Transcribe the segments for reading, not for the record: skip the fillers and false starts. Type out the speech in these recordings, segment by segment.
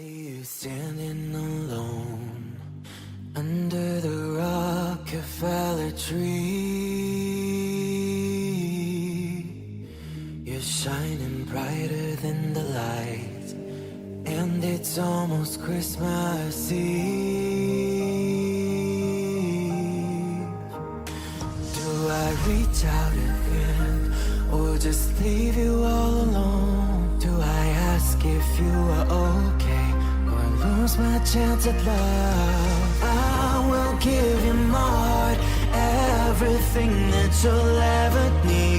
see you standing alone under the Rockefeller tree. You're shining brighter than the light, and it's almost Christmas Eve. Do I reach out again, or just leave you all alone? Do I ask if you are okay, or lose my chance at love? I will give you my heart, everything that you'll ever need.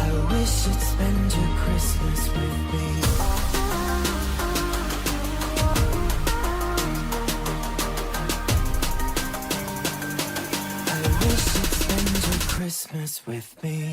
I wish you'd spend your Christmas with me. I wish you'd spend your Christmas with me.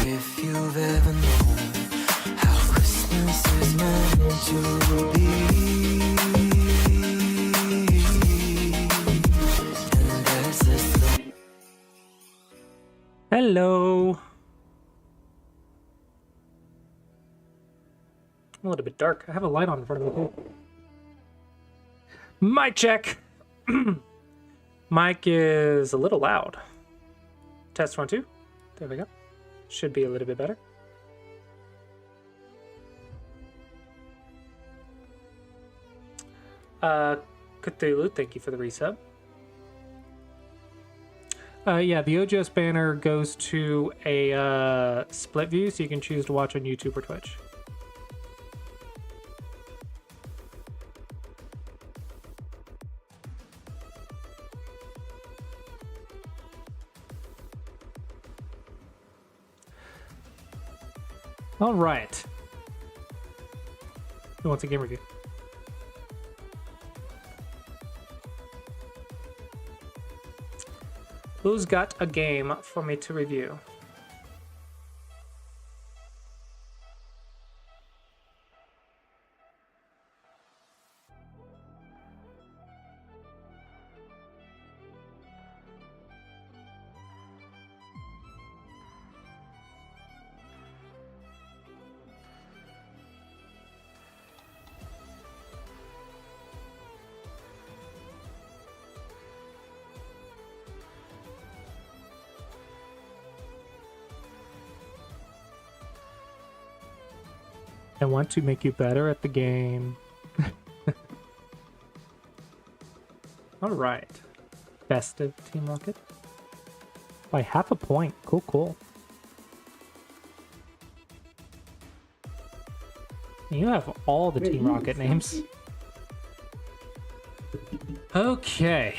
If you've ever known how Christmas is meant to be, and there's this Hello. I'm a little bit dark. I have a light on in front of me too. Mic check. Mic is a little loud. Test 1, 2. There we go. Should be a little bit better. Cthulhu, thank you for the resub. Yeah, the OGS banner goes to a split view, so you can choose to watch on YouTube or Twitch. All right. Who wants a game review? Who's got a game for me to review? I want to make you better at the game. All right. Festive Team Rocket. By half a point. Cool, cool. You have all the Team Rocket names. Okay.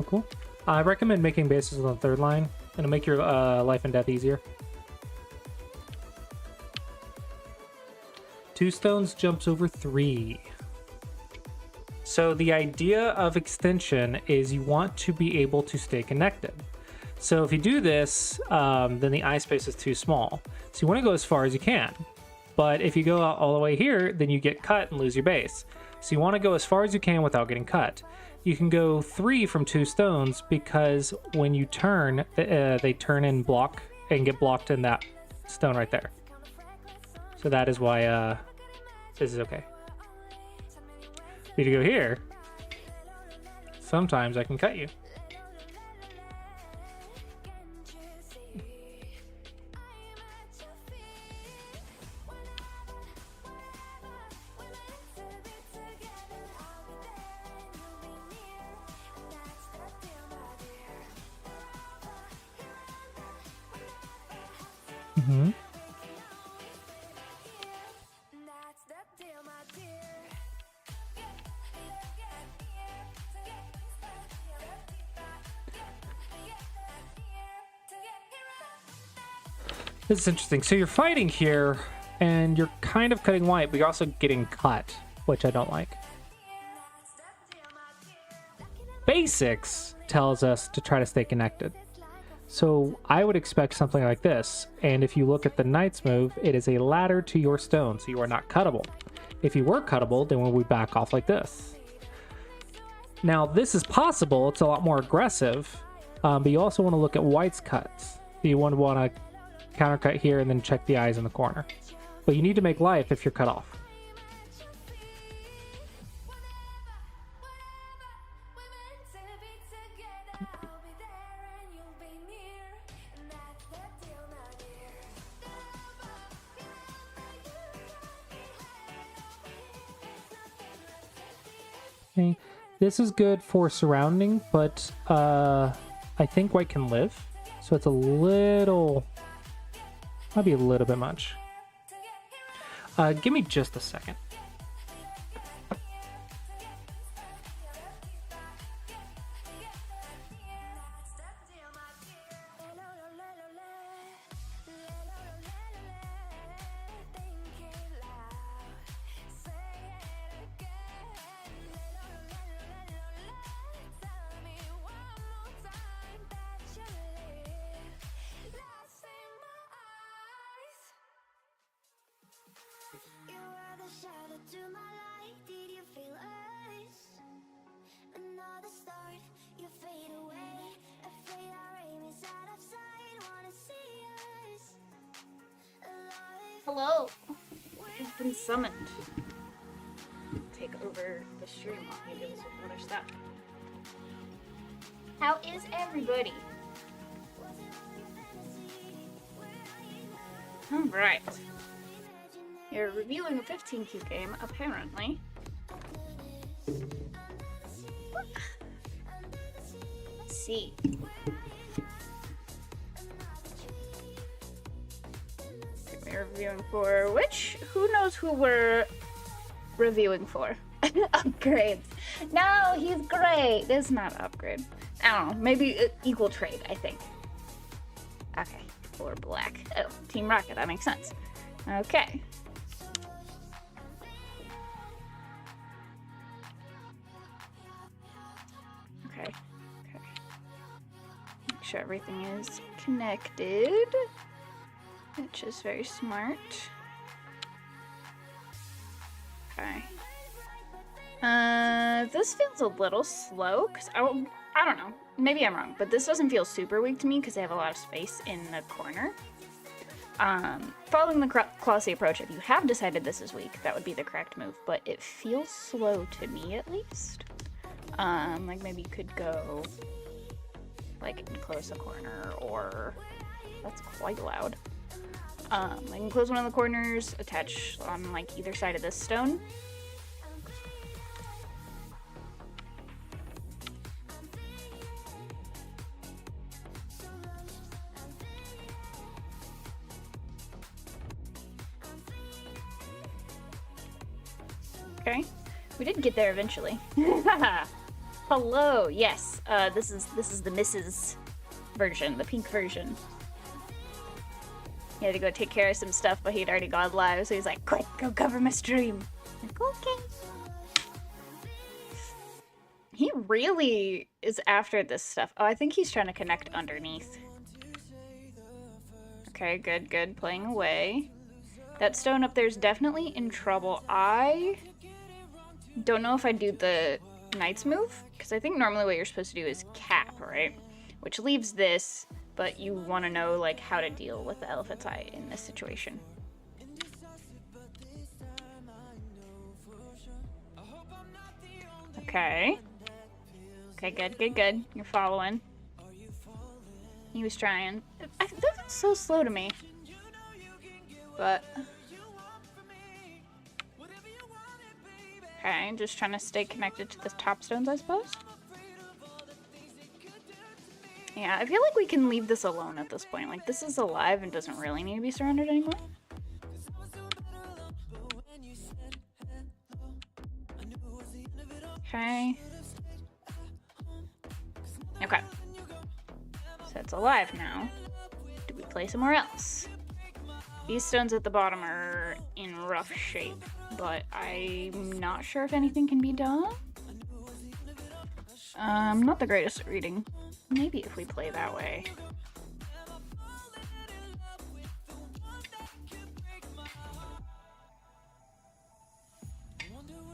Cool. I recommend making bases on the third line. It'll make your life and death easier. 2 stones jumps over 3. So the idea of extension is you want to be able to stay connected. So if you do this, then the eye space is too small. So you want to go as far as you can. But if you go out all the way here, then you get cut and lose your base. So you want to go as far as you can without getting cut. You can go 3 from 2 stones because when you turn, they turn and block and get blocked in that stone right there. So that is why this is okay. If you go here, sometimes I can cut you. Mm-hmm. This is interesting. So you're fighting here And you're kind of cutting white, but you're also getting cut, which I don't like. Basics tells us to try to stay connected. So I would expect something like this. And if you look at the knight's move, it is a ladder to your stone, so you are not cuttable. If you were cuttable, then we back off like this. Now, this is possible. It's a lot more aggressive, but you also want to look at white's cuts. You want to countercut here and then check the eyes in the corner. But you need to make life if you're cut off. Okay. This is good for surrounding, but I think white can live. So it's a little... might be a little bit much. Give me just a second. To my light, did you feel us? Another start, you fade away. Afraid our aim is out of sight. Wanna see us alive. Hello. I've been summoned. Take over the stream while he deals with other stuff. How is everybody? Alright. You're reviewing a 15Q game, apparently. Let's see. We're reviewing for which? Who knows who we're reviewing for? Upgrades. No, he's great. It's not upgrade. I don't know. Maybe equal trade, I think. Okay. Or black. Oh, Team Rocket. That makes sense. Okay. Okay. Make sure everything is connected, which is very smart. Okay. This feels a little slow, because I don't know. Maybe I'm wrong, but this doesn't feel super weak to me because they have a lot of space in the corner. Following the Classy approach, if you have decided this is weak, that would be the correct move, but it feels slow to me at least. Like maybe you could go like enclose a corner, or that's quite loud. Like enclose one of the corners, attach on like either side of this stone. Okay, we did get there eventually. Hello, yes. This is the Mrs. version, the pink version. He had to go take care of some stuff, but he'd already gone live, so he's like, "Quick, go cover my stream." I'm like, okay. He really is after this stuff. Oh, I think he's trying to connect underneath. Okay, good. Playing away. That stone up there is definitely in trouble. I don't know if I do the Knight's move, because I think normally what you're supposed to do is cap, right? Which leaves this, but you want to know like how to deal with the Elephant's Eye in this situation. Okay. Okay, good. You're following. He was trying. That was so slow to me. But okay, just trying to stay connected to the top stones, I suppose. Yeah, I feel like we can leave this alone at this point. Like, this is alive and doesn't really need to be surrounded anymore. Okay. Okay. So it's alive now. Do we play somewhere else? These stones at the bottom are in rough shape, but I'm not sure if anything can be done. I'm not the greatest at reading. Maybe if we play that way.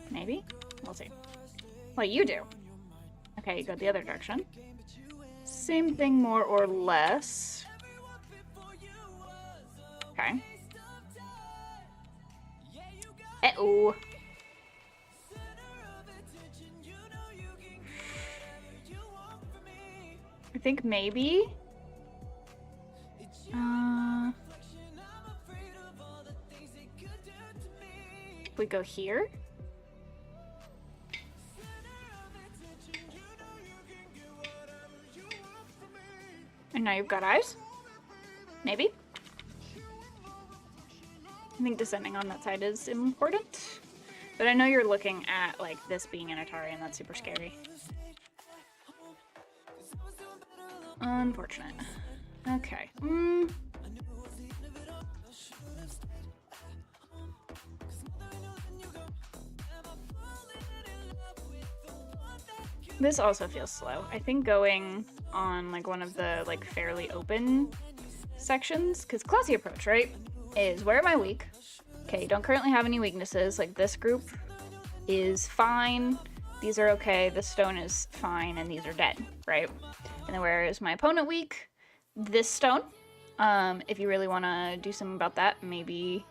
Maybe? We'll see. What you do? Okay, you go the other direction. Same thing more or less. Okay. Uh-oh. I think maybe. We go here. And now you've got eyes? Maybe? I think descending on that side is important. But I know you're looking at, like, this being an Atari, and that's super scary. Unfortunate. Okay. This also feels slow. I think going on, like, one of the, like, fairly open sections, because classy approach, right, is where am I weak? Okay, don't currently have any weaknesses. Like, this group is fine. These are okay. This stone is fine, and these are dead, right? And then where is my opponent weak? This stone. If you really want to do something about that, maybe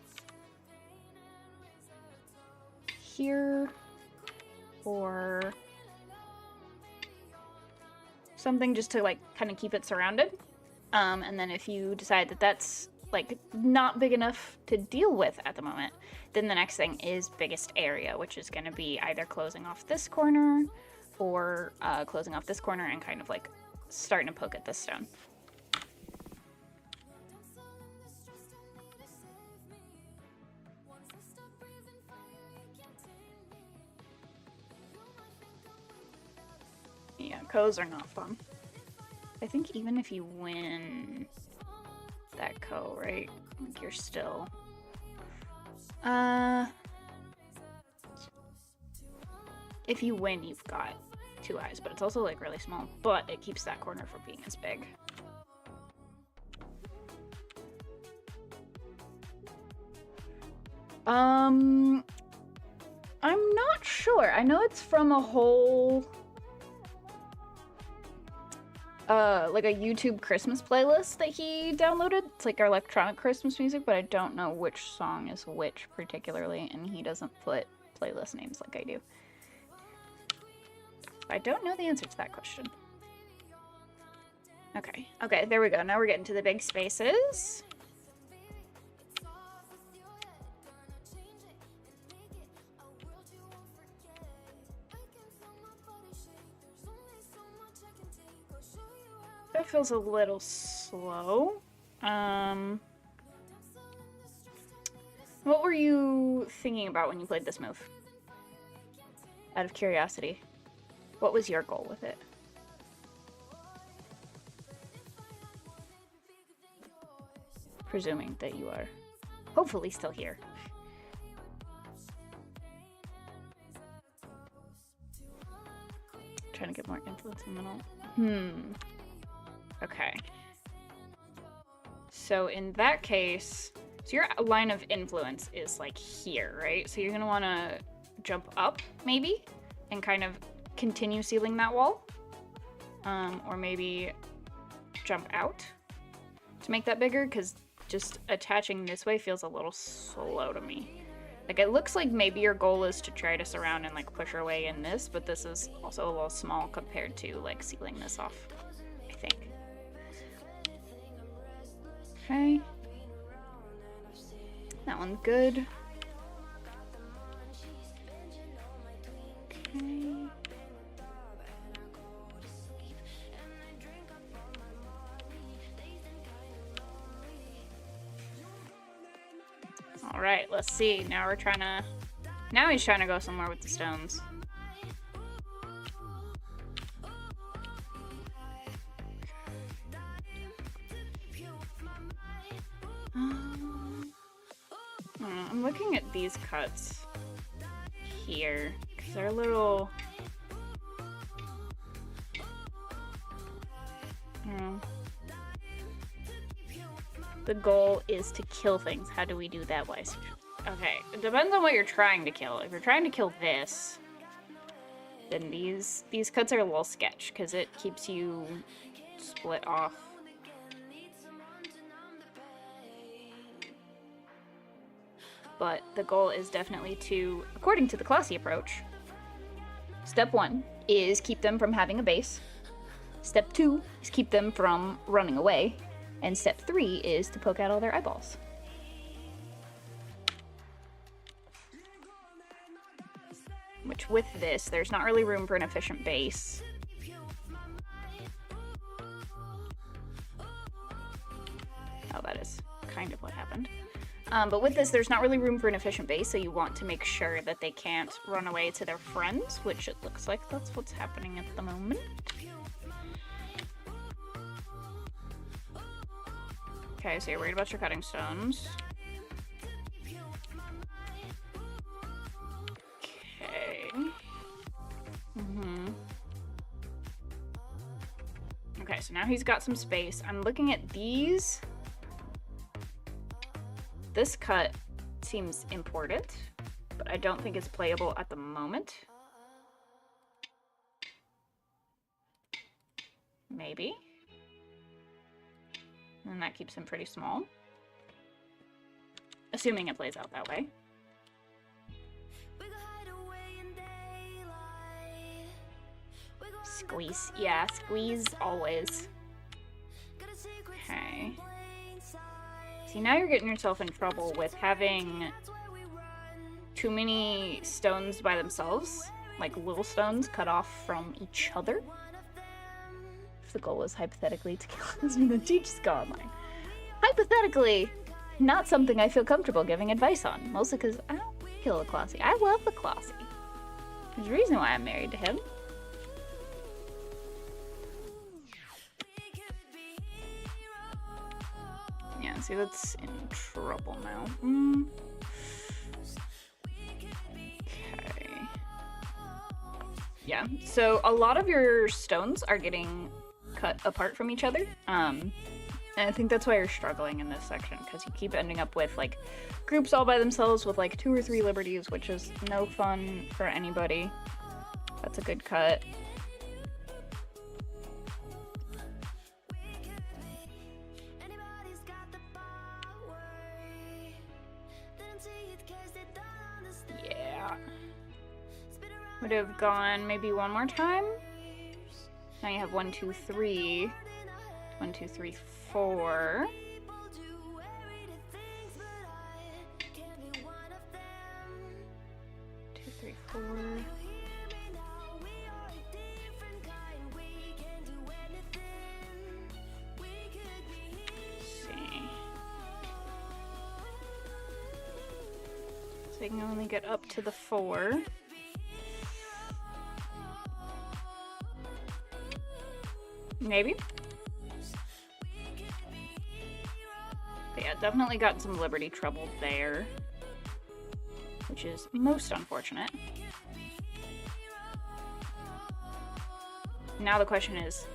here or something just to, like, kind of keep it surrounded. And then if you decide that that's, like, not big enough to deal with at the moment, then the next thing is biggest area, which is going to be either closing off this corner or closing off this corner and kind of, like, starting to poke at this stone. Yeah, co's are not fun. I think even if you win that co, right? Like, you're still... If you win, you've got 2 eyes, but it's also, like, really small. But it keeps that corner from being as big. I'm not sure. I know it's from a whole... like a YouTube Christmas playlist that he downloaded. It's like our electronic Christmas music, but I don't know which song is which particularly, and he doesn't put playlist names like I do. I don't know the answer to that question. Okay, there we go. Now we're getting to the big spaces. That feels a little slow. What were you thinking about when you played this move? Out of curiosity. What was your goal with it? Presuming that you are hopefully still here. Trying to get more influence in the middle. Okay. So in that case, so your line of influence is like here, right? So you're gonna wanna jump up maybe and kind of continue sealing that wall. Or maybe jump out to make that bigger, because just attaching this way feels a little slow to me. Like, it looks like maybe your goal is to try to surround and, like, push your way in this, but this is also a little small compared to, like, sealing this off, I think. Okay. That one's good. Okay. All right, let's see. Now he's trying to go somewhere with the stones. I'm looking at these cuts here because they're a little. I don't know. The goal is to kill things. How do we do that wise? Okay, it depends on what you're trying to kill. If you're trying to kill this, then these cuts are a little sketch because it keeps you split off. But the goal is definitely to, according to the classy approach, step 1 is keep them from having a base. Step 2 is keep them from running away. And step 3 is to poke out all their eyeballs. Which with this, there's not really room for an efficient base. Oh, that is kind of what happened. But with this, there's not really room for an efficient base, so you want to make sure that they can't run away to their friends, which it looks like that's what's happening at the moment. Okay, so you're worried about your cutting stones. Okay. Okay, so now he's got some space. I'm looking at these. This cut seems important, but I don't think it's playable at the moment. Maybe. And that keeps him pretty small. Assuming it plays out that way. Squeeze. Yeah, squeeze always. Okay. See, now you're getting yourself in trouble with having too many stones by themselves. Like little stones cut off from each other. If the goal was hypothetically to kill this with a teach skill online. Hypothetically, not something I feel comfortable giving advice on. Mostly because I don't kill a Classy. I love the Classy. There's a reason why I'm married to him. Yeah, see, that's in trouble now. Okay. Yeah, so a lot of your stones are getting cut apart from each other. And I think that's why you're struggling in this section, because you keep ending up with like groups all by themselves with like 2 or 3 liberties, which is no fun for anybody. That's a good cut. Yeah. Would have gone maybe one more time. Now you have 1, 2, 3. 1, 2, 3, 4. 2, 3, 4. See. So you can only get up to the 4. Maybe. But yeah, definitely got some liberty trouble there, which is most unfortunate. Now the question is,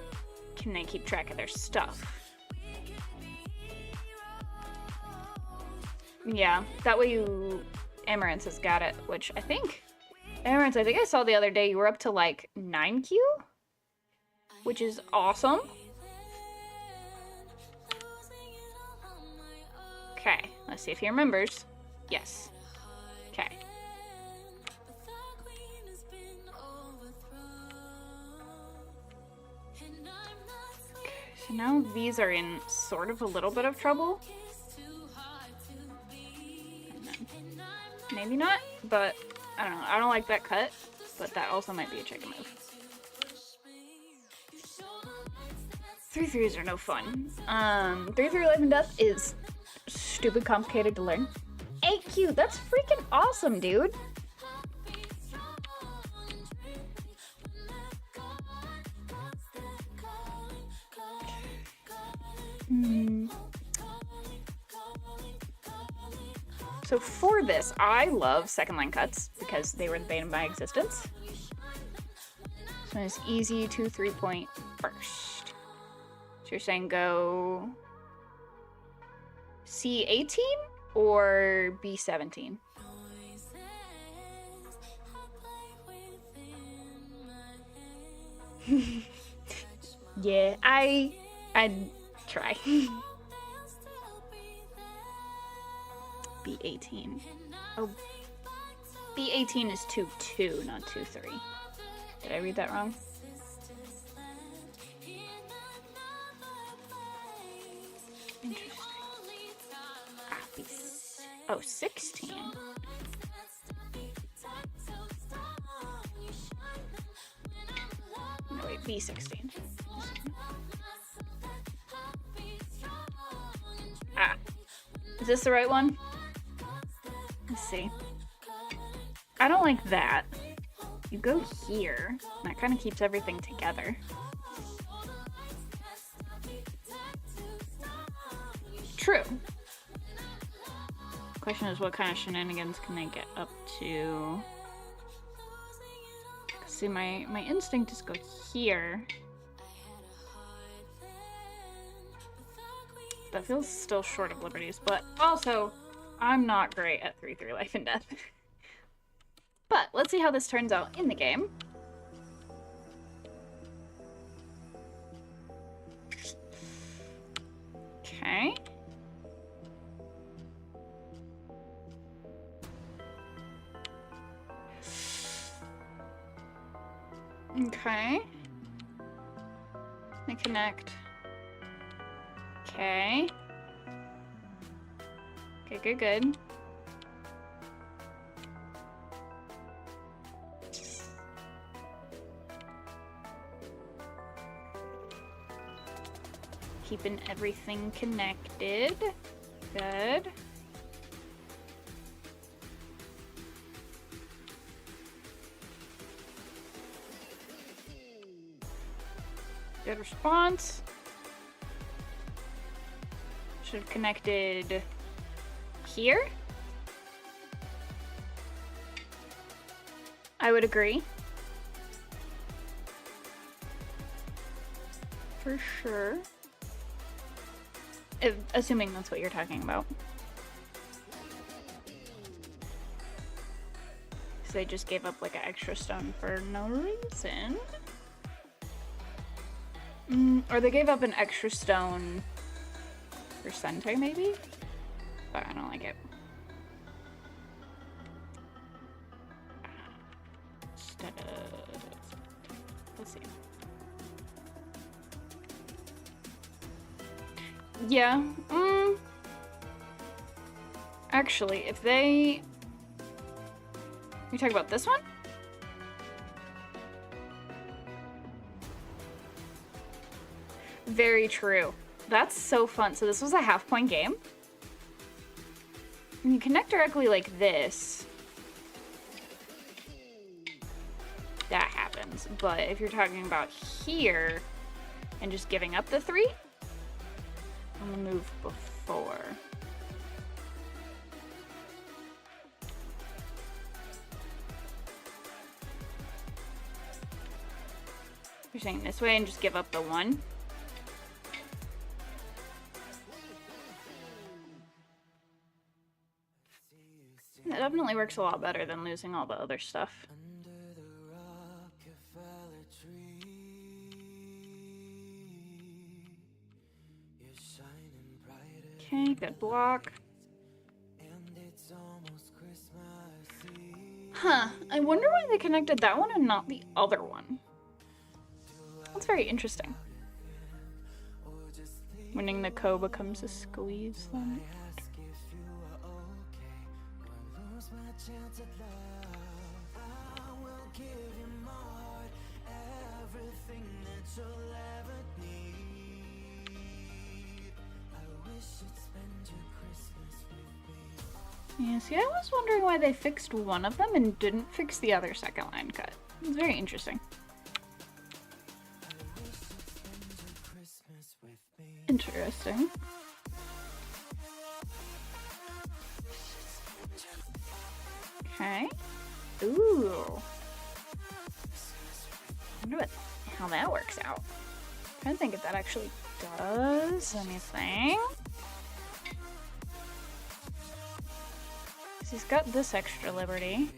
can they keep track of their stuff? Yeah, that way Amaranth has got it, which I think, Amaranth, I think I saw the other day you were up to like 9Q? Which is awesome. Okay, let's see if he remembers. Yes. Okay. So now these are in sort of a little bit of trouble. Maybe not, but I don't know. I don't like that cut, but that also might be a chicken move. 3/3s are no fun. 3/3 life and death is stupid complicated to learn. AQ, that's freaking awesome, dude. So for this, I love second line cuts because they were the bane of my existence. So it's easy 2 3-point first. So you're saying go C18 or B17? Yeah, I'd try. B18. Oh, B18 is 2-2, not 2-3. Did I read that wrong? Interesting. Ah, oh, 16. No, wait, B16. Ah. Is this the right one? Let's see. I don't like that. You go here, and that kind of keeps everything together. True. Question is, what kind of shenanigans can they get up to? See, my instinct is go here. That feels still short of liberties, but also, I'm not great at 3-3 life and death. But let's see how this turns out in the game. Okay. Okay. They connect. Okay. Okay, good. Keeping everything connected. Good. Good response. Should have connected here. I would agree. For sure. Assuming that's what you're talking about. So they just gave up like an extra stone for no reason. Or they gave up an extra stone for Sentai, maybe? But I don't like it. Instead of... Let's see. Yeah, actually, if they... You talk about this one? Very true. That's so fun. So this was a half-point game. When you connect directly like this, that happens. But if you're talking about here and just giving up the 3, I'm gonna move before. You're saying this way and just give up the 1? That definitely works a lot better than losing all the other stuff. Okay, good block. Huh, I wonder why they connected that one and not the other one. That's very interesting. Winning the Ko becomes a squeeze then. Yeah, see, I was wondering why they fixed one of them and didn't fix the other second line cut. It's very interesting. Interesting. Okay. Ooh. I wonder how that works out. I'm trying to think if that actually does anything. 'Cause he's got this extra liberty.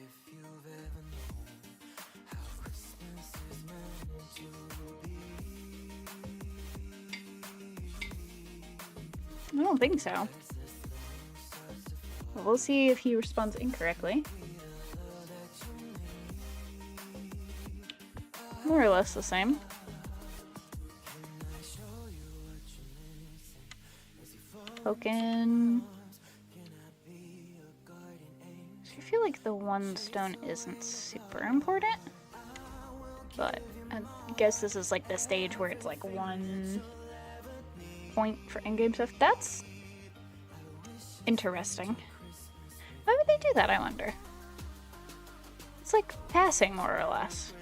I don't think so. Well, we'll see if he responds incorrectly. More or less the same. Token. So I feel like the one stone isn't super important. But I guess this is like the stage where it's like 1 point for endgame stuff. That's interesting. Why would they do that, I wonder? It's like passing, more or less.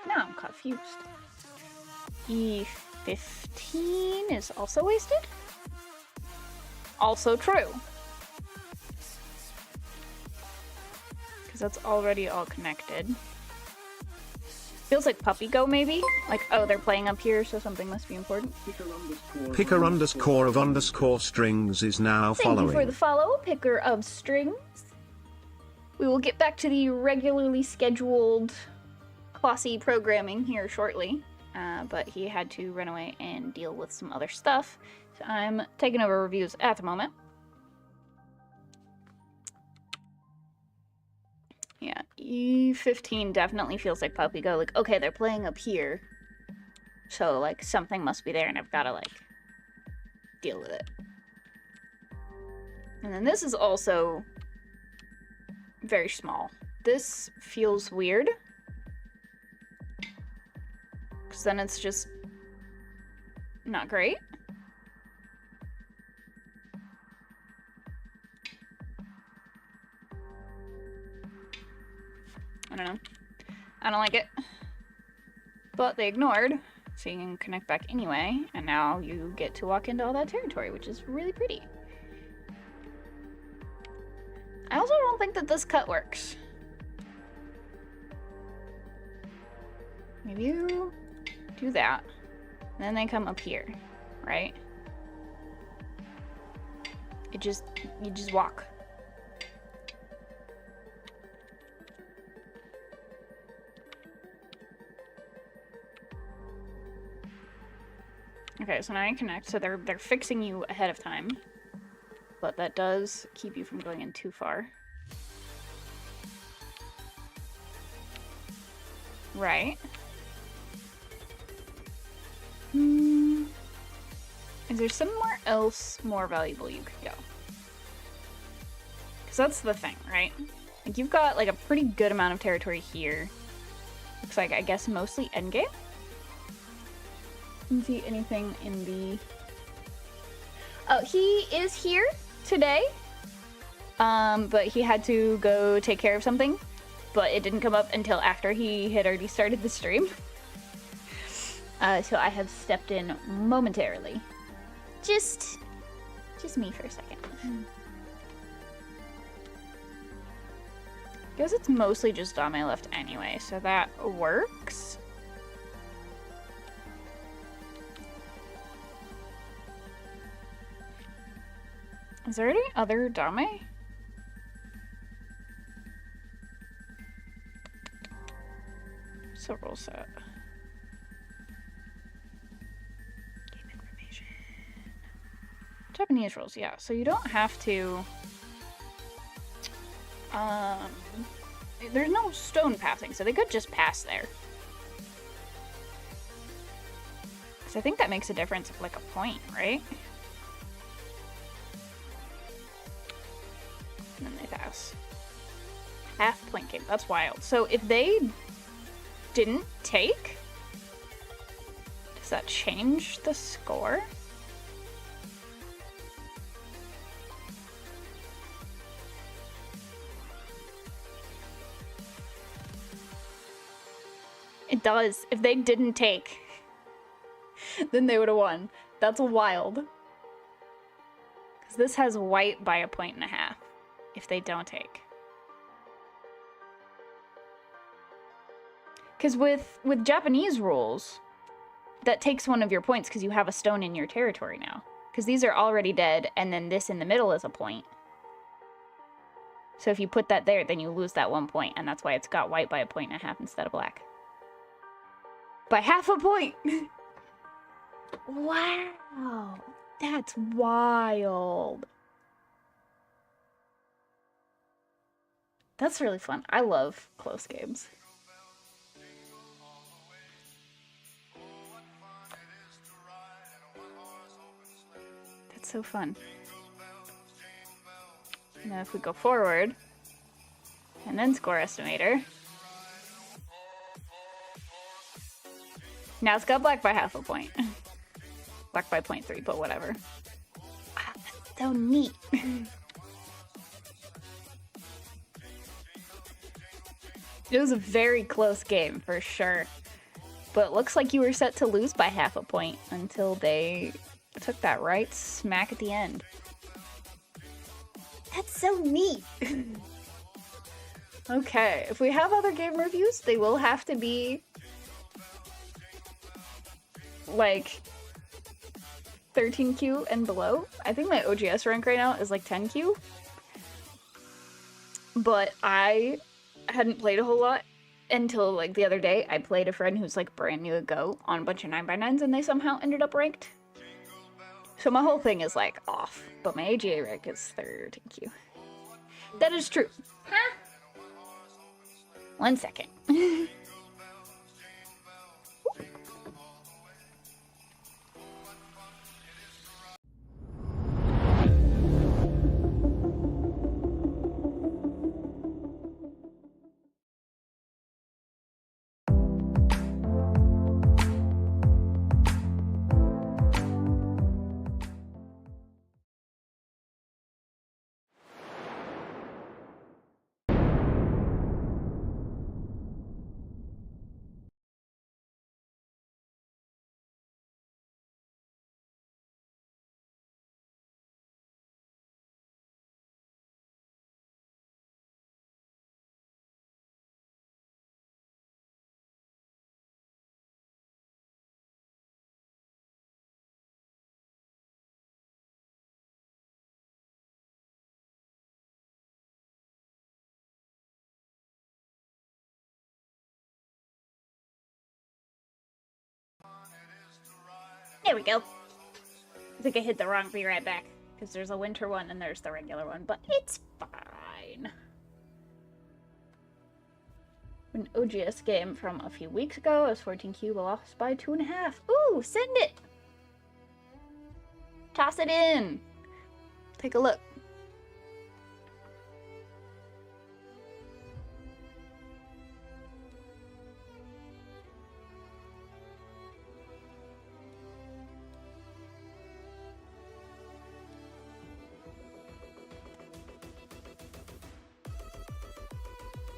Now I'm confused. E15 is also wasted? Also true. Because that's already all connected. Feels like Puppy Go, maybe? Like, oh, they're playing up here, so something must be important. Picker underscore of underscore strings is now Thank following. you for the follow, Picker of Strings. We will get back to the regularly scheduled Klossy programming here shortly. But he had to run away and deal with some other stuff. So I'm taking over reviews at the moment. Yeah, E15 definitely feels like Puppy Go. Like, okay, they're playing up here. So, like, something must be there and I've got to, like, deal with it. And then this is also very small. This feels weird. Because then it's just not great. I don't know. I don't like it. But they ignored, so you can connect back anyway, and now you get to walk into all that territory, which is really pretty. I also don't think that this cut works. Maybe you do that, and then they come up here, right? You just walk. Okay, so now you connect, so they're fixing you ahead of time. But that does keep you from going in too far. Right. Is there somewhere else more valuable you could go? Because that's the thing, right? Like, you've got, like, a pretty good amount of territory here. Looks like, I guess, mostly endgame? Didn't see anything in the... Oh, he is here today. But he had to go take care of something. But it didn't come up until after he had already started the stream. So I have stepped in momentarily. Just me for a second. Guess it's mostly just Dame left anyway, so that works. Is there any other Dame? So rule set. Game information. Japanese rules, yeah. So you don't have to. There's no stone passing, so they could just pass there. Because I think that makes a difference of like a point, right? And then they pass. Half point game. That's wild. So if they didn't take, does that change the score? It does. If they didn't take, then they would have won. That's wild. Because this has white by 1.5 points if they don't take. Because with Japanese rules, that takes one of your points because you have a stone in your territory now. Because these are already dead, and then this in the middle is a point. So if you put that there, then you lose that 1 point, and that's why it's got white by 1.5 points instead of black. By 0.5 point! Wow! That's wild. That's really fun. I love close games. That's so fun. Now if we go forward, and then score estimator. Now it's got black by 0.5 point. Black by 0.3, but whatever. Ah, that's so neat. It was a very close game, for sure. But it looks like you were set to lose by 0.5 point until they took that right smack at the end. That's so neat! Okay, if we have other game reviews, they will have to be like 13Q and below. I think my OGS rank right now is like 10Q. But I hadn't played a whole lot until like the other day. I played a friend who's like brand new to Go on a bunch of 9x9s and they somehow ended up ranked. So my whole thing is like off, but my AGA rank is 13Q. That is true. Huh? 1 second. There we go. I think I hit the wrong Be Right Back, because there's a winter one and there's the regular one, but it's fine. An OGS game from a few weeks ago is 14Q, lost by 2.5. Ooh, send it! Toss it in! Take a look.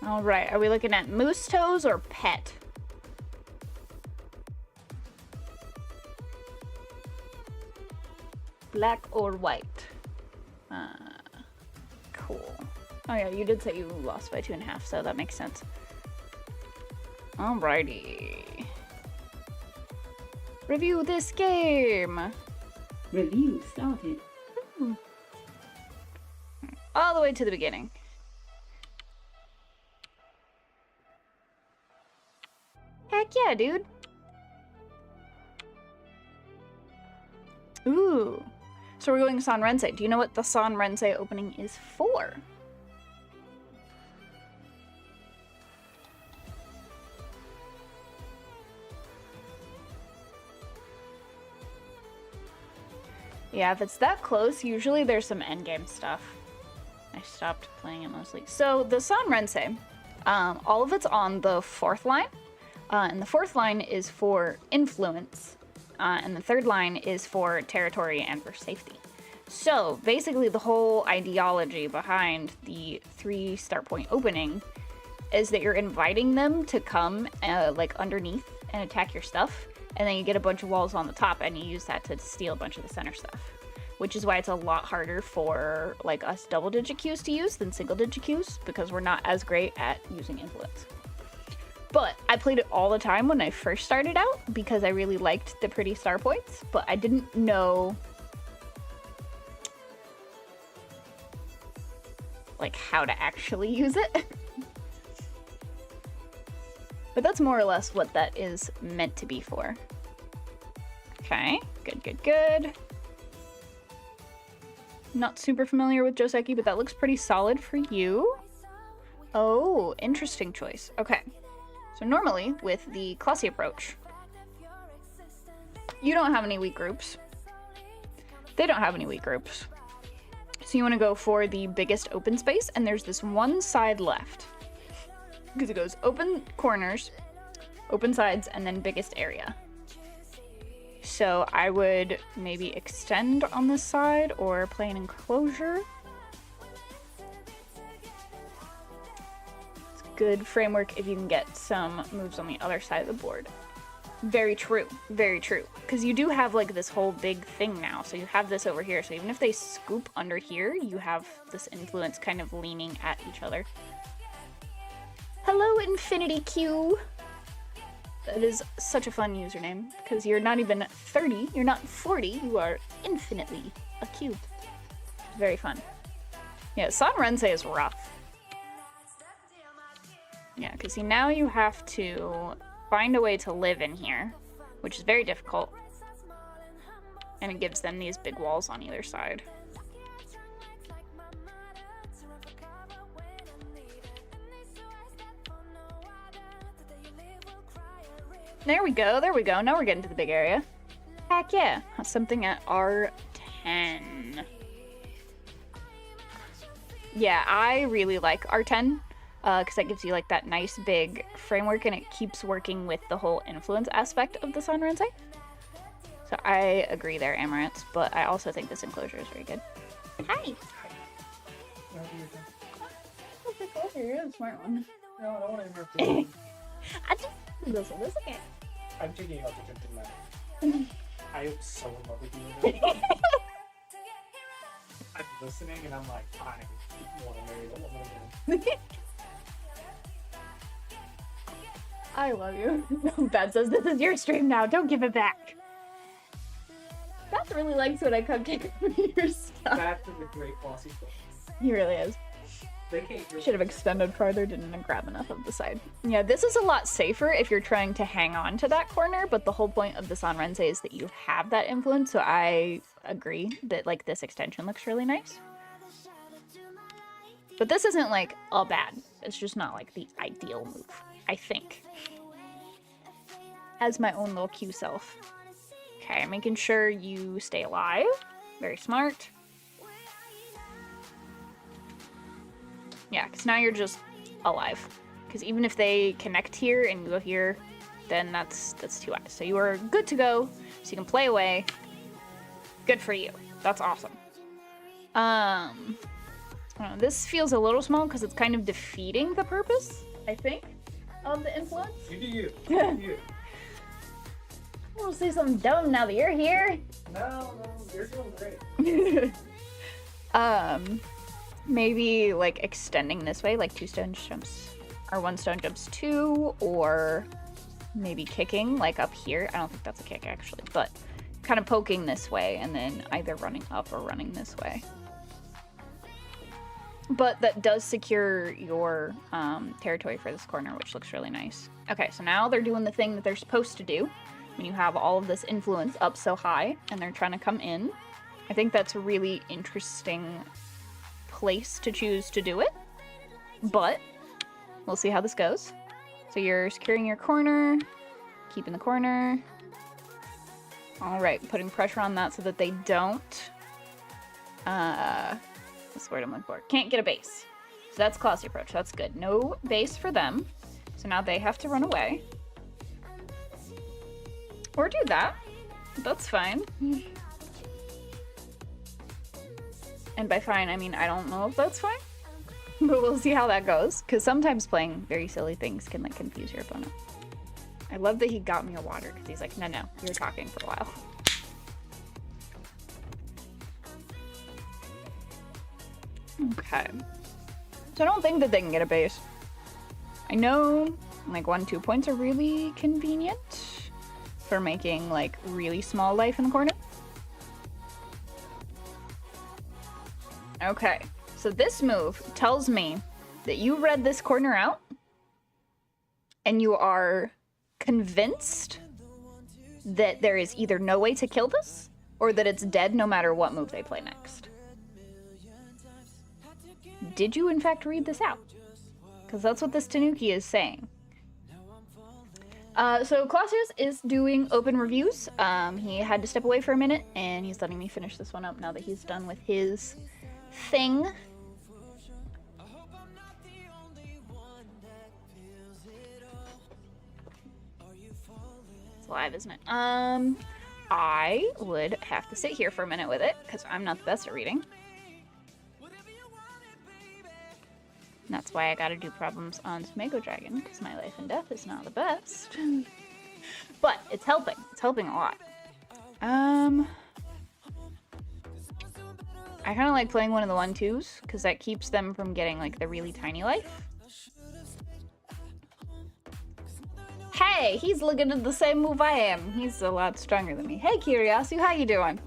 All right, are we looking at moose toes or pet? Black or white? Cool. Oh yeah, you did say you lost by 2.5, so that makes sense. Alrighty. Review this game. Review started. All the way to the beginning. Heck yeah, dude. Ooh. So we're going San Rensei. Do you know what the San Rensei opening is for? Yeah, if it's that close, usually there's some endgame stuff. I stopped playing it mostly. So the San Rensei, all of it's on the 4th line. And the 4th line is for influence, and the 3rd line is for territory and for safety. So basically the whole ideology behind the 3 start point opening is that you're inviting them to come like underneath and attack your stuff, and then you get a bunch of walls on the top, and you use that to steal a bunch of the center stuff. Which is why it's a lot harder for like us double-digit queues to use than single-digit queues, because we're not as great at using influence. But I played it all the time when I first started out because I really liked the pretty star points, but I didn't know like how to actually use it. But that's more or less what that is meant to be for. Okay, good, good, good. Not super familiar with Joseki, but that looks pretty solid for you. Oh, interesting choice. Okay. So normally, with the classy approach, you don't have any weak groups. They don't have any weak groups. So you want to go for the biggest open space, and there's this one side left. Because it goes open corners, open sides, and then biggest area. So I would maybe extend on this side or play an enclosure. It's good framework if you can get some moves on the other side of the board. Very true, very true. Because you do have like this whole big thing now. So you have this over here. So even if they scoop under here, you have this influence kind of leaning at each other. Hello, Infinity Q. That is such a fun username, because you're not even 30, you're not 40, you are infinitely a cube. Very fun. Yeah, Sanrense is rough. Yeah, because see, now you have to find a way to live in here, which is very difficult. And it gives them these big walls on either side. There we go, there we go. Now we're getting to the big area. Heck yeah. Something at R10. Yeah, I really like R10 because that gives you like that nice big framework, and it keeps working with the whole influence aspect of the Sanrense. So I agree there, Amaranth, but I also think this enclosure is very good. Hi! You're the smart one. No, I don't want to interrupt you. I just this one. This okay. I'm taking out the drink in I am so in love with you. I'm listening and I'm like, I want to marry that woman again. I love you. Bad says this is your stream now. Don't give it back. Beth really likes when I cupcake your stuff. That is a great bossy thing. He really is. They can't Should have extended farther, didn't grab enough of the side. Yeah, this is a lot safer if you're trying to hang on to that corner, but the whole point of the Sanrense is that you have that influence, so I agree that like this extension looks really nice. But this isn't like all bad. It's just not like the ideal move, I think. As my own little Q self. Okay, making sure you stay alive. Very smart. Yeah, because now you're just alive. Because even if they connect here and you go here, then that's too high. So you are good to go. So you can play away. Good for you. That's awesome. This feels a little small because it's kind of defeating the purpose, I think, of the influence. You do you. You do you. We'll say something dumb now that you're here. No, you're doing great. Maybe like extending this way, like 2 stone jumps, or 1 stone jumps 2, or maybe kicking like up here. I don't think that's a kick actually, but kind of poking this way and then either running up or running this way. But that does secure your territory for this corner, which looks really nice. Okay, so now they're doing the thing that they're supposed to do when you have all of this influence up so high and they're trying to come in. I think that's a really interesting place to choose to do it, but we'll see how this goes. So you're securing your corner, keeping the corner. All right, putting pressure on that so that they don't, what's the word I'm looking for? Can't get a base. So that's classy approach, that's good. No base for them. So now they have to run away. Or do that, that's fine. And by fine, I mean, I don't know if that's fine, but we'll see how that goes. Because sometimes playing very silly things can like confuse your opponent. I love that he got me a water because he's like, no, you're talking for a while. Okay. So I don't think that they can get a base. I know like 1-2 points are really convenient for making like really small life in the corner. Okay, so this move tells me that you read this corner out and you are convinced that there is either no way to kill this or that it's dead no matter what move they play next. Did you in fact read this out? Because that's what this Tanuki is saying. So Clausius is doing open reviews. He had to step away for a minute, and he's letting me finish this one up now that he's done with his thing. It's live, isn't it? I would have to sit here for a minute with it, because I'm not the best at reading. And that's why I gotta do problems on Sumego Dragon, because my life and death is not the best. But it's helping. It's helping a lot. I kind of like playing one of the 1-2s, because that keeps them from getting like the really tiny life. Hey, he's looking at the same move I am. He's a lot stronger than me. Hey, Kiryasu, how you doing?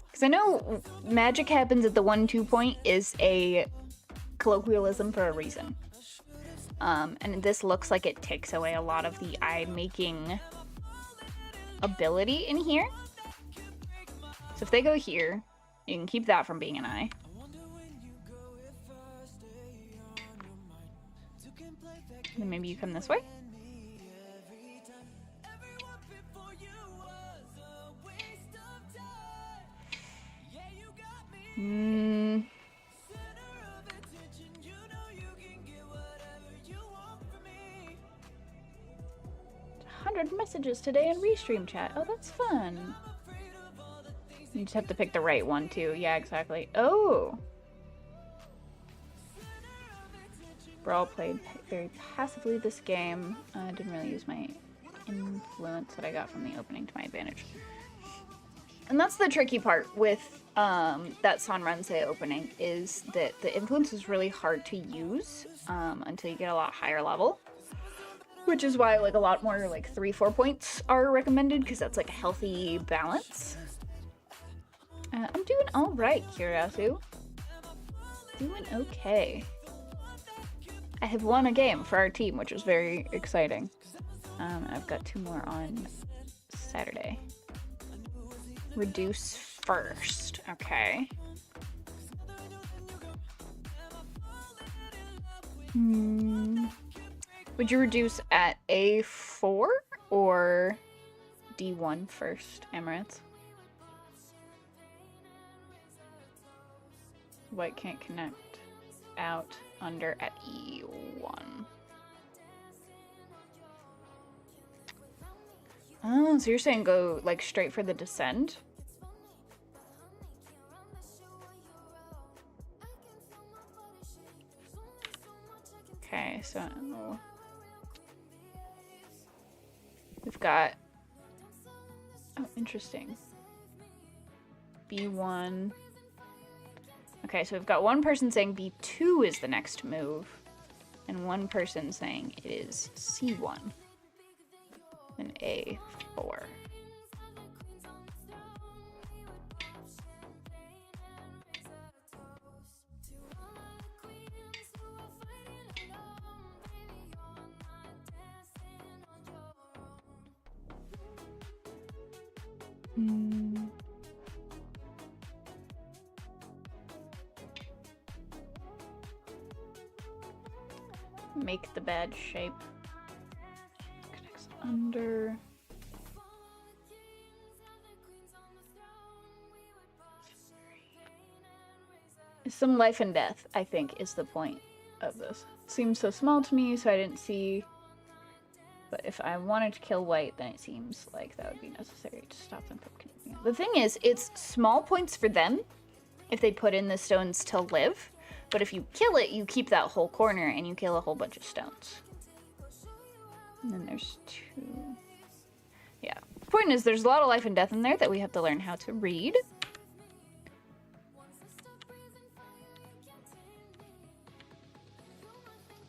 Because I know magic happens at the 1-2 point is a colloquialism for a reason. And this looks like it takes away a lot of the eye-making ability in here. So if they go here, you can keep that from being an eye. Then maybe you come this way. Hmm. 100 messages today in Restream chat. Oh, that's fun. You just have to pick the right one too. Yeah, exactly. Oh. Brawl played very passively this game. I didn't really use my influence that I got from the opening to my advantage. And that's the tricky part with that Sanranse opening, is that the influence is really hard to use until you get a lot higher level. Which is why like a lot more like 3-4 points are recommended, because that's like a healthy balance. I'm doing all right, Kiryasu. Doing okay. I have won a game for our team, which is very exciting. I've got 2 more on Saturday. Reduce first. Okay. Would you reduce at A4 or D1 first, Amaranth? White can't connect out under at E1. Oh, so you're saying go like straight for the descend? Okay, so we've got, oh, interesting. B1. Okay, so we've got one person saying B2 is the next move, and one person saying it is C1 and A4. Make the bad shape. Connects under. Some life and death, I think, is the point of this. It seems so small to me, so I didn't see. But if I wanted to kill white, then it seems like that would be necessary to stop them from connecting. The thing is, it's small points for them if they put in the stones to live. But if you kill it, you keep that whole corner and you kill a whole bunch of stones. And then there's 2. Yeah. Point is, there's a lot of life and death in there that we have to learn how to read.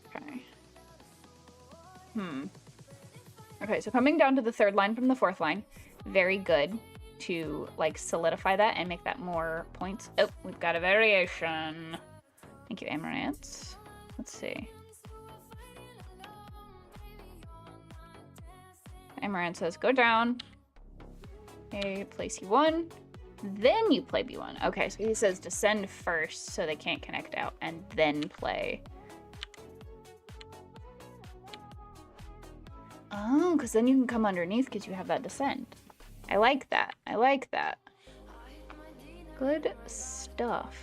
Okay. Okay, so coming down to the 3rd line from the 4th line, very good to like solidify that and make that more points. Oh, we've got a variation. Thank you, Amaranth. Let's see. Amaranth says go down. Okay, play C1. Then you play B1. Okay, so he says descend first so they can't connect out and then play. Oh, because then you can come underneath because you have that descent. I like that. I like that. Good stuff.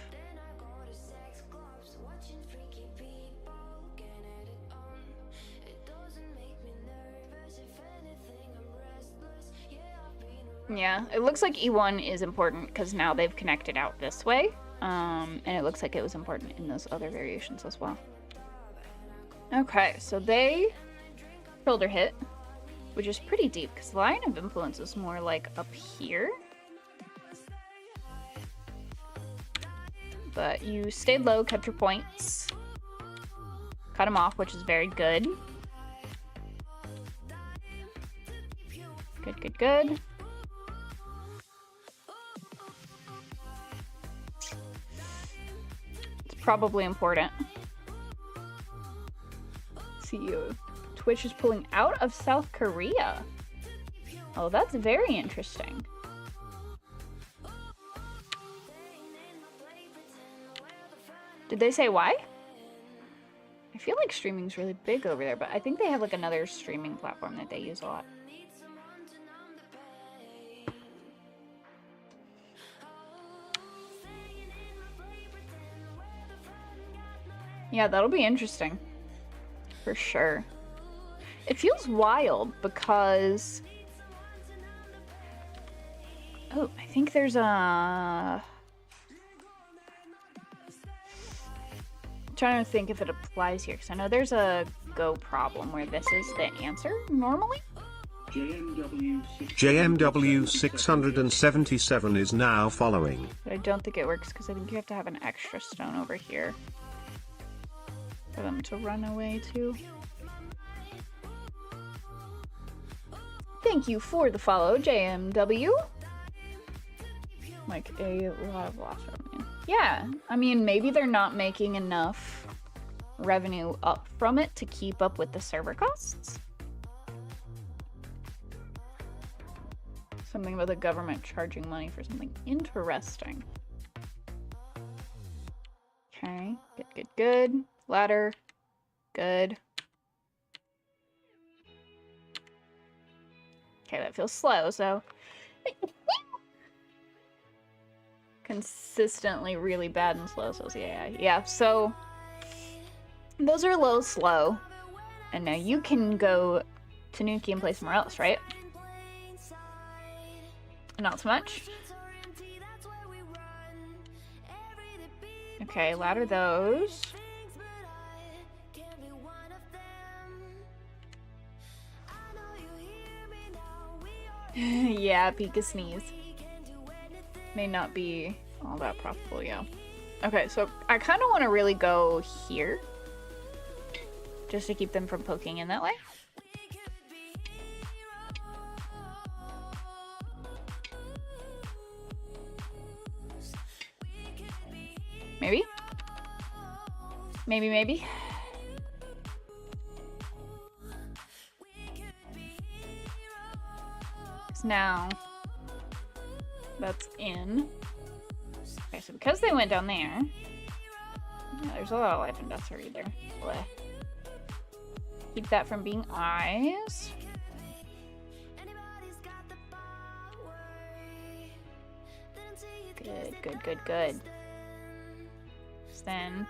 Yeah, it looks like E1 is important because now they've connected out this way. And it looks like it was important in those other variations as well. Okay, so they shoulder hit, which is pretty deep because the line of influence is more like up here. But you stayed low, kept your points. Cut him off, which is very good. Good, good, good. It's probably important. See you. Twitch is pulling out of South Korea. Oh, that's very interesting. Did they say why? I feel like streaming's really big over there, but I think they have like another streaming platform that they use a lot. Yeah, that'll be interesting. For sure. It feels wild because... Oh, I think there's a... I'm trying to think if it applies here, because I know there's a Go problem where this is the answer normally. JMW 677 is now following. But I don't think it works because I think you have to have an extra stone over here for them to run away to. Thank you for the follow, JMW. Like a lot of lost revenue. Yeah, I mean, maybe they're not making enough revenue up from it to keep up with the server costs. Something about the government charging money for something interesting. Okay, good, good, good. Ladder, good. Okay, that feels slow, so... Consistently really bad and slow, so yeah, so... Those are low, slow. And now you can go to Nuki and play somewhere else, right? Not so much. Okay, ladder those. Yeah, Pika sneeze. May not be all that profitable, yeah. Okay, so I kind of want to really go here. Just to keep them from poking in that way. Maybe? Maybe. Now that's in. Okay, so because they went down there, yeah, there's a lot of life and death already there. Blech. Keep that from being eyes. Good, good, good, good. So then,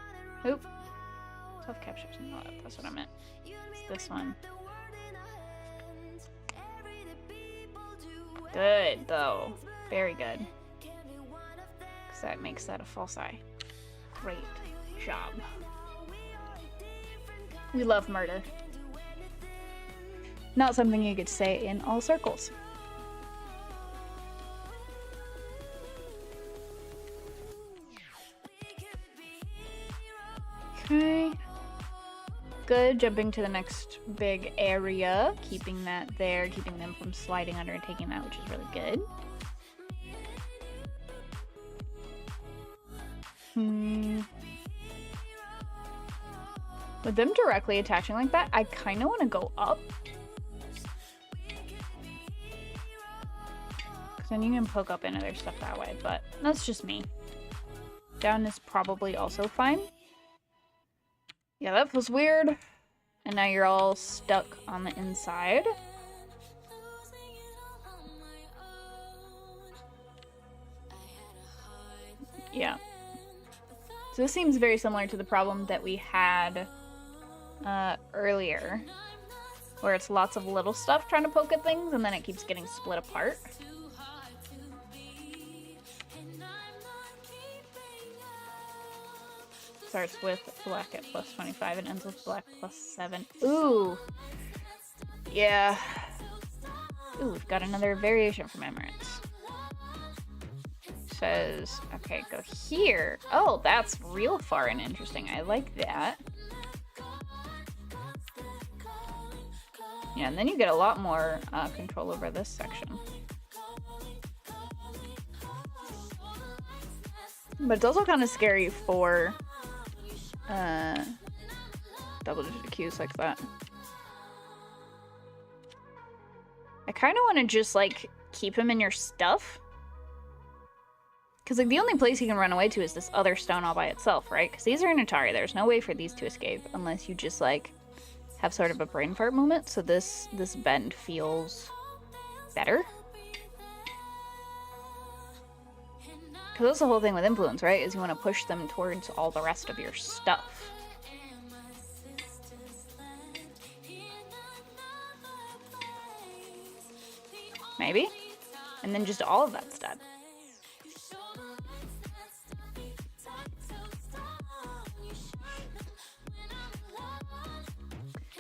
oop, self-capture. No, that's what I meant. It's this one. Good, though. Very good. Because that makes that a false eye. Great job. We love murder. Not something you could say in all circles. Okay. Good. Jumping to the next big area. Keeping that there. Keeping them from sliding under and taking that, which is really good. With them directly attaching like that, I kind of want to go up. Because then you can poke up into their stuff that way, but that's just me. Down is probably also fine. Yeah, that feels weird. And now you're all stuck on the inside. Yeah. So this seems very similar to the problem that we had earlier, where it's lots of little stuff trying to poke at things and then it keeps getting split apart. Starts with black at plus 25 and ends with black plus 7. Ooh. Yeah. Ooh, we've got another variation from Emirates. Says, okay, go here. Oh, that's real far and interesting. I like that. Yeah, and then you get a lot more control over this section. But it's also kind of scary for double-digit Qs like that. I kind of want to just, like, keep him in your stuff. Because, like, the only place he can run away to is this other stone all by itself, right? Because these are in Atari. There's no way for these to escape unless you just, like, have sort of a brain fart moment. So this bend feels better. Because that's the whole thing with influence, right? Is you want to push them towards all the rest of your stuff. Maybe? And then just all of that's dead.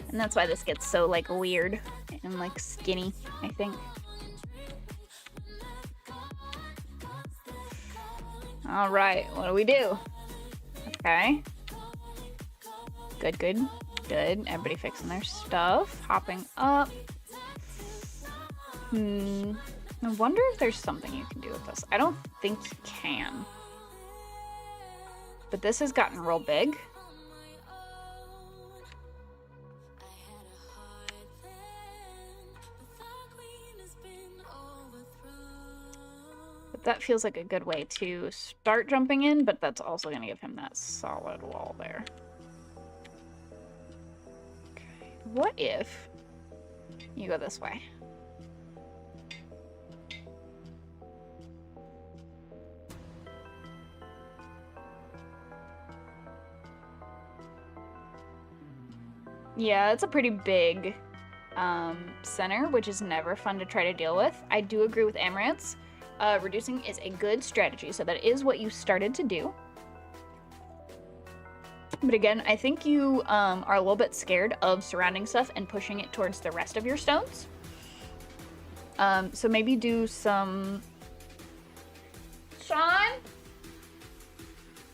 And that's why this gets so, like, weird and, like, skinny, I think. Alright, what do we do? Okay. Good, good, good. Everybody fixing their stuff. Hopping up. I wonder if there's something you can do with this. I don't think you can. But this has gotten real big. But that feels like a good way to start jumping in, but that's also going to give him that solid wall there. Okay. What if you go this way? Yeah, it's a pretty big center, which is never fun to try to deal with. I do agree with Amaranth's. Reducing is a good strategy, so that is what you started to do. But again, I think you are a little bit scared of surrounding stuff and pushing it towards the rest of your stones. So maybe do some... Sean?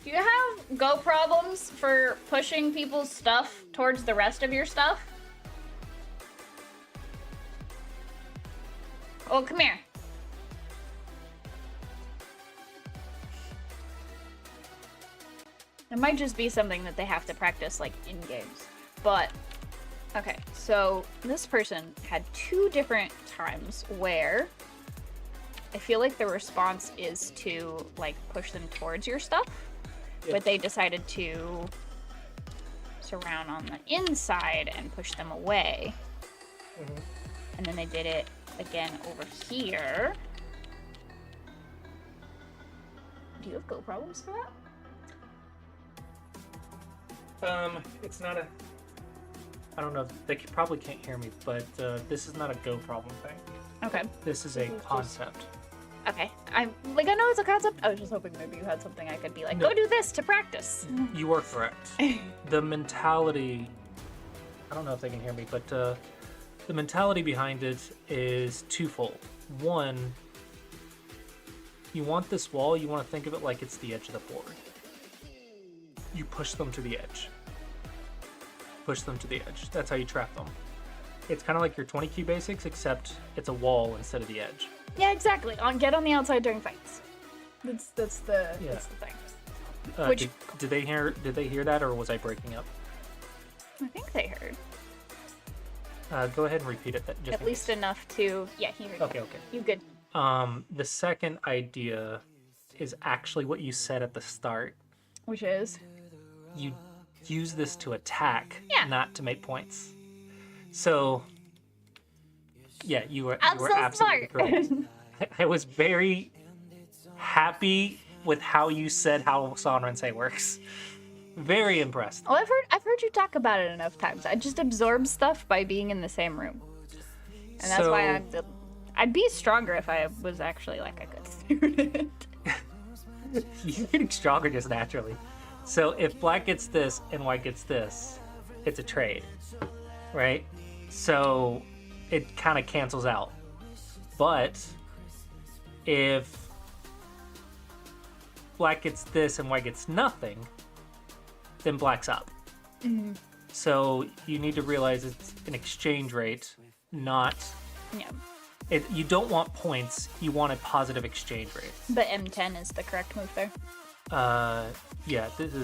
Do you have Go problems for pushing people's stuff towards the rest of your stuff? Oh, come here. It might just be something that they have to practice, like, in games. But, okay, so this person had 2 different times where I feel like the response is to, like, push them towards your stuff. Yep. But they decided to surround on the inside and push them away. Mm-hmm. And then they did it again over here. Do you have Go problems for that? It's not a... I don't know, they probably can't hear me, but this is not a Go problem thing. Okay. This is a concept. Okay. I know it's a concept. I was just hoping maybe you had something I could be like, no. Go do this to practice. You are correct. The mentality... I don't know if they can hear me, but The mentality behind it is twofold. One, you want this wall, you want to think of it like it's the edge of the board. You push them to the edge. Push them to the edge. That's how you trap them. It's kind of like your 20Q basics, except it's a wall instead of the edge. Yeah, exactly. Get on the outside during fights. That's the thing. Which Did they hear that, or was I breaking up? I think they heard. Go ahead and repeat it. Just At least enough to he heard. Okay. You good? The second idea is actually what you said at the start. Which is You use this to attack, Yeah. not to make points. So, yeah, you were I'm so absolutely smart. correct. I was very happy with how you said how Sanrensei works. Very impressed. Well, I've heard you talk about it enough times. I just absorb stuff by being in the same room, and that's why I'd be stronger if I was actually like a good student. You're getting stronger just naturally. So if black gets this and white gets this, it's a trade, right? So it kind of cancels out. But if black gets this and white gets nothing, then black's up. Mm-hmm. So you need to realize it's an exchange rate, not... Yeah, You don't want points, you want a positive exchange rate. but M10 is the correct move there. Yeah, this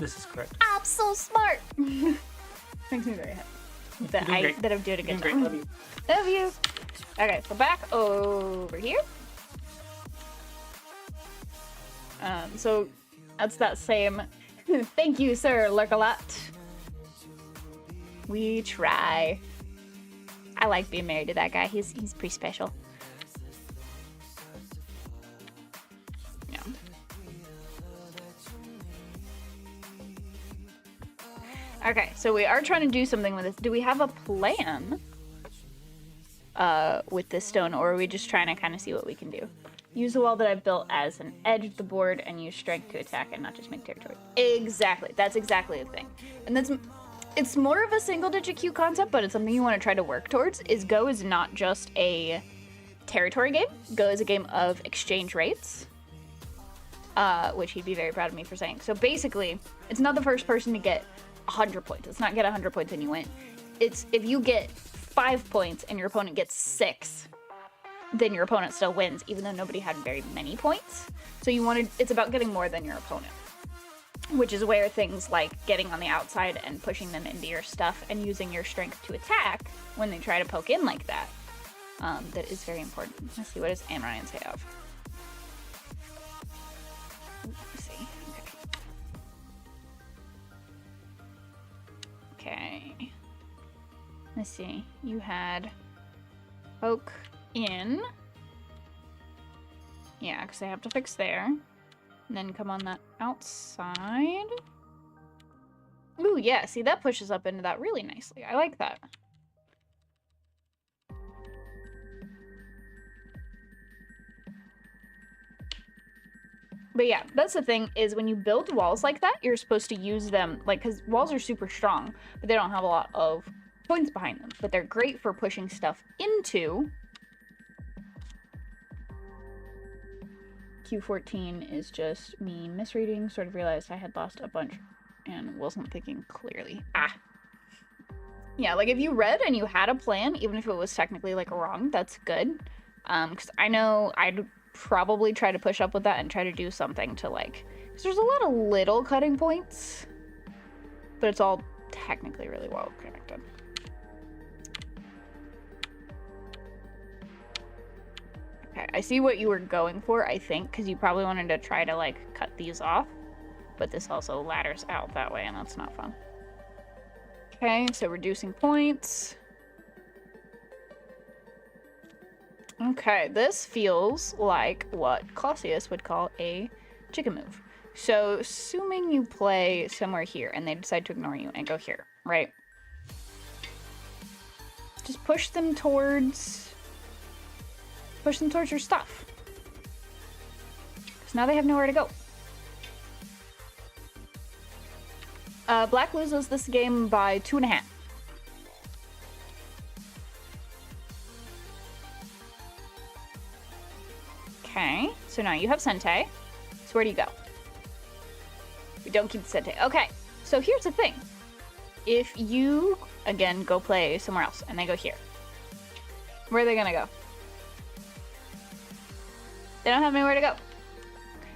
is correct. I'm so smart. Makes me very happy that You're doing great. that I'm doing a good Great, job. love you. Love you. Okay, so back over here. So that's that same. Thank you, sir. Lurk-a-lot. We try. I like being married to that guy. He's pretty special. Yeah. Okay, so we are trying to do something with this. Do we have a plan with this stone, or are we just trying to kind of see what we can do? Use the wall that I've built as an edge of the board and use strength to attack and not just make territory. Exactly. That's exactly the thing. And it's more of a single-digit Q concept, but it's something you want to try to work towards. Go is not just a territory game. Go is a game of exchange rates, which he'd be very proud of me for saying. So basically, it's not the first person to get 100 points. It's not get 100 points and you win. It's if you get 5 points and your opponent gets 6, then your opponent still wins, even though nobody had very many points. So it's about getting more than your opponent, which is where things like getting on the outside and pushing them into your stuff and using your strength to attack when they try to poke in like that, that is very important. Let's see, what does Amryan say of? Let's see. Okay. Let's see. You had poke in. Yeah, because I have to fix there. And then come on that outside. Ooh, yeah. See, that pushes up into that really nicely. I like that. But yeah, that's the thing, is when you build walls like that, you're supposed to use them, like, because walls are super strong, but they don't have a lot of points behind them. But they're great for pushing stuff into. Q14 is just me misreading, sort of realized I had lost a bunch and wasn't thinking clearly. Yeah, like if you read and you had a plan, even if it was technically like wrong, that's good. Because I know I'd probably try to push up with that and try to do something to like, because there's a lot of little cutting points, but it's all technically really well connected. Okay, I see what you were going for, I think, because you probably wanted to try to, like, cut these off. But this also ladders out that way, and that's not fun. Okay, so reducing points. Okay, this feels like what Clausius would call a chicken move. So, assuming you play somewhere here, and they decide to ignore you and go here, right? Just push them towards your stuff. Because now they have nowhere to go. Black loses this game by 2.5. Okay, so now you have Sentei. So where do you go? We don't keep the Sentei. Okay, so here's the thing. If you, again, go play somewhere else and they go here, where are they gonna go? They don't have anywhere to go.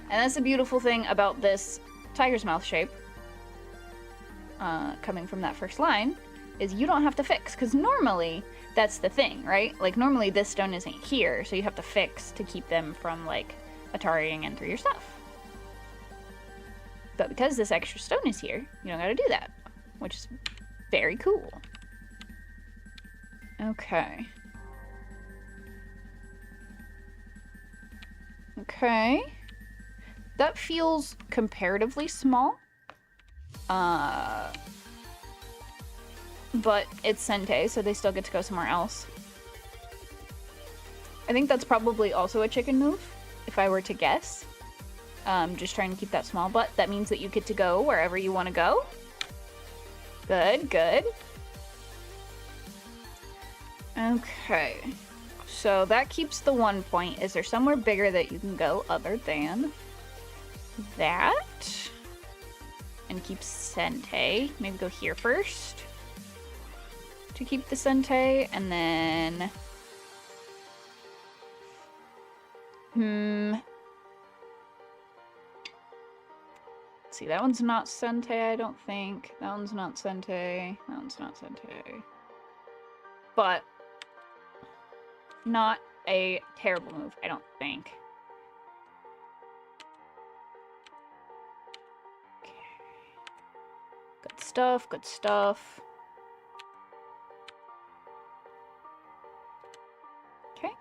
And that's the beautiful thing about this tiger's mouth shape, coming from that first line, is you don't have to fix, because normally that's the thing, right? Like, normally this stone isn't here, so you have to fix to keep them from, like, Atariing in through your stuff. But because this extra stone is here, you don't gotta do that, which is very cool. Okay. Okay. That feels comparatively small. But it's Sentei, so they still get to go somewhere else. I think that's probably also a chicken move, if I were to guess. Just trying to keep that small, but that means that you get to go wherever you want to go. Good, good. Okay. So that keeps the 1 point. Is there somewhere bigger that you can go other than that? And keep Sentei. Maybe go here first to keep the Sentei, and then see, that one's not Sentei, I don't think. That one's not Sentei. That one's not Sentei. But not a terrible move, I don't think. Okay. Good stuff, good stuff. Okay.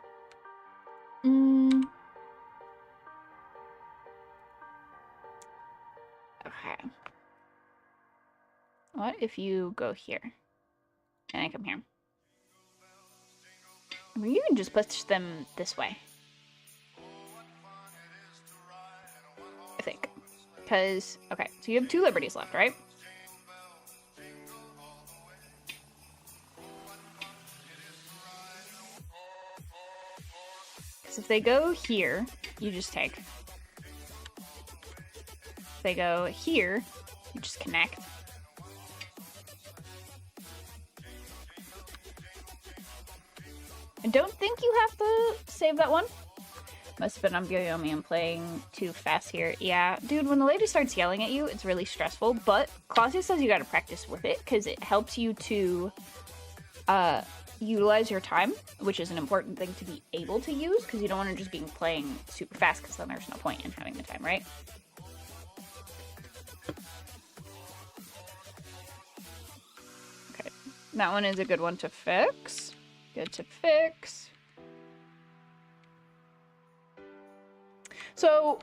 Okay. What if you go here? And I come here? I mean, you can just push them this way. I think. Because, okay, so you have 2 liberties left, right? Because if they go here, you just take. If they go here, you just connect. I don't think you have to save that one. Must have been on Byoyomi and playing too fast here. Yeah, dude, when the lady starts yelling at you, it's really stressful, but Claudia says you gotta practice with it, because it helps you to utilize your time, which is an important thing to be able to use, because you don't want to just be playing super fast, because then there's no point in having the time, right? Okay, that one is a good one to fix. Good to fix. So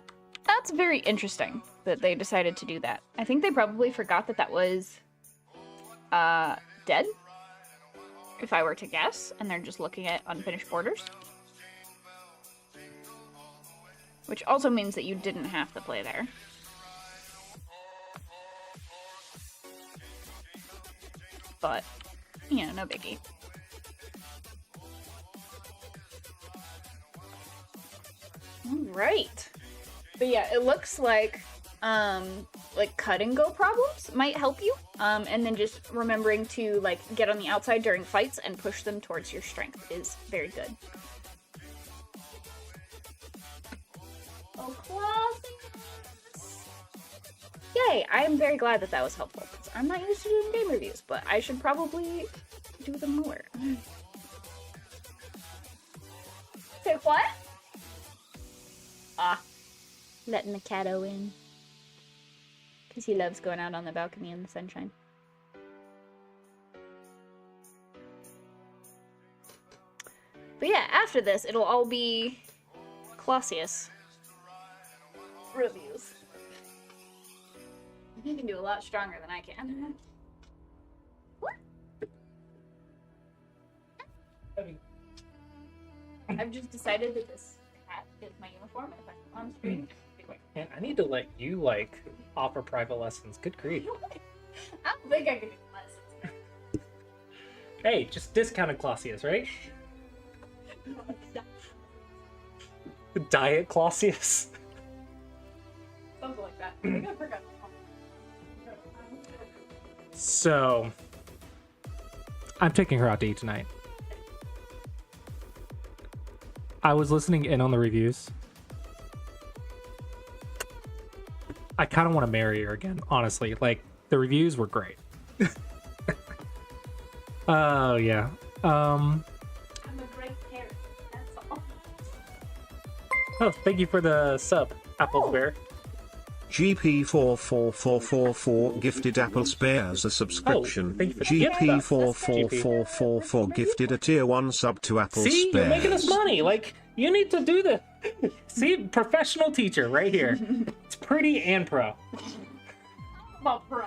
that's very interesting that they decided to do that. I think they probably forgot that that was dead, if I were to guess, and they're just looking at unfinished borders. Which also means that you didn't have to play there. But, you know, no biggie. Right. But yeah, it looks like cut and go problems might help you. And then just remembering to like get on the outside during fights and push them towards your strength is very good. Oh, classic. Yay, I am very glad that that was helpful, because I'm not used to doing game reviews, but I should probably do them more. Say what? Ah, letting the catto in. Because he loves going out on the balcony in the sunshine. But yeah, after this, it'll all be Clausius reviews. He can do a lot stronger than I can. What? I've just decided that this hat is my uniform. If I'm on screen, Man, I need to let you, like, offer private lessons. Good grief. I don't think I can do lessons. Hey, just discounted Clausius, right? Diet Clausius. Something like that. I think I forgot. So, I'm taking her out to eat tonight. I was listening in on the reviews. I kind of want to marry her again, honestly. Like, the reviews were great. Oh, yeah. I'm a great parent. That's all. Oh, thank you for the sub, Apples Bear. GP44444 gifted Apple Spares a subscription. thank you for the gift. GP44444 gifted a tier 1 sub to Apple See, Spares. you're making us money. Like, you need to do this. See, professional teacher right here. It's pretty and pro. Well, bro.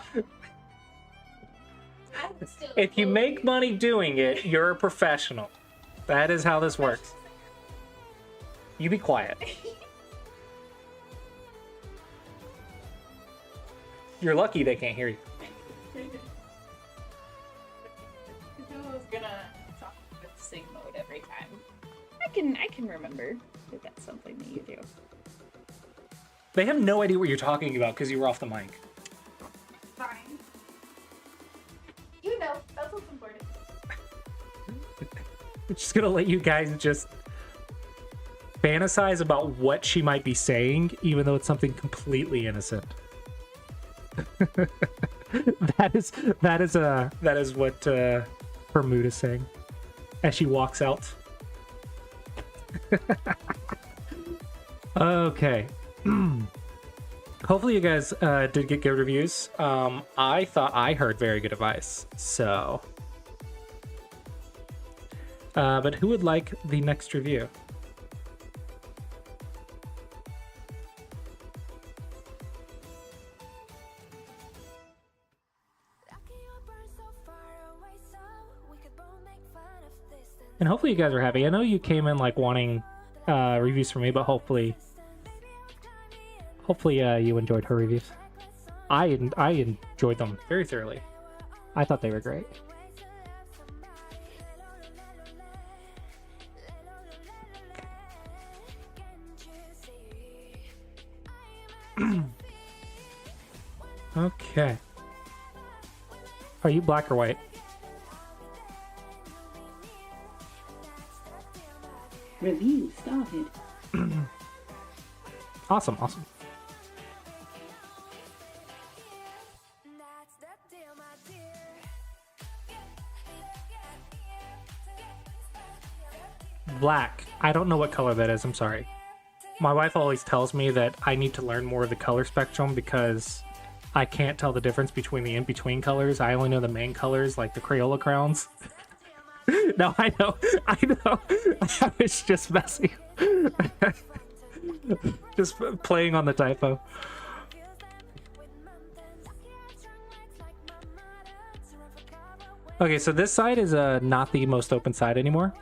If you make money doing it, you're a professional. That is how this works. You be quiet. You're lucky they can't hear you. Who's gonna talk with sing mode every time? I can remember that that's something that you do. They have no idea what you're talking about because you were off the mic. Fine. You know, that's what's important. I'm just gonna let you guys just fantasize about what she might be saying, even though it's something completely innocent. that is what her mood is saying as she walks out. Okay. Hopefully you guys did get good reviews. I thought I heard very good advice, so but who would like the next review? And hopefully you guys are happy. I know you came in like wanting reviews from me, but hopefully you enjoyed her reviews. I enjoyed them very thoroughly. I thought they were great. Okay. Are you black or white? Review started. Awesome. Black. I don't know what color that is. I'm sorry. My wife always tells me that I need to learn more of the color spectrum because I can't tell the difference between the in-between colors. I only know the main colors, like the Crayola crowns. No, I know. I was just messing. Just playing on the typo. Okay, so this side is not the most open side anymore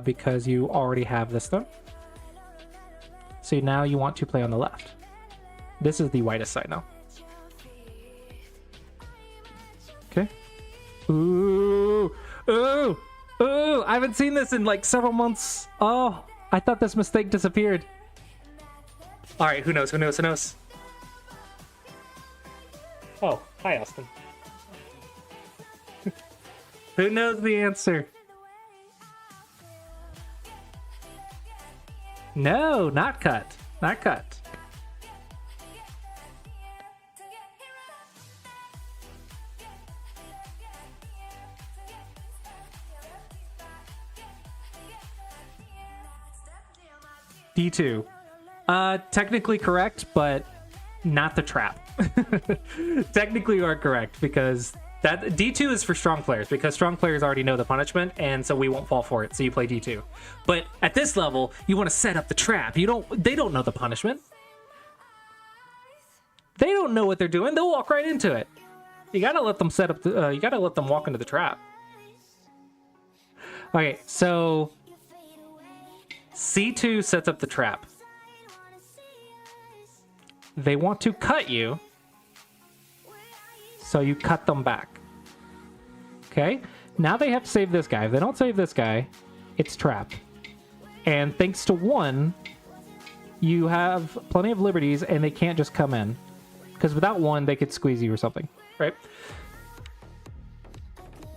because you already have this though. So now you want to play on the left. This is the whitest side now. Okay. Ooh. I haven't seen this in like several months. Oh, I thought this mistake disappeared. All right, who knows? Oh, hi, Austin. Who knows the answer? No, not cut. Not cut. D2. Technically correct, but not the trap. Technically you are correct because that D2 is for strong players because strong players already know the punishment and so we won't fall for it. So you play D2. But at this level, you want to set up the trap. They don't know the punishment. They don't know what they're doing. They'll walk right into it. You gotta let them set up the, you gotta let them walk into the trap. Okay, so C2 sets up the trap. They want to cut you, so you cut them back. Okay, now they have to save this guy. If they don't save this guy, it's trap. And thanks to one, you have plenty of liberties and they can't just come in. Because without one, they could squeeze you or something, right?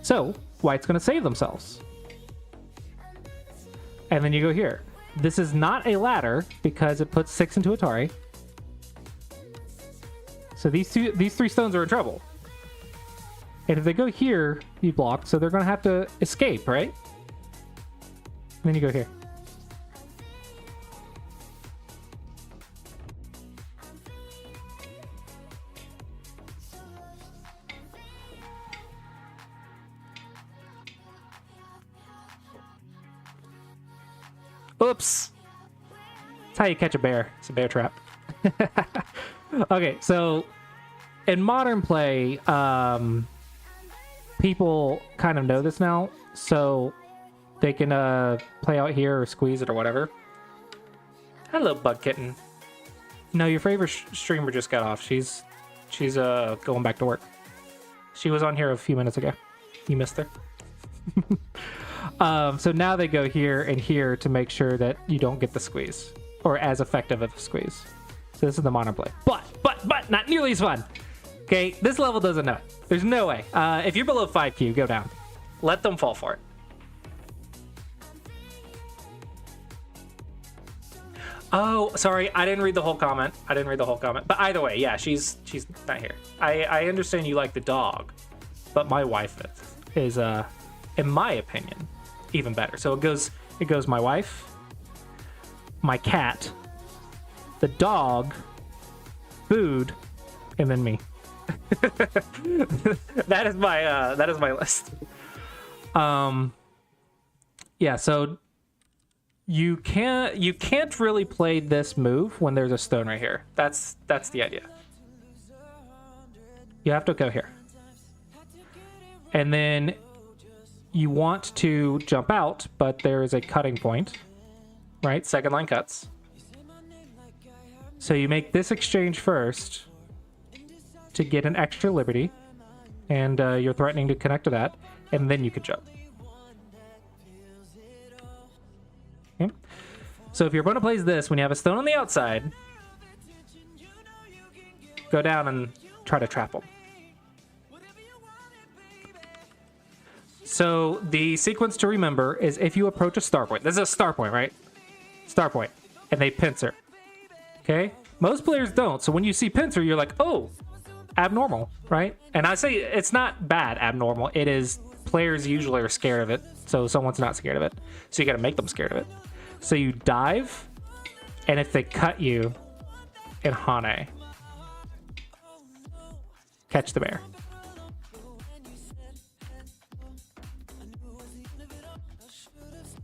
So, white's going to save themselves. And then you go here. This is not a ladder because it puts 6 into Atari. So these three stones are in trouble. And if they go here, you block, so they're going to have to escape, right? And then you go here. Oops. That's how you catch a bear. It's a bear trap. Okay, so in modern play, people kind of know this now, so they can play out here or squeeze it or whatever. Hello, Bug Kitten. No, your favorite streamer just got off. She's going back to work. She was on here a few minutes ago. You missed her. So now they go here and here to make sure that you don't get the squeeze, or as effective of a squeeze. So this is the modern play, but not nearly as fun. Okay, this level doesn't know it. There's no way. If you're below 5Q, go down. Let them fall for it. Oh, sorry, I didn't read the whole comment. But either way, yeah, she's not here. I understand you like the dog, but my wife is in my opinion, even better. So it goes my wife, my cat, the dog, food, and then me. that is my list. Yeah, so you can't really play this move when there's a stone right here. That's the idea. You have to go here. And then you want to jump out, but there is a cutting point, right? Second line cuts. So you make this exchange first to get an extra liberty, and you're threatening to connect to that, and then you could jump. Okay. So if your opponent plays this, when you have a stone on the outside, go down and try to trap them. So the sequence to remember is if you approach a star point. This is a star point, right? Star point. And they pincer. Okay? Most players don't. So when you see pincer, you're like, oh, abnormal, right? And I say it's not bad abnormal. It is players usually are scared of it. So someone's not scared of it. So you got to make them scared of it. So you dive. And if they cut you in Hane, catch the bear.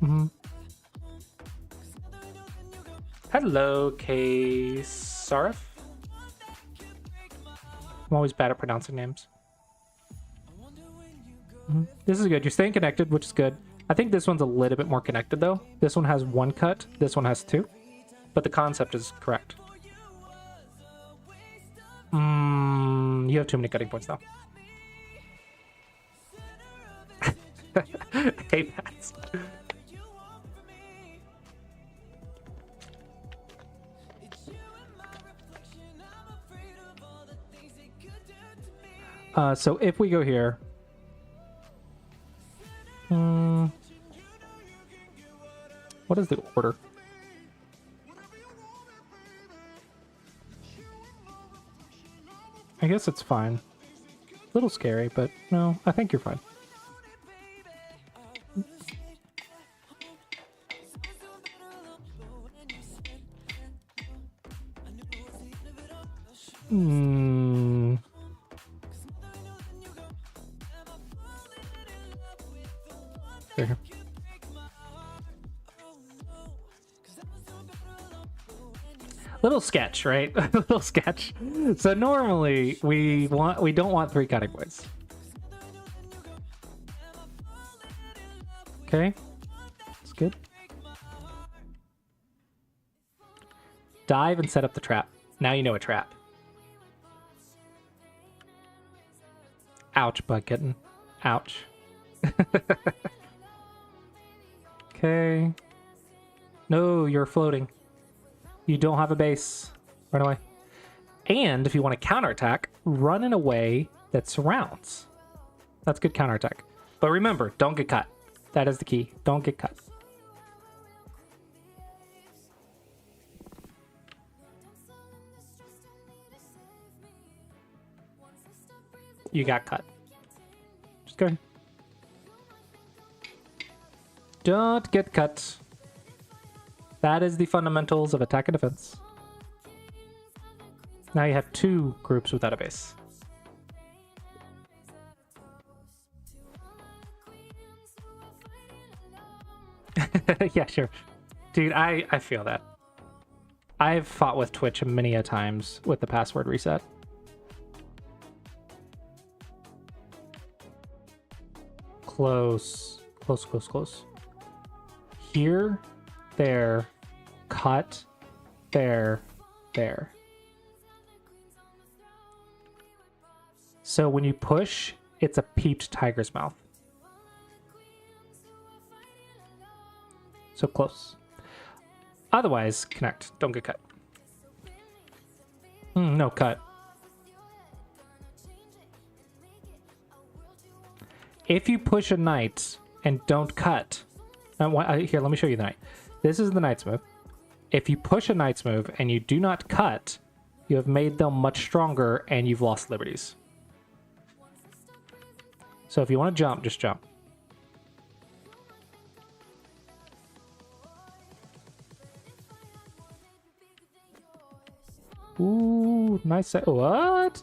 Mm-hmm. Hello, K-Sarif. I'm always bad at pronouncing names. Mm-hmm. This is good. You're staying connected, which is good. I think this one's a little bit more connected, though. This one has 1 cut. This one has 2. But the concept is correct. You have too many cutting points, though. Hey, Pats. So if we go here, what is the order? I guess it's fine. A little scary, but no, I think you're fine. There. Little sketch, right? Little sketch. So normally we don't want 3 cutting points. Okay, that's good. Dive and set up the trap. Now you know a trap. Ouch, Bug Kitten. Ouch. Okay. No, you're floating. You don't have a base. Run away. And if you want to counterattack, run in a way that surrounds. That's good counterattack. But remember, don't get cut. That is the key. Don't get cut. You got cut. Just go ahead. Don't get cut. That is the fundamentals of attack and defense. Now you have 2 groups without a base. Yeah, sure. Dude, I feel that. I've fought with Twitch many a times with the password reset. Close. Close, close, close. Here, there, cut, there, there. So when you push, it's a peeped tiger's mouth. So close. Otherwise, connect. Don't get cut. No, cut. If you push a knight and don't cut... here, let me show you the knight. This is the knight's move. If you push a knight's move and you do not cut, you have made them much stronger and you've lost liberties. So if you want to jump, just jump. Ooh, nice. What?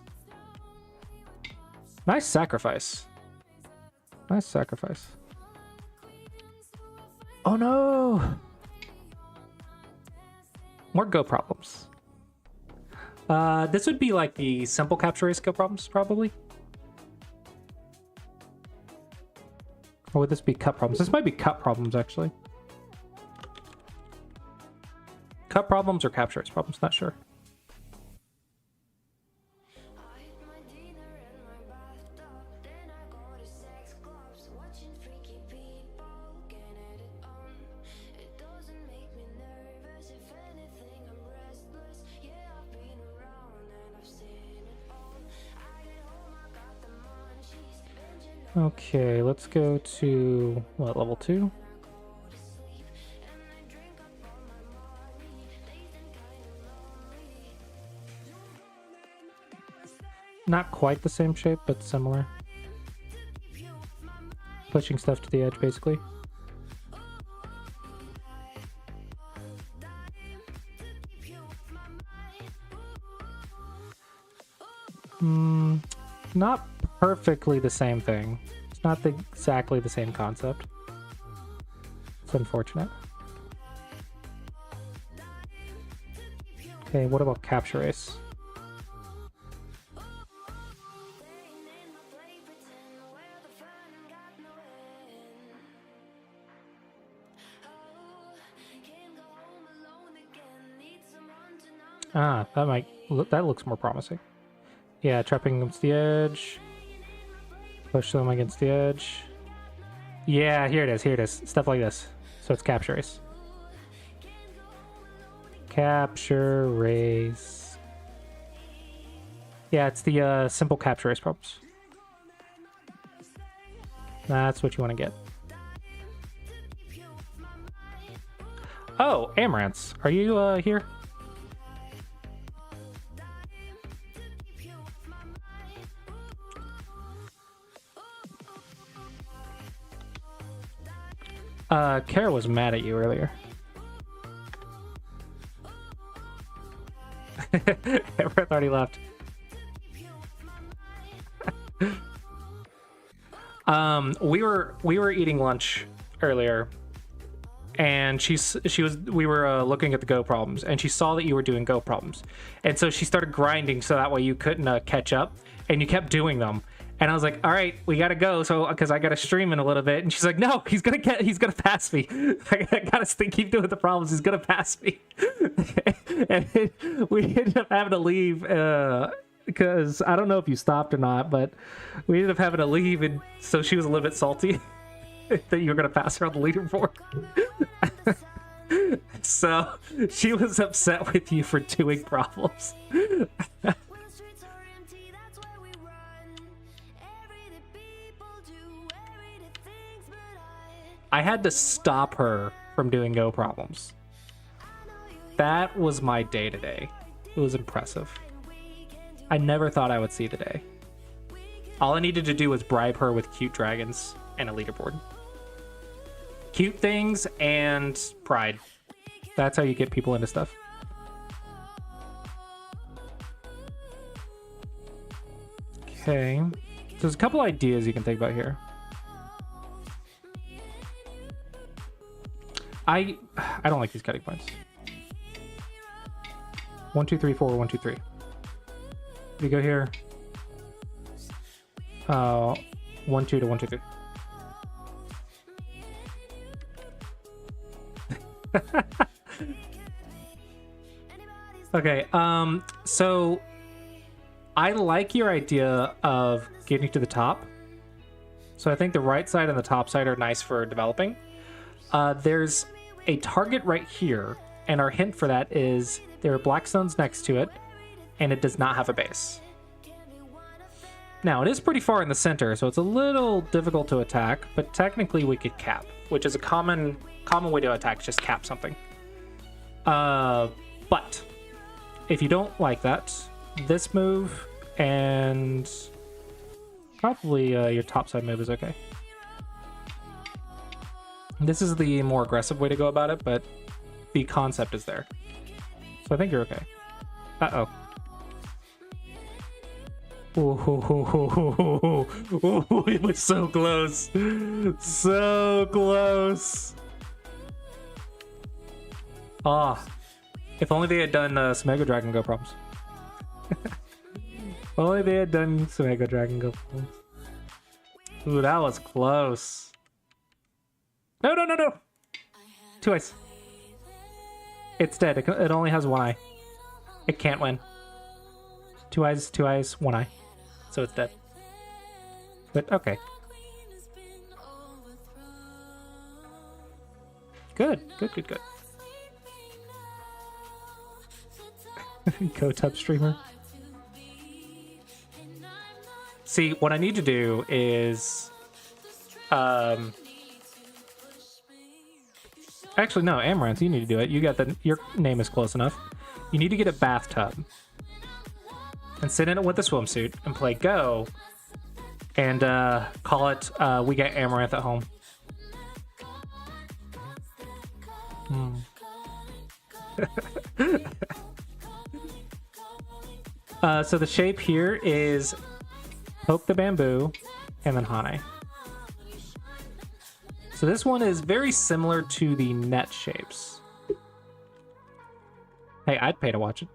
Nice sacrifice. Nice sacrifice. Oh no! More go problems. This would be like the simple capture race go problems, probably. Or would this be cut problems? This might be cut problems, actually. Cut problems or capture race problems, not sure. Okay, let's go to, what, level 2? Not quite the same shape, but similar. Pushing stuff to the edge, basically. Not perfectly the same thing. It's not exactly the same concept. It's unfortunate. Okay, what about capture race? Ah, that looks more promising. Yeah, trapping against the edge. Push them against the edge. Yeah, here it is. Stuff like this. So it's capture race. Capture race. Yeah, it's the simple capture race problems. That's what you want to get. Oh, Amaranths. Are you here? Kara was mad at you earlier. Amaranth already left. We were eating lunch earlier, and we were looking at the Go problems, and she saw that you were doing Go problems, and so she started grinding so that way you couldn't catch up, and you kept doing them. And I was like, all right, we gotta go, so because I gotta stream in a little bit. And she's like, no, he's gonna pass me. I gotta keep doing the problems. He's gonna pass me. And we ended up having to leave because I don't know if you stopped or not, but we ended up having to leave, and so she was a little bit salty that you were gonna pass her on the leaderboard. So she was upset with you for doing problems. When the streets are empty, that's where we run. Everyday people do everyday things, but I had to stop her from doing Go problems. That was my day today. It was impressive. I never thought I would see the day. All I needed to do was bribe her with cute dragons and a leaderboard. Cute things and pride. That's how you get people into stuff. Okay. So there's a couple ideas you can think about here. I don't like these cutting points. 1, 2, 3, 4, 1, 2, 3. We go here. 1, 2 to 1, 2, 3. Okay, so I like your idea of getting to the top. So I think the right side and the top side are nice for developing. There's a target right here, and our hint for that is there are black stones next to it, and it does not have a base. Now, it is pretty far in the center, so it's a little difficult to attack, but technically we could cap, which is a common way to attack, just cap something. But if you don't like that, this move and probably your topside move is okay. This is the more aggressive way to go about it, but the concept is there. So I think you're okay. Uh-oh. Oh, it was so close. So close. Ah, if only they had done some Mega Dragon Go problems. If only they had done some Mega Dragon Go problems. Ooh, that was close. No, no, no, no. 2 eyes. It's dead. It only has 1 eye. It can't win. 2 eyes, 1 eye. So it's dead. But okay. Good. Go tub streamer. See, what I need to do is actually no, Amaranth, you need to do it. You got your name is close enough. You need to get a bathtub and sit in it with a swimsuit and play Go and call it We Got Amaranth at Home. So the shape here is poke the bamboo and then Hane. So this one is very similar to the net shapes. Hey, I'd pay to watch it.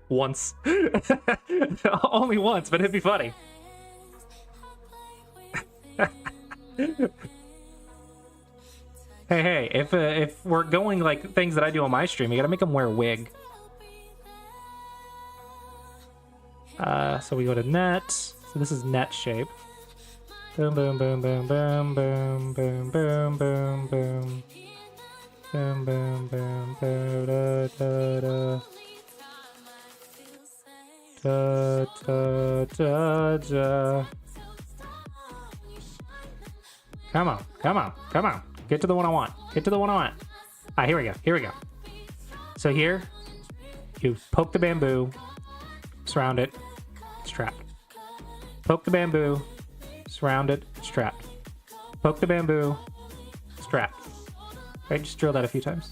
Once. Only once, but it'd be funny. Hey, if we're going like things that I do on my stream, you gotta make them wear a wig. So we go to net. So this is net shape. Boom, boom, boom, boom, boom, boom, boom, boom, boom, boom. Boom, boom, boom, boom, da, da, da. Da, da, da, da. Come on. Get to the one I want. Ah, here we go. So here, you poke the bamboo, surround it, it's trapped. Poke the bamboo, surround it, it's trapped. Poke the bamboo, it's trapped. Right, just drill that a few times.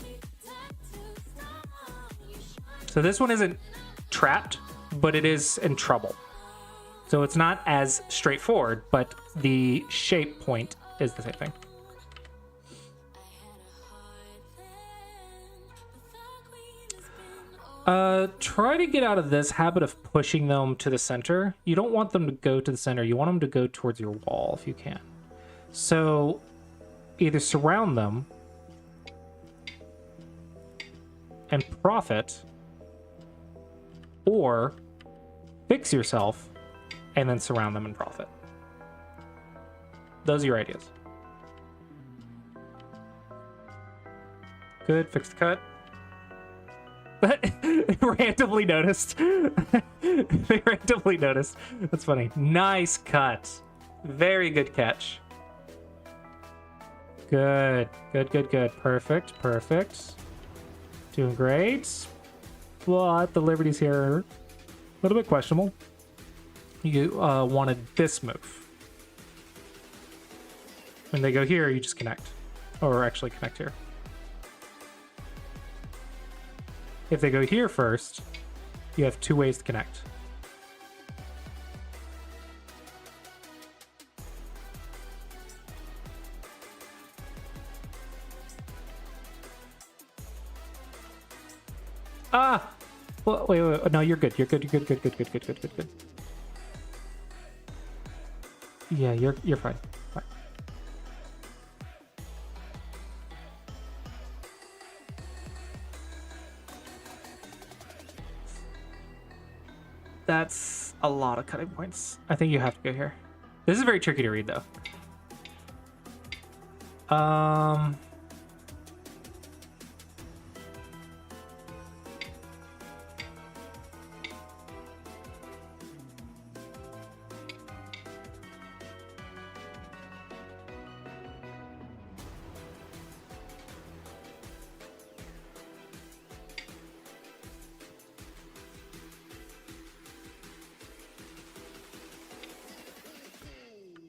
So this one isn't trapped, but it is in trouble. So it's not as straightforward, but the shape point is the same thing. Try to get out of this habit of pushing them to the center. You don't want them to go to the center. You want them to go towards your wall if you can. So either surround them and profit, or fix yourself and then surround them and profit. Those are your ideas. Good, fixed cut. Randomly noticed. They randomly noticed. That's funny. Nice cut. Very good catch. Good. Good. Perfect. Doing great. But the liberties here are a little bit questionable. You wanted this move. When they go here, you just connect. Or actually connect here. If they go here first, you have 2 ways to connect. Ah! Well, wait. No, you're good. You're good. Good. Yeah, you're fine. Fine. That's a lot of cutting points. I think you have to go here. This is very tricky to read, though.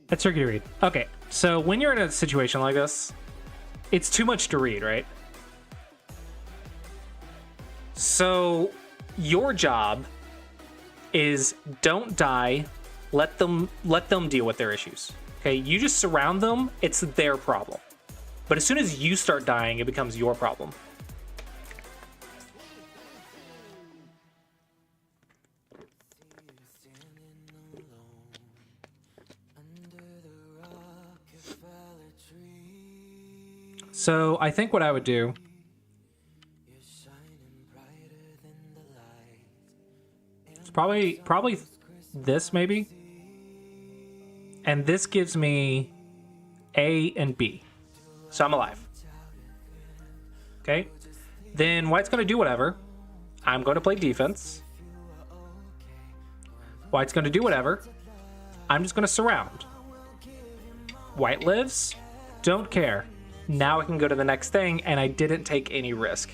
That's tricky to read. Okay, so when you're in a situation like this, it's too much to read, right? So your job is don't die, let them deal with their issues. Okay, you just surround them, it's their problem. But as soon as you start dying, it becomes your problem. So I think what I would do is probably this maybe. And this gives me A and B. So I'm alive. Okay. Then White's going to do whatever. I'm going to play defense. White's going to do whatever. I'm just going to surround. White lives. Don't care. Now I can go to the next thing, and I didn't take any risk.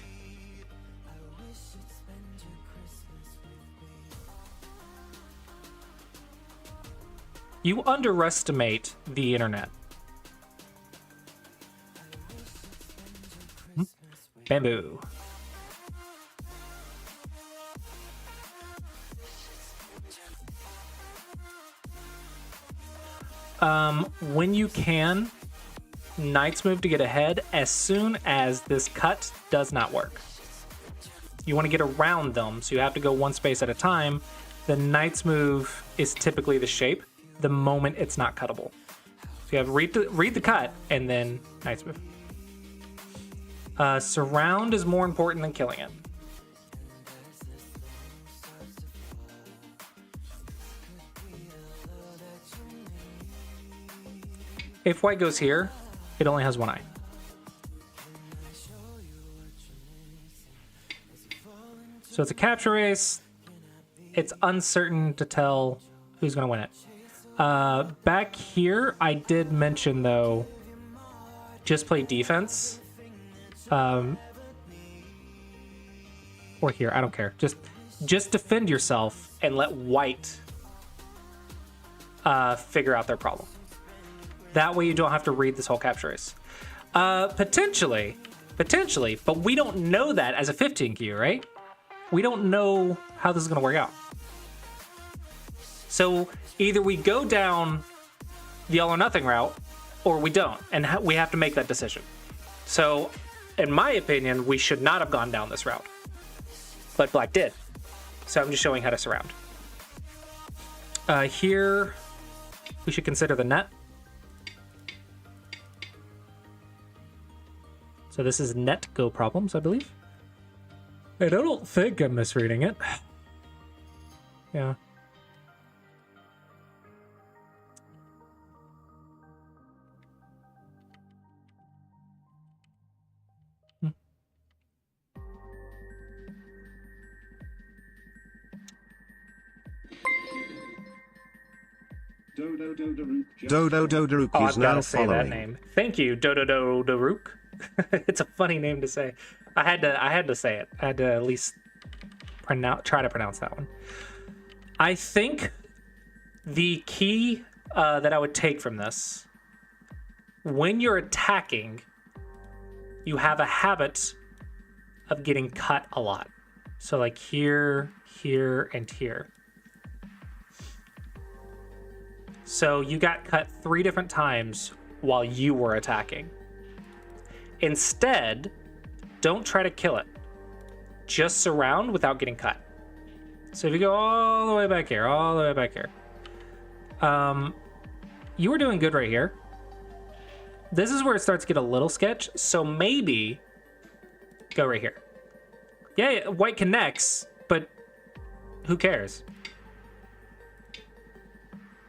You underestimate the internet. Bamboo. When you can, Knight's move to get ahead as soon as this cut does not work. You want to get around them, so you have to go one space at a time. The Knight's move is typically the shape the moment it's not cuttable. So you have read the cut and then Knight's move. Surround is more important than killing it. If White goes here, it only has one eye. So it's a capture race. It's uncertain to tell who's going to win it. Back here, I did mention, though, just play defense. Or here, I don't care. Just defend yourself and let White figure out their problem. That way you don't have to read this whole capture race. Potentially, but we don't know that as a 15 queue, right? We don't know how this is going to work out. So either we go down the all or nothing route, or we don't, and we have to make that decision. So, in my opinion, we should not have gone down this route, but Black did. So I'm just showing how to surround. Here, we should consider the net. So this is net go problems, I believe. I don't think I'm misreading it. Yeah. Dodo Dodaruk Oh, is I've now got to say that following. name. Thank you, Dodo Dodaruk. It's a funny name to say. I had to say it. I had to at least try to pronounce that one. I think the key that I would take from this, when you're attacking, you have a habit of getting cut a lot. So like here, here, and here. So you got cut 3 different times while you were attacking. Instead, don't try to kill it. Just surround without getting cut. So if you go all the way back here, all the way back here. You were doing good right here. This is where it starts to get a little sketch. So maybe go right here. Yeah, white connects, but who cares?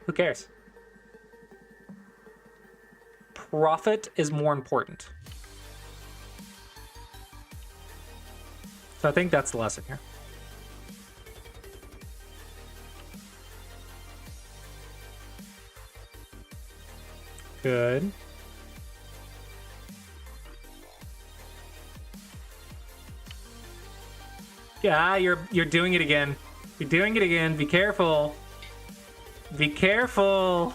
Who cares? Profit is more important. So I think that's the lesson here. Good. Yeah, you're doing it again. You're doing it again. Be careful. Be careful.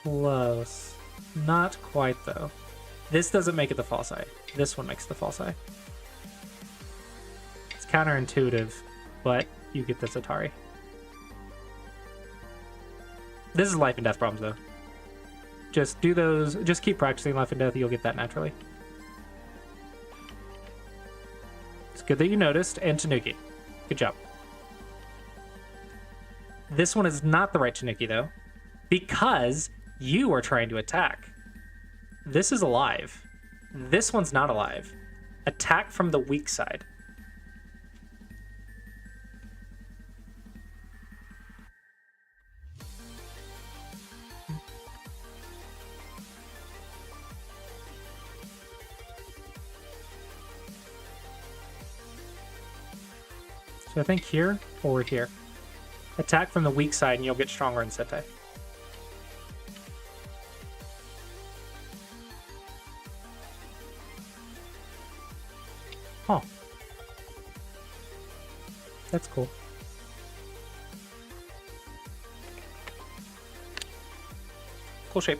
Close. Not quite though. This doesn't make it the false eye. This one makes the false eye. It's counterintuitive, but you get this Atari. This is life and death problems though. Just do those, just keep practicing life and death, you'll get that naturally. It's good that you noticed, and Tanuki. Good job. This one is not the right Tanuki though, because you are trying to attack. This is alive. This one's not alive. Attack from the weak side. So I think here or here. Attack from the weak side and you'll get stronger in Sete. Huh. That's cool. Cool shape.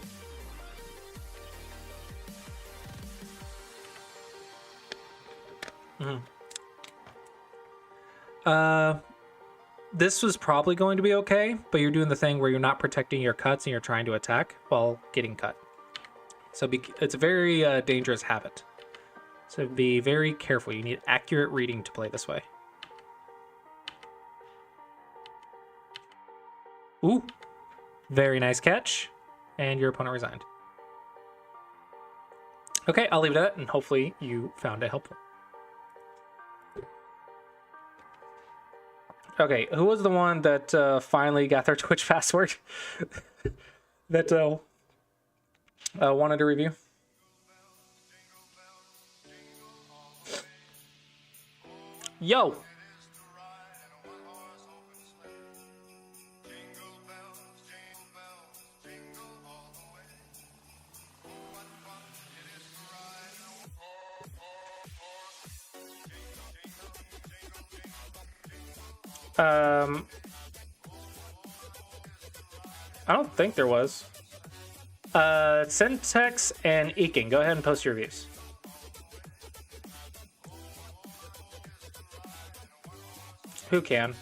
This was probably going to be okay, but you're doing the thing where you're not protecting your cuts and you're trying to attack while getting cut. So it's a very dangerous habit. So be very careful. You need accurate reading to play this way. Ooh, very nice catch. And your opponent resigned. Okay, I'll leave it at that, and hopefully you found it helpful. Okay, who was the one that finally got their Twitch password that wanted to review? Yo! I don't think there was. Syntax and Eking, go ahead and post your reviews. Who can?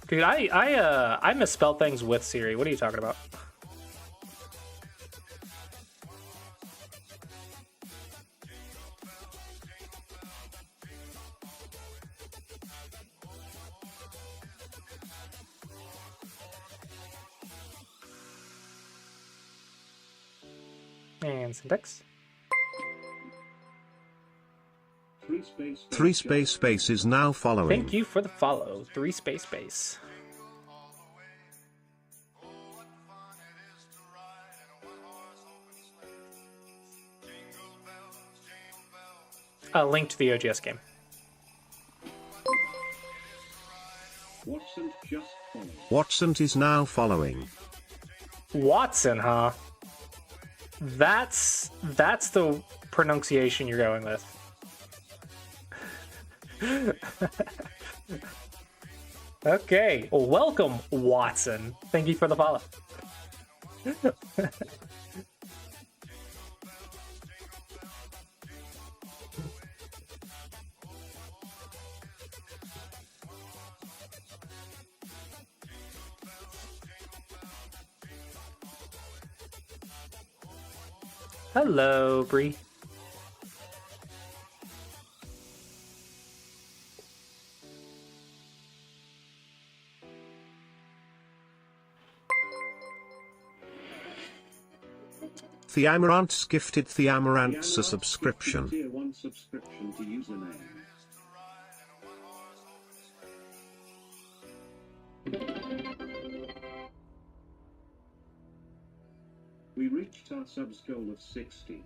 Dude, I misspell things with Siri. What are you talking about? And syntax. 3 space is now following. Thank you for the follow. 3 space. A link to the OGS game. Watson just followed. Watson is now following. Watson, huh? That's the pronunciation you're going with. Okay, well, welcome, Watson. Thank you for the follow. Hello, Bree. The Amaranths gifted the Amaranths a subscription. Tier 1 subscription to username. We reached our subs goal of 60.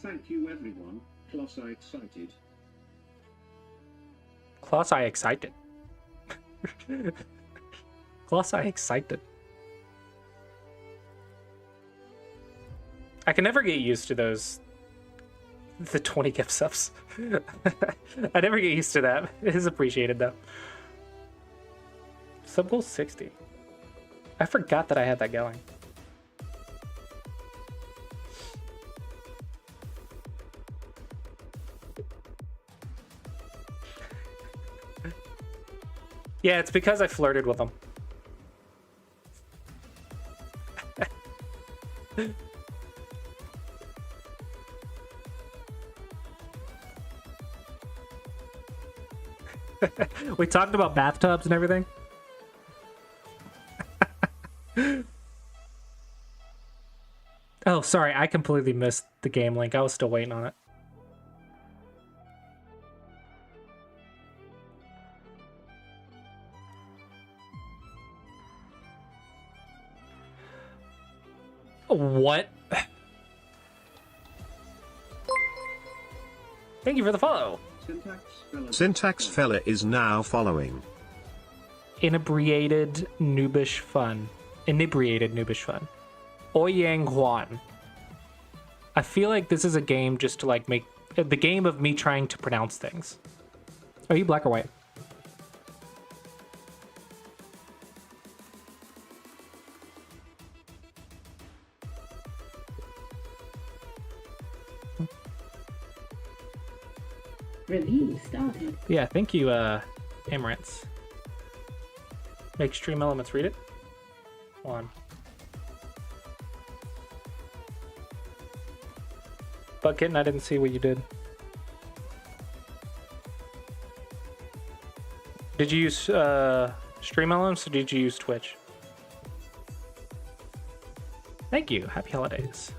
Thank you everyone, plus I excited. Class I excited. Class I excited. I can never get used to those. The 20 gift subs. I never get used to that. It is appreciated though. Sub goal 60. I forgot that I had that going. Yeah, it's because I flirted with them. We talked about bathtubs and everything. Oh, sorry, I completely missed the game link. I was still waiting on it. What? Thank you for the follow. Syntax Fella is now following. Inebriated noobish fun. Inebriated noobish fun. Oyang Huan. I feel like this is a game just to like make the game of me trying to pronounce things. Are you black or white? Review started. Yeah, thank you, Amaranths. Make Stream Elements read it. One. But Kitten, I didn't see what you did. Did you use Stream Elements or did you use Twitch? Thank you. Happy holidays.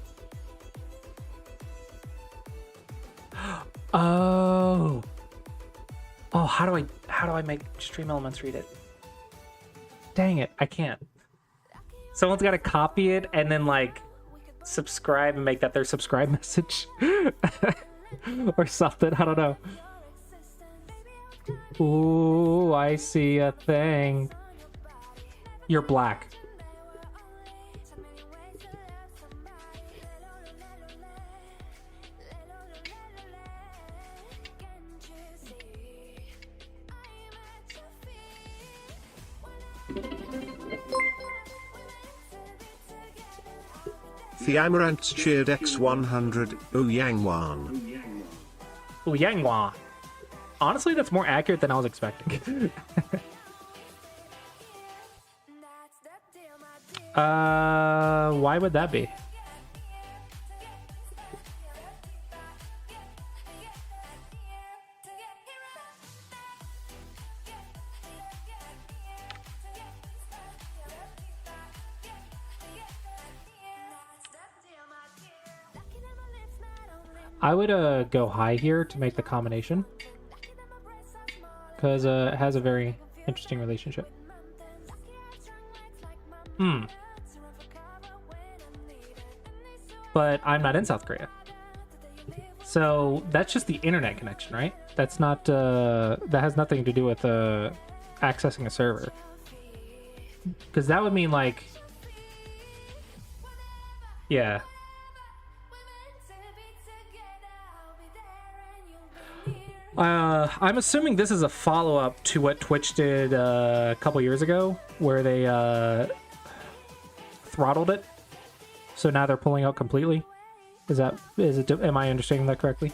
Oh. Oh, how do I make Stream Elements read it? Dang it, I can't. Someone's got to copy it and then like subscribe and make that their subscribe message or something. I don't know. Ooh, I see a thing. You're black. The Amaranths cheered X100 Ouyangwan. Ouyangwa. Honestly, that's more accurate than I was expecting. Why would that be? I would go high here to make the combination, because it has a very interesting relationship. But I'm not in South Korea, so that's just the internet connection, right? That's not that has nothing to do with accessing a server. Because that would mean like, yeah. I'm assuming this is a follow-up to what Twitch did a couple years ago, where they throttled it. So now they're pulling out completely. Am I understanding that correctly?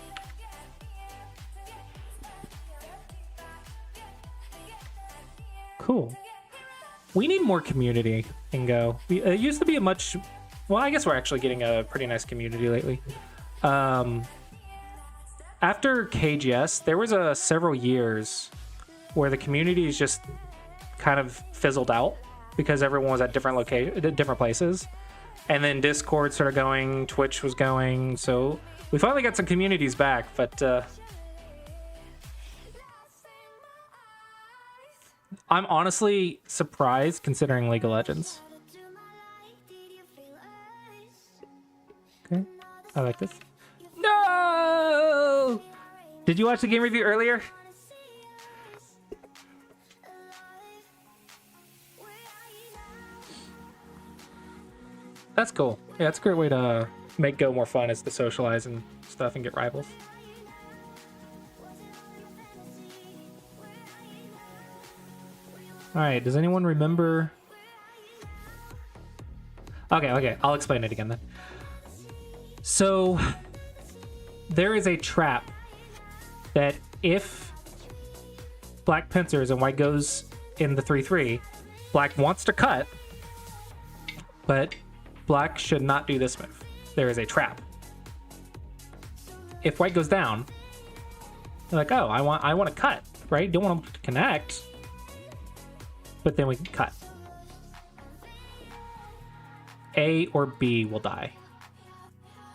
Cool. We need more community in Go. It used to be a much... Well, I guess we're actually getting a pretty nice community lately. After KGS, there was several years where the communities just kind of fizzled out because everyone was at different places. And then Discord started going, Twitch was going, so we finally got some communities back, but I'm honestly surprised considering League of Legends. Okay, I like this. No! Did you watch the game review earlier? That's cool. Yeah, it's a great way to make Go more fun, is to socialize and stuff and get rivals. Alright, does anyone remember? Okay, I'll explain it again then. So, there is a trap that if black pincers and white goes in the 3-3, black wants to cut, but black should not do this move. There is a trap. If white goes down, they're like, oh, I want to cut, right? Don't want them to connect, but then we can cut. A or B will die.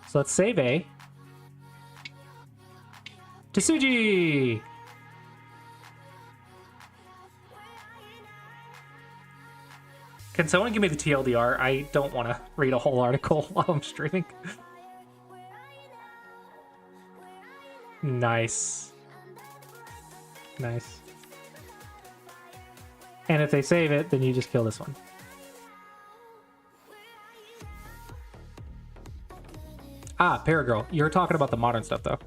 So let's save A. Tsuji! Can someone give me the TLDR? I don't want to read a whole article while I'm streaming. Nice. Nice. And if they save it, then you just kill this one. Ah, Paragirl. You're talking about the modern stuff, though.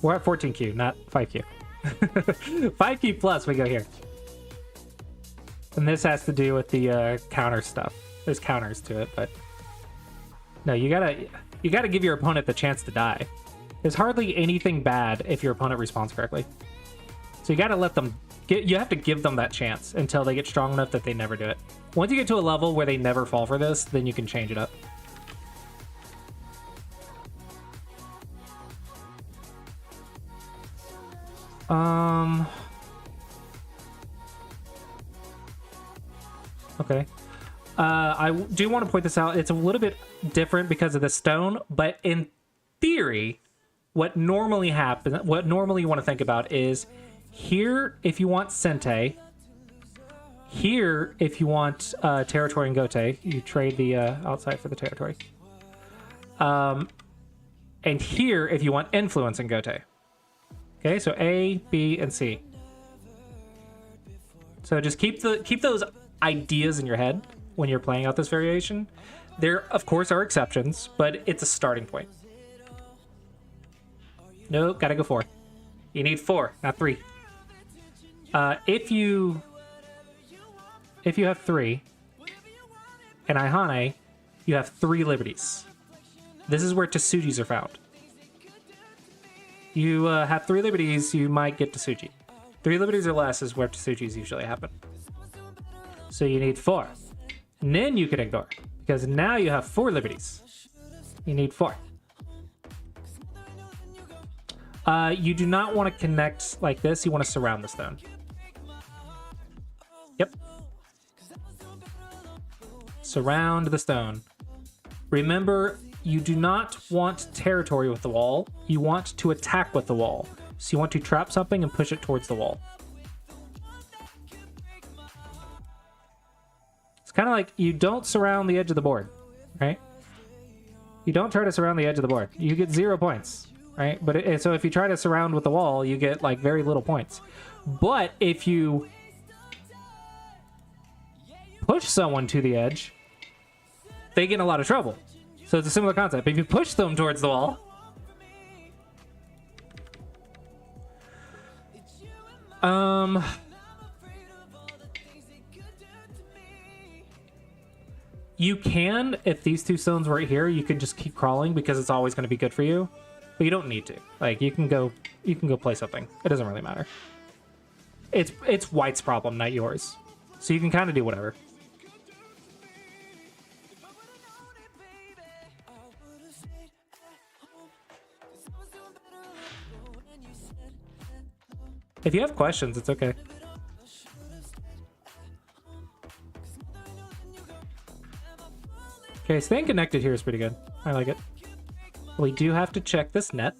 We're at 14Q, not 5Q. 5Q plus, we go here. And this has to do with the counter stuff. There's counters to it, but no, you gotta give your opponent the chance to die. There's hardly anything bad if your opponent responds correctly. So you gotta let them you have to give them that chance until they get strong enough that they never do it. Once you get to a level where they never fall for this, then you can change it up. Okay. I do want to point this out. It's a little bit different because of the stone, but in theory, what normally happens, what normally you want to think about is here if you want Sente, here if you want territory and Gote, you trade the outside for the territory. And here if you want influence and Gote. Okay, so A, B, and C. So just keep those ideas in your head when you're playing out this variation. There, of course, are exceptions, but it's a starting point. Nope, gotta go 4. You need 4, not 3. If you have 3, and Aihane, you have 3 liberties. This is where Tsujis are found. You have 3 liberties, you might get Tsuji. 3 liberties or less is where Tsujis usually happen. So you need 4. And then you can ignore, because now you have 4 liberties. You need 4. You do not want to connect like this. You want to surround the stone. Yep. Surround the stone. Remember, you do not want territory with the wall. You want to attack with the wall. So you want to trap something and push it towards the wall. It's kind of like you don't surround the edge of the board, right? You don't try to surround the edge of the board. You get 0 points, right? But so if you try to surround with the wall, you get like very little points. But if you push someone to the edge, they get in a lot of trouble. So it's a similar concept. If you push them towards the wall, you can, if these two stones were here, you could just keep crawling because it's always going to be good for you. But you don't need to. Like, you can go play something. It doesn't really matter. It's white's problem, not yours. So you can kind of do whatever. If you have questions, it's okay. Okay, staying connected here is pretty good. I like it. We do have to check this net.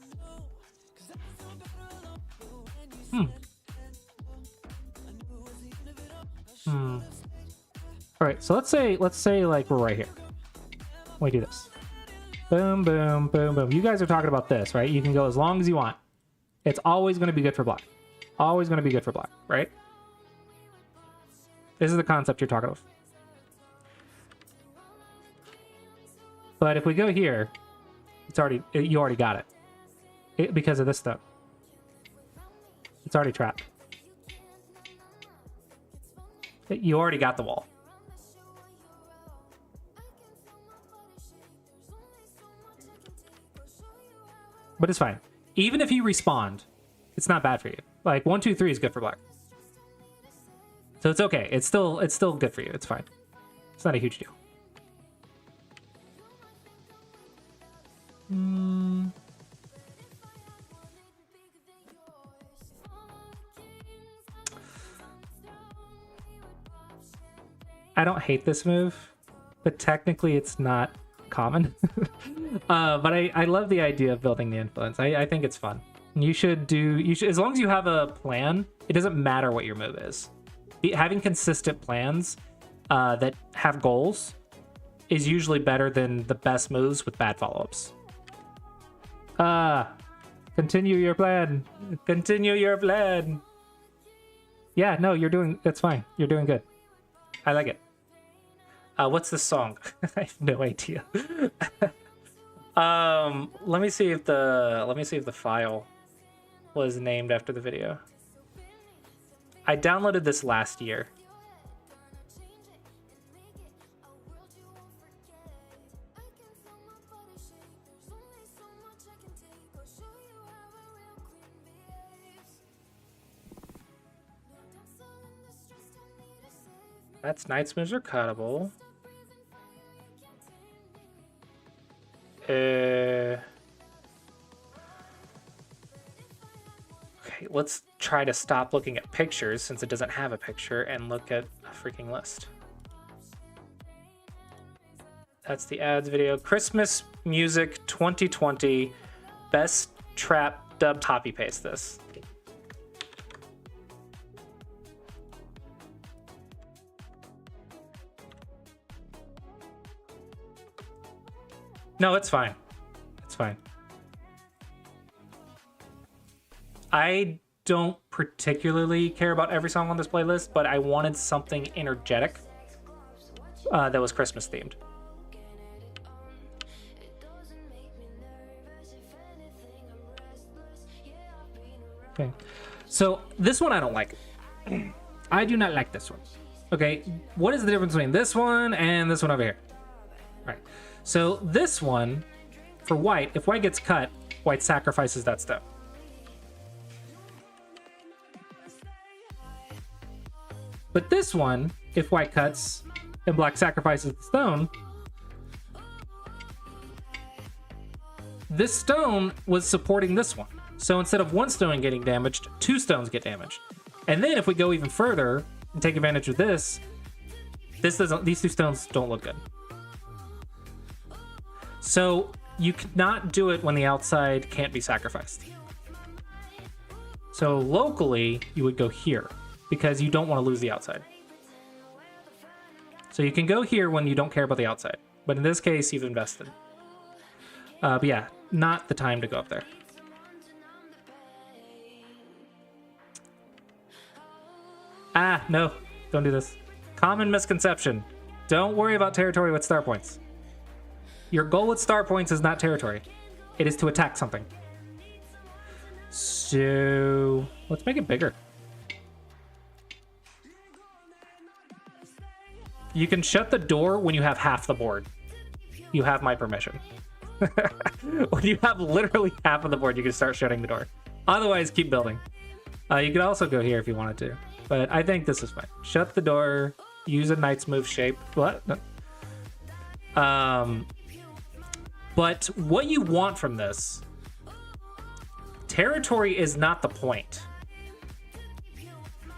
All right, so let's say like we're right here. We do this. Boom, boom, boom, boom. You guys are talking about this, right? You can go as long as you want. It's always going to be good for black. Always going to be good for black, right? This is the concept you're talking of. But if we go here, you already got it because of this stuff. It's already trapped. You already got the wall. But it's fine. Even if you respawned, it's not bad for you. Like 1, 2, 3 is good for black. So it's okay. It's still good for you. It's fine. It's not a huge deal. I don't hate this move, but technically it's not common. But I love the idea of building the influence. I think it's fun. You should as long as you have a plan, it doesn't matter what your move is. Having consistent plans that have goals is usually better than the best moves with bad follow-ups. Continue your plan. Continue your plan. Yeah, no, that's fine. You're doing good. I like it. What's the song? I have no idea. Let me see if the file was named after the video. I downloaded this last year. That's Knight's moves are cuttable. Okay, let's try to stop looking at pictures since it doesn't have a picture and look at a freaking list. That's the ads video. Christmas music 2020 best trap dub. Copy paste this. No, it's fine. It's fine. I don't particularly care about every song on this playlist, but I wanted something energetic that was Christmas themed. Okay, so this one I don't like. I do not like this one. Okay, what is the difference between this one and this one over here? Right. So this one, for white, if white gets cut, white sacrifices that stone. But this one, if white cuts and black sacrifices the stone, this stone was supporting this one. So instead of one stone getting damaged, 2 stones get damaged. And then if we go even further and take advantage of this, these 2 stones don't look good. So you cannot do it when the outside can't be sacrificed. So locally, you would go here because you don't want to lose the outside. So you can go here when you don't care about the outside. But in this case, you've invested. But yeah, not the time to go up there. Ah, no, don't do this. Common misconception. Don't worry about territory with star points. Your goal with star points is not territory. It is to attack something. So let's make it bigger. You can shut the door when you have half the board. You have my permission. When you have literally half of the board, you can start shutting the door. Otherwise, keep building. You could also go here if you wanted to, but I think this is fine. Shut the door. Use a knight's move shape. What? No. But what you want from this, territory is not the point.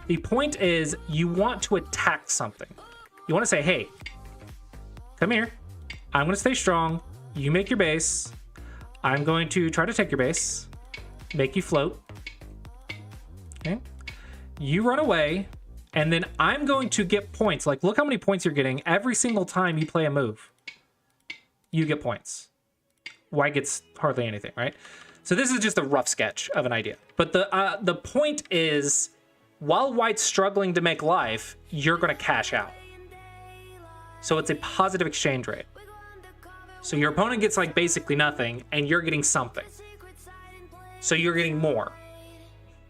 The point is you want to attack something. You want to say, hey, come here. I'm going to stay strong. You make your base. I'm going to try to take your base. Make you float. Okay. You run away. And then I'm going to get points. Like, look how many points you're getting every single time you play a move. You get points. White gets hardly anything, right? So this is just a rough sketch of an idea. But the point is, while White's struggling to make life, you're going to cash out. So it's a positive exchange rate. So your opponent gets like basically nothing, and you're getting something. So you're getting more.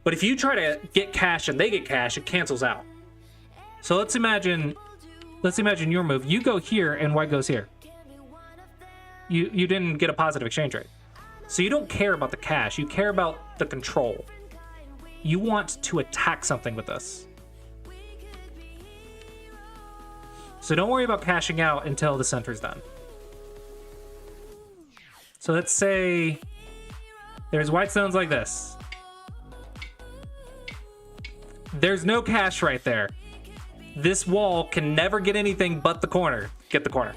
But if you try to get cash and they get cash, it cancels out. So let's imagine your move. You go here and White goes here. You didn't get a positive exchange rate. So you don't care about the cash. You care about the control. You want to attack something with this. So don't worry about cashing out until the center's done. So let's say there's white stones like this. There's no cash right there. This wall can never get anything but the corner. Get the corner.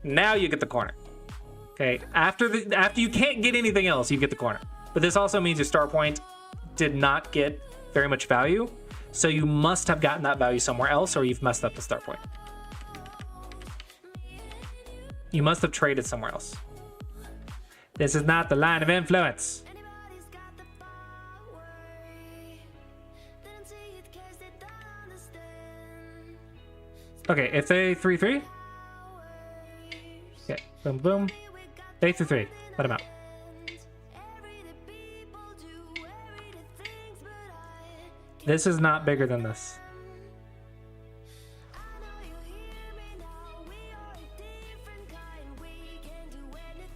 Now you get the corner. Okay, after you can't get anything else, you get the corner. But this also means your star point did not get very much value. So you must have gotten that value somewhere else, or you've messed up the star point. You must have traded somewhere else. This is not the line of influence. Okay, if they 3-3. Okay, boom, boom. They 3-3. Let him out. This is not bigger than this.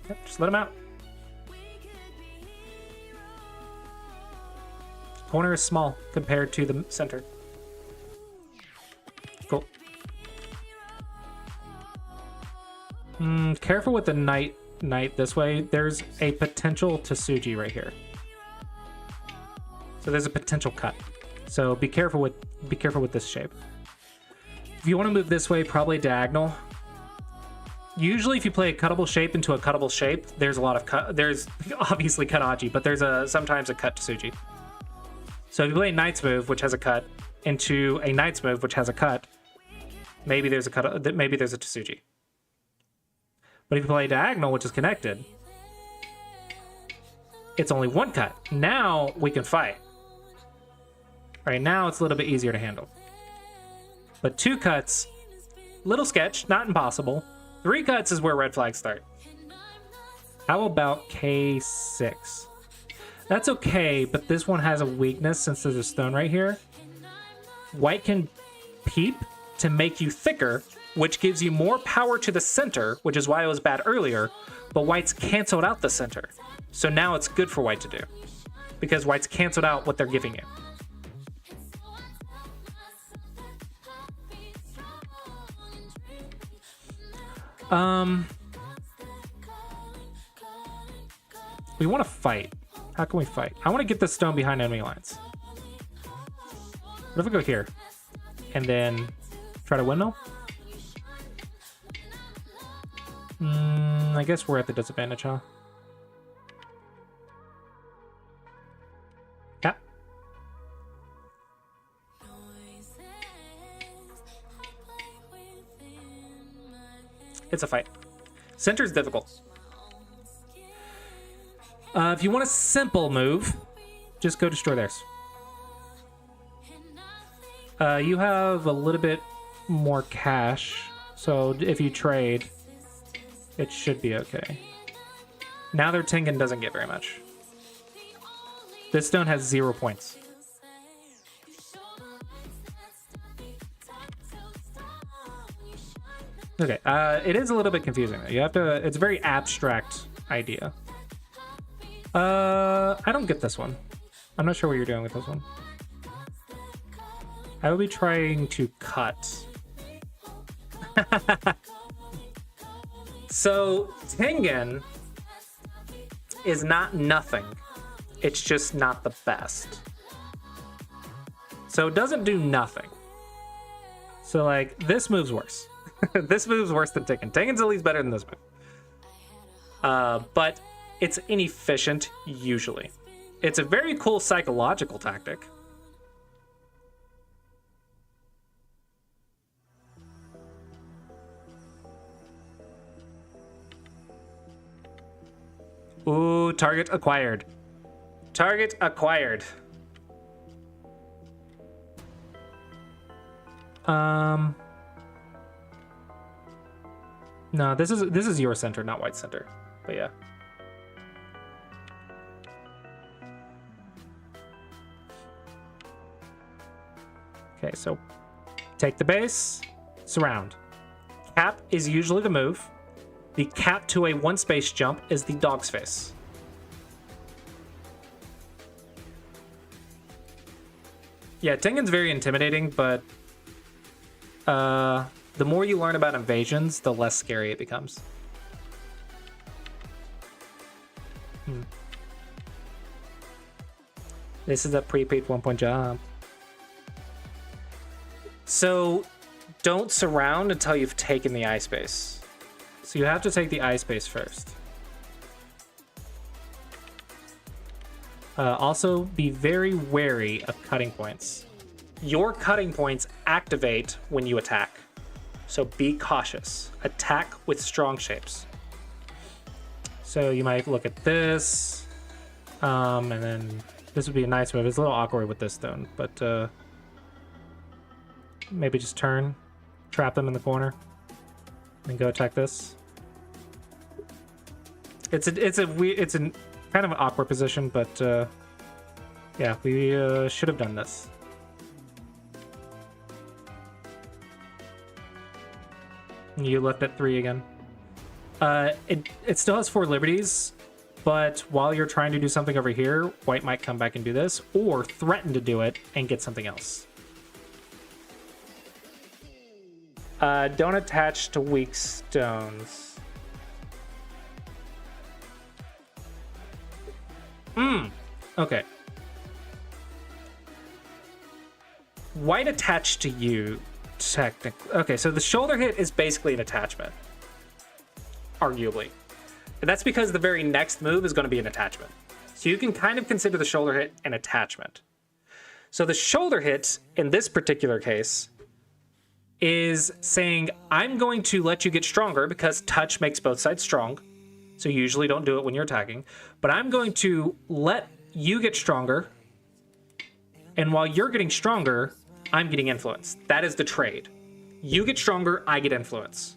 Yep, just let him out. Corner is small compared to the center. Cool. Careful with the knight this way. There's a potential Tsuji right here. So there's a potential cut. So be careful with this shape. If you want to move this way, probably diagonal. Usually if you play a cuttable shape into a cuttable shape, there's a lot of cut. There's obviously Kanaji, but there's sometimes a cut Tsuji. So if you play a knight's move, which has a cut, into a knight's move, which has a cut, maybe there's a cut. Maybe there's a Tsuji. But if you play diagonal, which is connected, it's only one cut. Now we can fight. Right now it's a little bit easier to handle. But 2 cuts, little sketch, not impossible. 3 cuts is where red flags start. How about K6? That's okay, but this one has a weakness since there's a stone right here. White can peep to make you thicker, which gives you more power to the center, which is why it was bad earlier, but white's canceled out the center. So now it's good for white to do, because white's canceled out what they're giving you. We want to fight. How can we fight? I want to get this stone behind enemy lines. What if we go here? And then try to windmill? I guess we're at the disadvantage, huh? Yeah. It's a fight. Center's difficult. If you want a simple move, just go destroy theirs. You have a little bit more cash. So if you trade, it should be okay. Now their Tengen doesn't get very much. This stone has 0 points. Okay, it is a little bit confusing though. You have to, it's a very abstract idea. I don't get this one. I'm not sure what you're doing with this one. I will be trying to cut. So Tengen is not nothing. It's just not the best. So it doesn't do nothing. So like this move's worse. This move's worse than Tengen. Tengen's at least better than this move. But it's inefficient usually. It's a very cool psychological tactic. Ooh, target acquired. Target acquired. No, this is your center, not white center. But yeah. Okay, so take the base, surround. Cap is usually the move. The cap to a one space jump is the dog's face. Yeah, Tengen's very intimidating, but the more you learn about invasions, the less scary it becomes. This is a prepaid 1-point jump. So don't surround until you've taken the eye space. So you have to take the eye space first. Also, be very wary of cutting points. Your cutting points activate when you attack. So be cautious. Attack with strong shapes. So you might look at this. And then this would be a nice move. It's a little awkward with this stone, but maybe just turn, trap them in the corner, and go attack this. It's a kind of an awkward position, but yeah, we should have done this. You left at 3 again. It still has 4 liberties, but while you're trying to do something over here, white might come back and do this, or threaten to do it and get something else. Don't attach to weak stones. Okay. White attached to you, technically. Okay, so the shoulder hit is basically an attachment. Arguably. And that's because the very next move is going to be an attachment. So you can kind of consider the shoulder hit an attachment. So the shoulder hit, in this particular case, is saying, I'm going to let you get stronger because touch makes both sides strong. So you usually don't do it when you're attacking. But I'm going to let you get stronger. And while you're getting stronger, I'm getting influence. That is the trade. You get stronger, I get influence.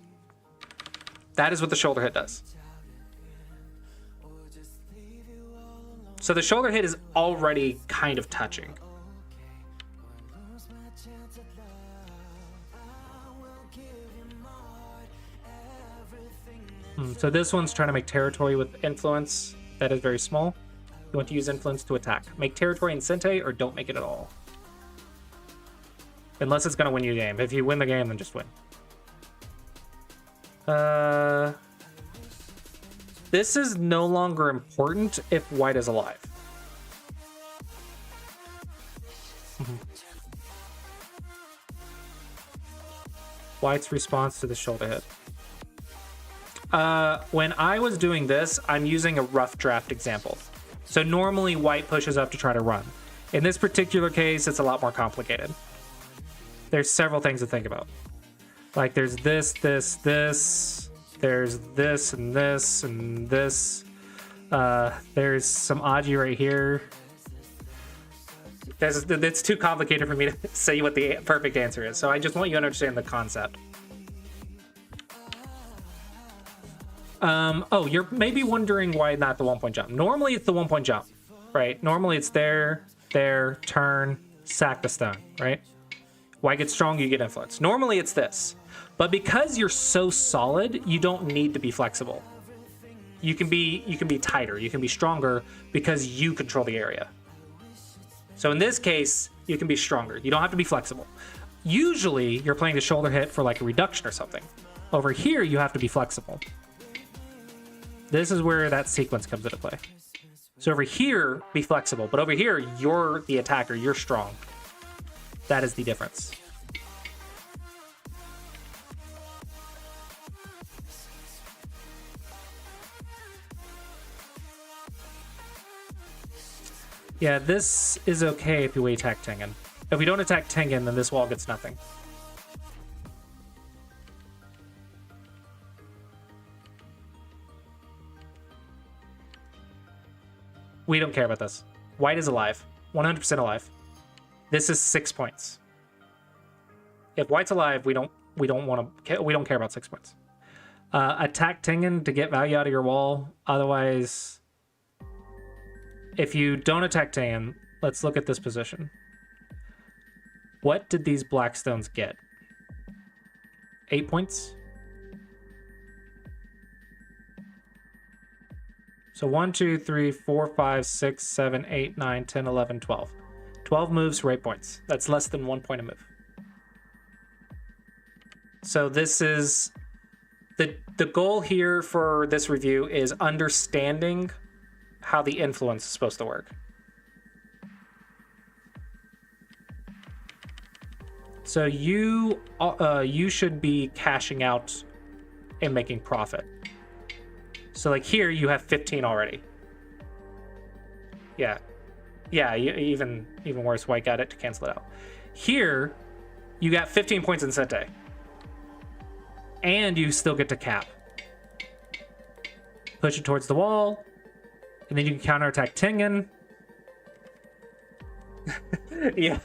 That is what the shoulder hit does. So the shoulder hit is already kind of touching. So this one's trying to make territory with influence. That is very small. You want to use influence to attack. Make territory in Sente or don't make it at all. Unless it's going to win you a game. If you win the game, then just win. This is no longer important if white is alive. White's response to the shoulder hit. When I was doing this, I'm using a rough draft example. So normally white pushes up to try to run. In this particular case, it's a lot more complicated. There's several things to think about. Like there's this, this, this. There's this and this and this. There's some Aji right here. It's too complicated for me to say what the perfect answer is. So I just want you to understand the concept. Oh, you're maybe wondering why not the 1-point jump. Normally it's the 1-point jump, right? Normally it's there, turn, sack the stone, right? Why get strong, you get influence. Normally it's this. But because you're so solid, you don't need to be flexible. You can be tighter, you can be stronger because you control the area. So in this case, you can be stronger. You don't have to be flexible. Usually you're playing the shoulder hit for like a reduction or something. Over here, you have to be flexible. This is where that sequence comes into play. So over here, be flexible, but over here, you're the attacker, you're strong. That is the difference. Yeah, this is okay if we attack Tengen. If we don't attack Tengen, then this wall gets nothing. We don't care about this. White is alive. 100% alive. This is 6 points. If White's alive, we don't care about 6 points. Attack Tengen to get value out of your wall. Otherwise, if you don't attack Tengen, let's look at this position. What did these black stones get? 8 points? So 1, 2, 3, 4, 5, 6, 7, 8, 9, 10, 11, 12. 12 moves for 8 points. That's less than 1 point a move. So this is... The goal here for this review is understanding how the influence is supposed to work. So you should be cashing out and making profit. So like here you have 15 already. Yeah, even worse. White got it to cancel it out. Here you got 15 points in Sente, and you still get to cap. Push it towards the wall, and then you can counterattack Tengen. yeah.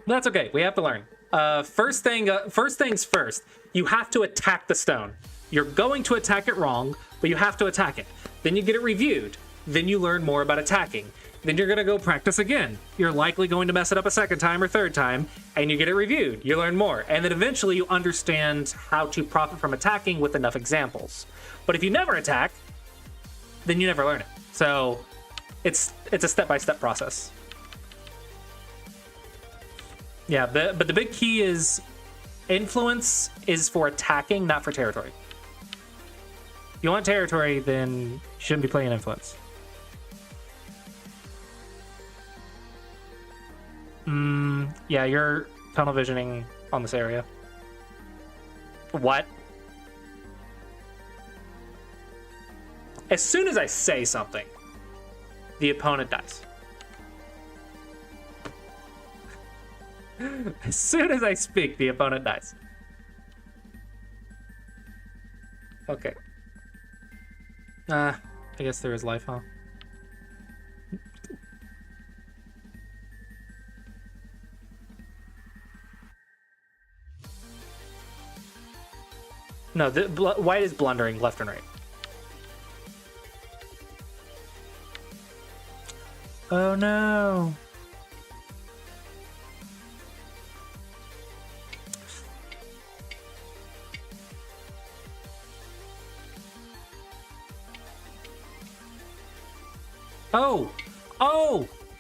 That's okay. We have to learn. First things first. You have to attack the stone. You're going to attack it wrong, but you have to attack it. Then you get it reviewed. Then you learn more about attacking. Then you're going to go practice again. You're likely going to mess it up a second time or third time, and you get it reviewed. You learn more. And then eventually you understand how to profit from attacking with enough examples. But if you never attack, then you never learn it. So it's a step-by-step process. Yeah, but the big key is influence is for attacking, not for territory. If you want territory, then you shouldn't be playing influence. Yeah, you're tunnel visioning on this area. What? As soon as I say something, the opponent dies. As soon as I speak, the opponent dies. Okay. I guess there is life, huh? No, white is blundering left and right. Oh no.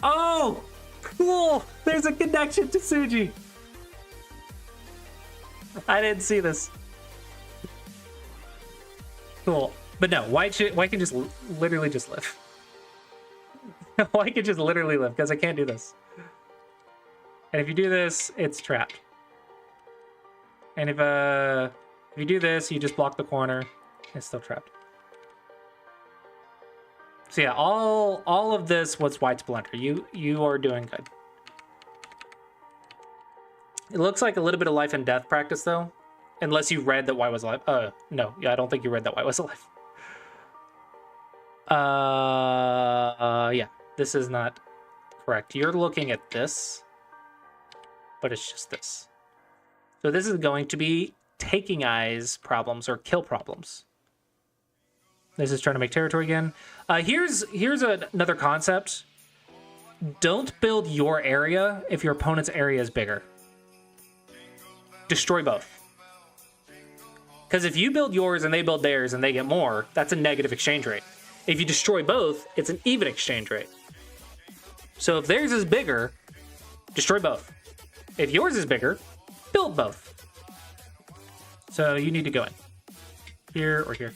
Oh! Cool! There's a connection to Suji! I didn't see this. Cool. But no, white can just literally just live. White can just literally live, because I can't do this. And if you do this, it's trapped. And if you do this, you just block the corner, it's still trapped. So yeah, all of this was white's blunder. You are doing good. It looks like a little bit of life and death practice though, unless you read that white was alive. No, yeah, I don't think you read that white was alive. Yeah, this is not Correct. You're looking at this, but it's just this. So this is going to be taking eyes problems or kill problems. This is trying to make territory again. Here's another concept. Don't build your area if your opponent's area is bigger. Destroy both. Because if you build yours and they build theirs and they get more, that's a negative exchange rate. If you destroy both, it's an even exchange rate. So if theirs is bigger, destroy both. If yours is bigger, build both. So you need to go in. Here or here.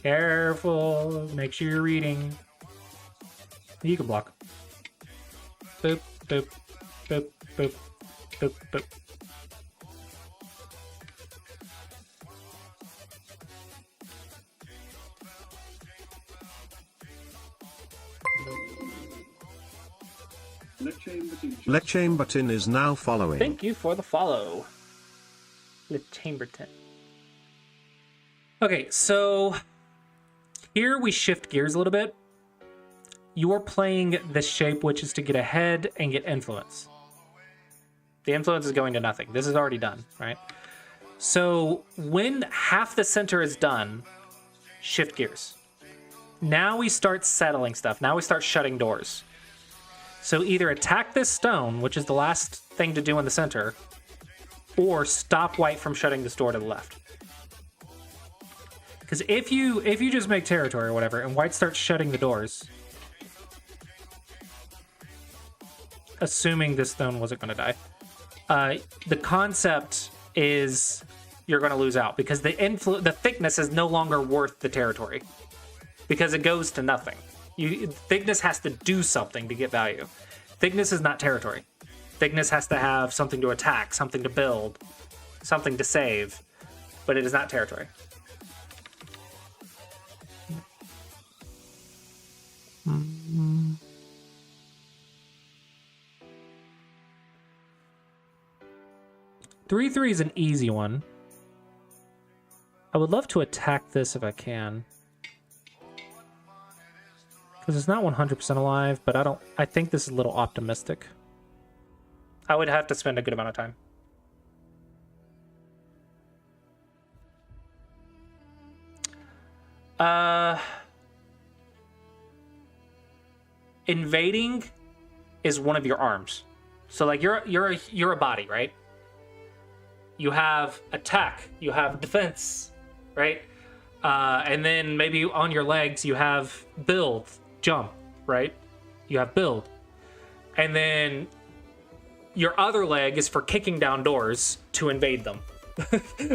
Careful. Make sure you're reading. You can block. Boop, boop, boop, boop, boop, boop. Let Chambertin is now following. Thank you for the follow. Let Chambertin. Okay, so here we shift gears a little bit. You're playing this shape, which is to get ahead and get influence. The influence is going to nothing. This is already done, right? So when half the center is done, shift gears. Now we start settling stuff. Now we start shutting doors. So either attack this stone, which is the last thing to do in the center, or stop white from shutting this door to the left. Because if you just make territory or whatever, and white starts shutting the doors, assuming this stone wasn't going to die, the concept is you're going to lose out because the thickness is no longer worth the territory because it goes to nothing. Thickness has to do something to get value. Thickness is not territory. Thickness has to have something to attack, something to build, something to save, but it is not territory. Mm-hmm. Three is an easy one. I would love to attack this if I can. Because it's not 100% alive, but I think this is a little optimistic. I would have to spend a good amount of time. Invading is one of your arms. So like you're a body, right? You have attack, you have defense, right? And then maybe on your legs you have build, jump, right? You have build. And then your other leg is for kicking down doors to invade them.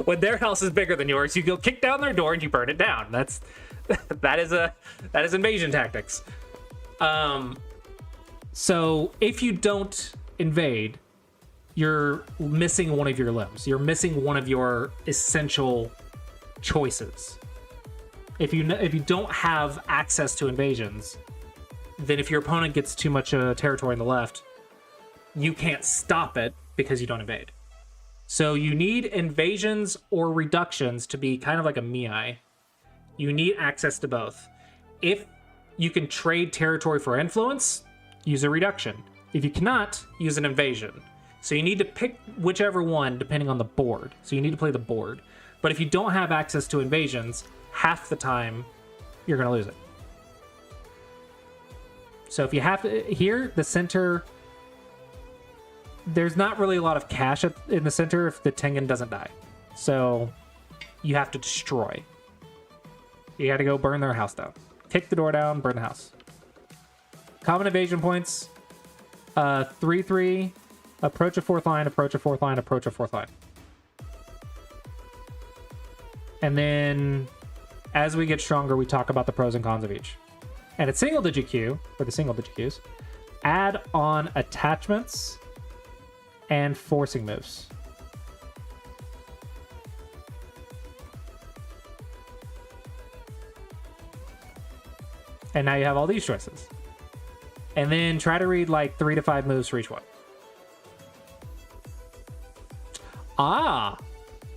When their house is bigger than yours, you go kick down their door and you burn it down. That is invasion tactics. So if you don't invade, you're missing one of your limbs. You're missing one of your essential choices. If you don't have access to invasions, then if your opponent gets too much territory on the left, you can't stop it because you don't invade. So you need invasions or reductions to be kind of like a Miai. You need access to both. If you can trade territory for influence, use a reduction. If you cannot, use an invasion. So you need to pick whichever one depending on the board. So you need to play the board. But if you don't have access to invasions, half the time you're going to lose it. So if you have to, here, the center, there's not really a lot of cash in the center if the Tengen doesn't die. So you have to destroy. You got to go burn their house down. Kick the door down, burn the house. Common evasion points. 3-3. Approach a fourth line, approach a fourth line, approach a fourth line. And then as we get stronger, we talk about the pros and cons of each. And at single digit Q, for the single digit Qs, add on attachments and forcing moves. And now you have all these choices. And then try to read like 3 to 5 moves for each one. Ah,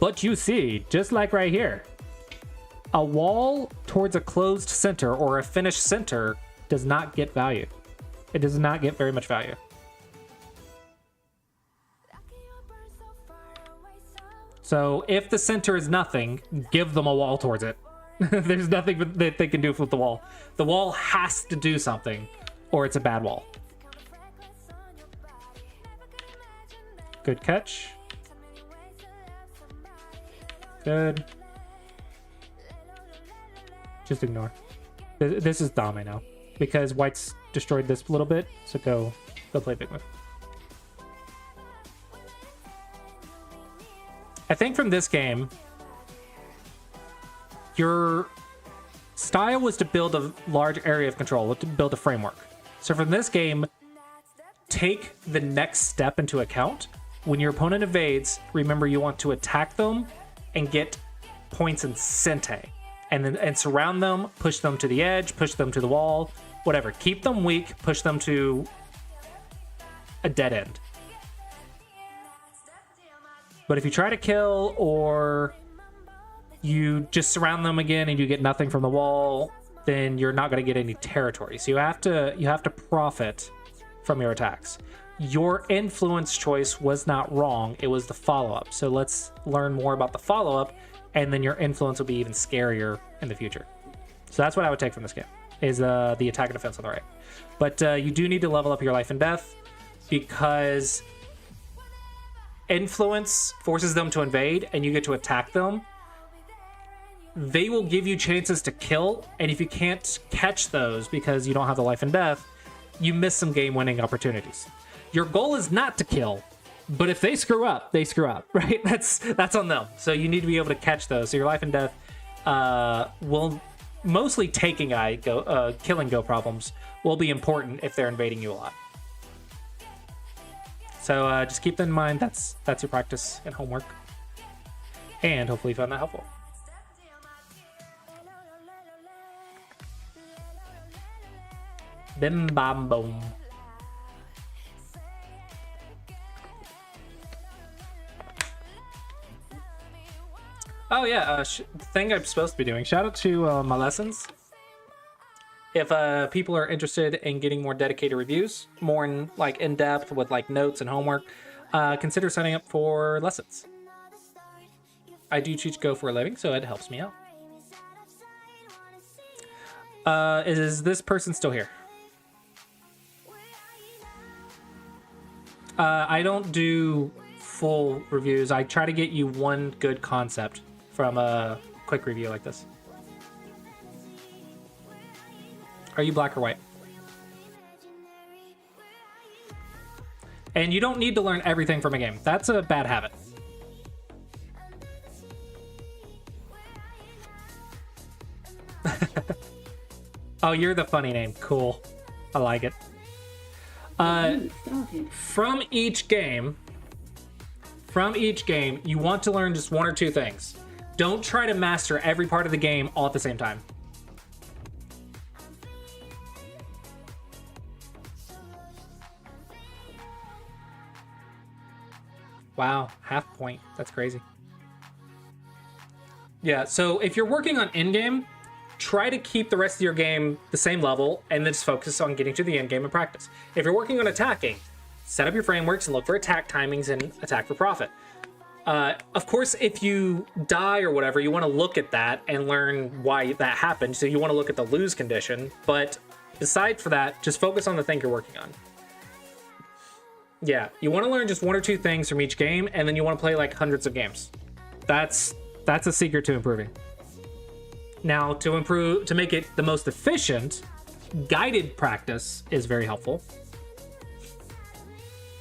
but you see, just like right here, a wall towards a closed center or a finished center does not get value. It does not get very much value. So if the center is nothing, give them a wall towards it. There's nothing that they can do with the wall. The wall has to do something, or it's a bad wall. Good catch. Good. Just ignore. This is Dame now, because white's destroyed this a little bit, so go play big move. I think from this game, your style was to build a large area of control, to build a framework. So from this game, take the next step into account. When your opponent evades, remember you want to attack them and get points in Sente. And surround them, push them to the edge, push them to the wall, whatever. Keep them weak, push them to a dead end. But if you try to kill, or you just surround them again and you get nothing from the wall, then you're not going to get any territory. So you have to profit from your attacks. Your influence choice was not wrong. It was the follow-up. So let's learn more about the follow-up, and then your influence will be even scarier in the future. So that's what I would take from this game, is the attack and defense on the right. But you do need to level up your life and death, because influence forces them to invade and you get to attack them. They will give you chances to kill, and if you can't catch those because you don't have the life and death, you miss some game-winning opportunities. Your goal is not to kill, but if they screw up, they screw up, right? That's on them. So you need to be able to catch those. So your life and death will mostly killing go problems will be important if they're invading you a lot. So just keep that in mind. That's your practice and homework. And hopefully you found that helpful. Bim bam boom. Oh yeah, thing I'm supposed to be doing. Shout out to my lessons. If people are interested in getting more dedicated reviews, more in depth with like notes and homework, consider signing up for lessons. I do teach Go for a living, so it helps me out. Is this person still here? I don't do full reviews. I try to get you one good concept from a quick review like this. Are you black or white? And you don't need to learn everything from a game. That's a bad habit. Oh, you're the funny name. Cool. I like it. From each game, you want to learn just one or two things. Don't try to master every part of the game all at the same time. Wow, half point. That's crazy. Yeah, so if you're working on in-game, try to keep the rest of your game the same level and then just focus on getting to the end game and practice. If you're working on attacking, set up your frameworks and look for attack timings and attack for profit. Of course, if you die or whatever, you want to look at that and learn why that happened. So you want to look at the lose condition. But aside from that, just focus on the thing you're working on. Yeah, you want to learn just one or two things from each game, and then you want to play like hundreds of games. That's a secret to improving. Now, to make it the most efficient, guided practice is very helpful.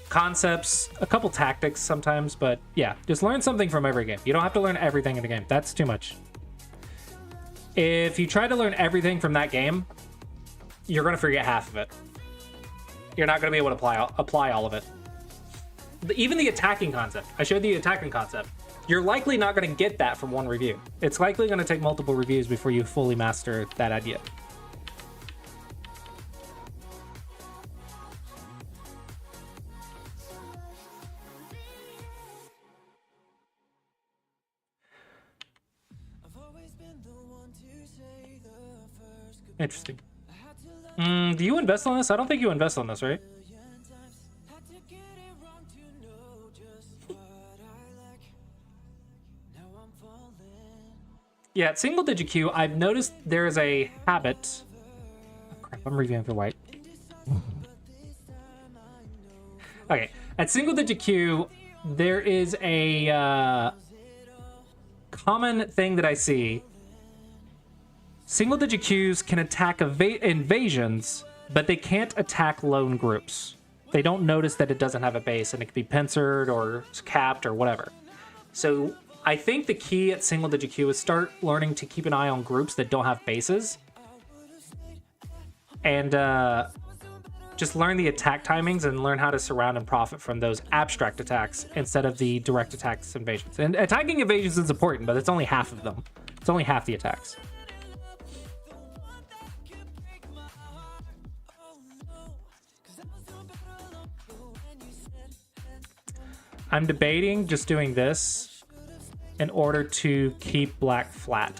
Concepts, a couple tactics sometimes, but yeah, just learn something from every game. You don't have to learn everything in the game. That's too much. If you try to learn everything from that game, you're going to forget half of it. You're not going to be able to apply all of it. Even the attacking concept. I showed the attacking concept. You're likely not going to get that from one review. It's likely going to take multiple reviews before you fully master that idea. I've always been the one to say the Interesting. Do you invest on this? I don't think you invest on this, right? Yeah, at single digit Q, I've noticed there is a habit. Oh, crap, I'm reviewing for white. Okay, at single digit Q, there is a common thing that I see. Single digit Qs can attack invasions, but they can't attack lone groups. They don't notice that it doesn't have a base, and it can be pincered or capped or whatever. So I think the key at single digit Q is start learning to keep an eye on groups that don't have bases. And just learn the attack timings and learn how to surround and profit from those abstract attacks instead of the direct attacks invasions. And attacking invasions is important, but it's only half of them. It's only half the attacks. I'm debating just doing this in order to keep black flat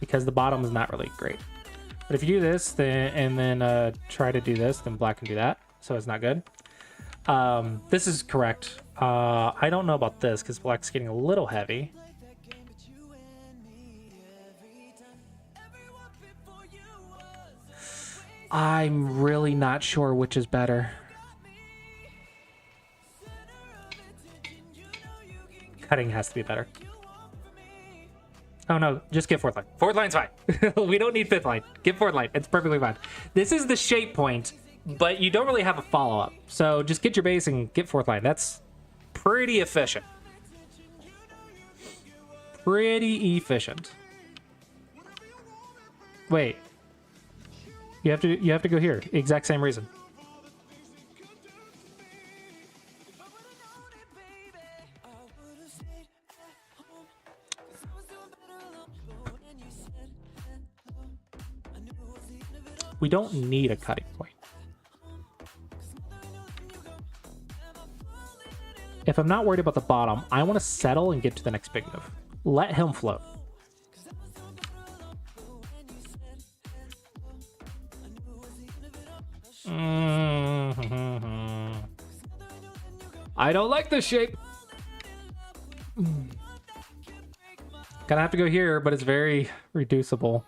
because the bottom is not really great. But if you do this and then try to do this, then black can do that. So it's not good. This is correct. I don't know about this because black's getting a little heavy. I'm really not sure which is better. Cutting has to be better. Oh no, just get fourth line. Fourth line's fine. We don't need fifth line. Get fourth line. It's perfectly fine. This is the shape point, but you don't really have a follow-up. So just get your base and get fourth line. That's pretty efficient. Pretty efficient. Wait. You have to go here. Exact same reason. We don't need a cutting point. If I'm not worried about the bottom, I want to settle and get to the next big move. Let him float. I don't like this shape. Gonna have to go here, but it's very reducible.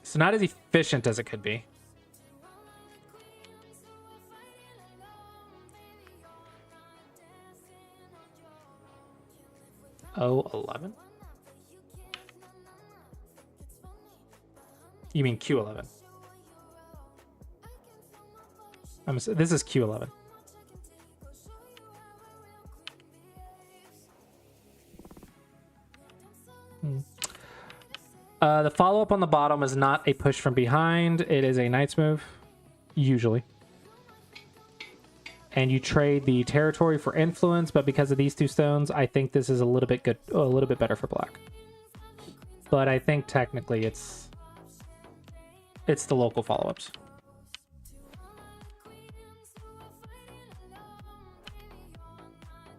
So not as efficient as it could be. O11? You mean Q11? This is Q11. The follow-up on the bottom is not a push from behind. It is a knight's move, usually. And you trade the territory for influence, but because of these two stones, I think this is a little bit better for black. But I think technically it's the local follow-ups.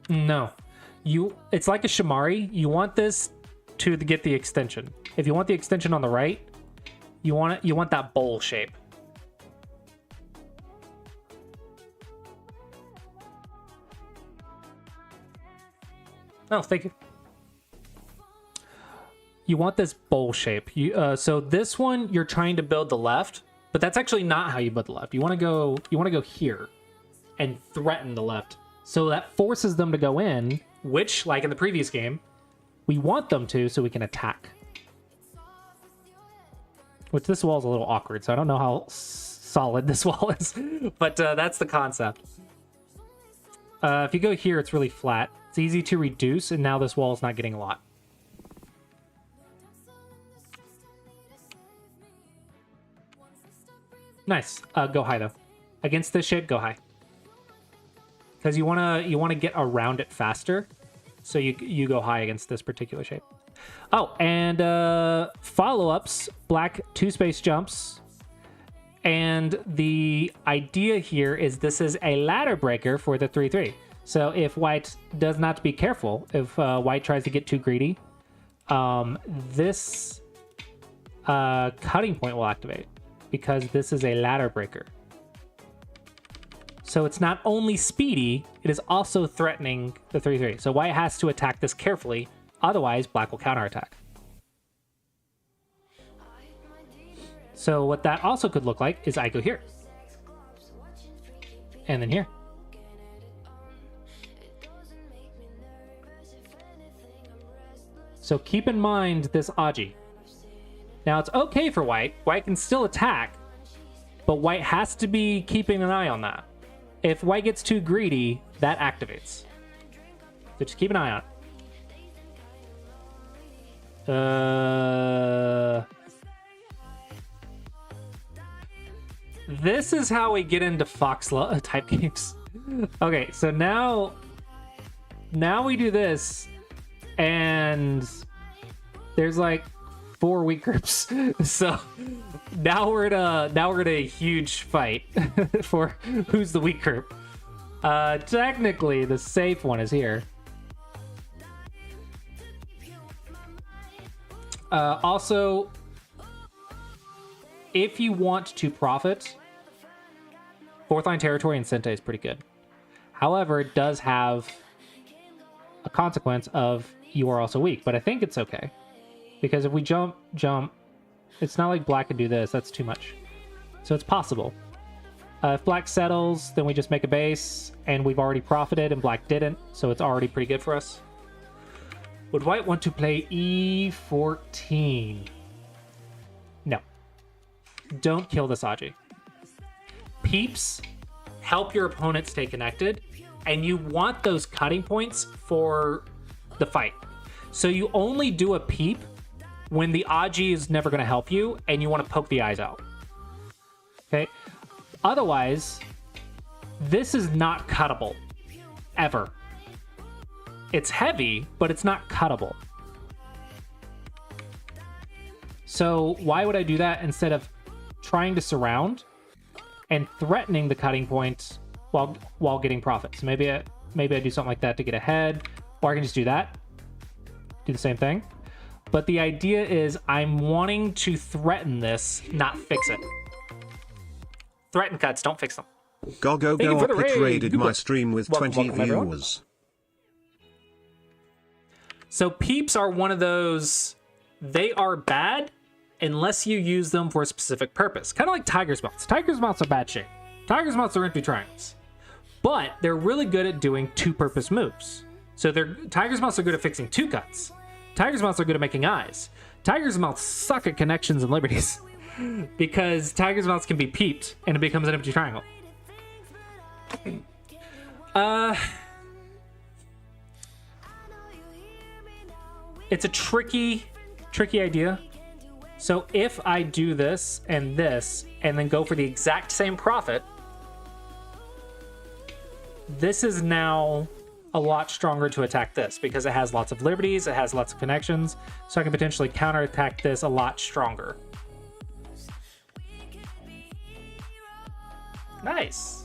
No. It's like a Shamari. You want this to get the extension. If you want the extension on the right, you want that bowl shape. Oh, thank you. You want this bowl shape. So this one you're trying to build the left, but that's actually not how you build the left. You want to go here and threaten the left. So that forces them to go in, which, like in the previous game, we want them to so we can attack. Which this wall is a little awkward, so I don't know how solid this wall is. But that's the concept. If you go here, it's really flat. It's easy to reduce, and now this wall is not getting a lot. Nice. Go high, though. Against this shape, go high. Because you wanna get around it faster. So you go high against this particular shape. Oh, and follow-ups, black 2-space jumps. And the idea here is this is a ladder breaker for the 3-3. So if white does not be careful, if white tries to get too greedy, this cutting point will activate because this is a ladder breaker. So it's not only speedy, it is also threatening the 3/3. So white has to attack this carefully, otherwise black will counterattack. So what that also could look like is I go here. And then here. So keep in mind this Aji. Now it's okay for white. White can still attack, but white has to be keeping an eye on that. If white gets too greedy, that activates. So just keep an eye on it. This is how we get into Fox type games. Okay, so now we do this, and there's like 4 weak groups. So now we're in a huge fight for who's the weak group. Technically, the safe one is here. Also, if you want to profit, 4th line territory in Sente is pretty good. However, it does have a consequence of you are also weak, but I think it's okay. Because if we jump, it's not like black can do this, that's too much. So it's possible. If black settles, then we just make a base, and we've already profited, and black didn't, so it's already pretty good for us. Would white want to play E14? No. Don't kill this Aji. Peeps help your opponent stay connected, and you want those cutting points for the fight. So you only do a peep when the Aji is never going to help you, and you want to poke the eyes out. Okay? Otherwise, this is not cuttable. Ever. It's heavy, but it's not cuttable. So why would I do that instead of trying to surround and threatening the cutting point while getting profit? So maybe I do something like that to get ahead, or I can just do that. Do the same thing. But the idea is I'm wanting to threaten this, not fix it. Threaten cuts, don't fix them. Gogo Thank you for the Opit raid. raided Goodbye. my stream with Welcome, 20 welcome, everyone. viewers. So peeps are one of those, they are bad unless you use them for a specific purpose. Kind of like Tiger's Mouths. Tiger's Mouths are bad shape. Tiger's Mouths are empty triangles. But they're really good at doing two-purpose moves. So Tiger's Mouths are good at fixing 2 cuts. Tiger's Mouths are good at making eyes. Tiger's Mouths suck at connections and liberties. Because Tiger's Mouths can be peeped and it becomes an empty triangle. It's a tricky idea. So if I do this, and then go for the exact same profit, this is now a lot stronger to attack this because it has lots of liberties, it has lots of connections, so I can potentially counterattack this a lot stronger. Nice.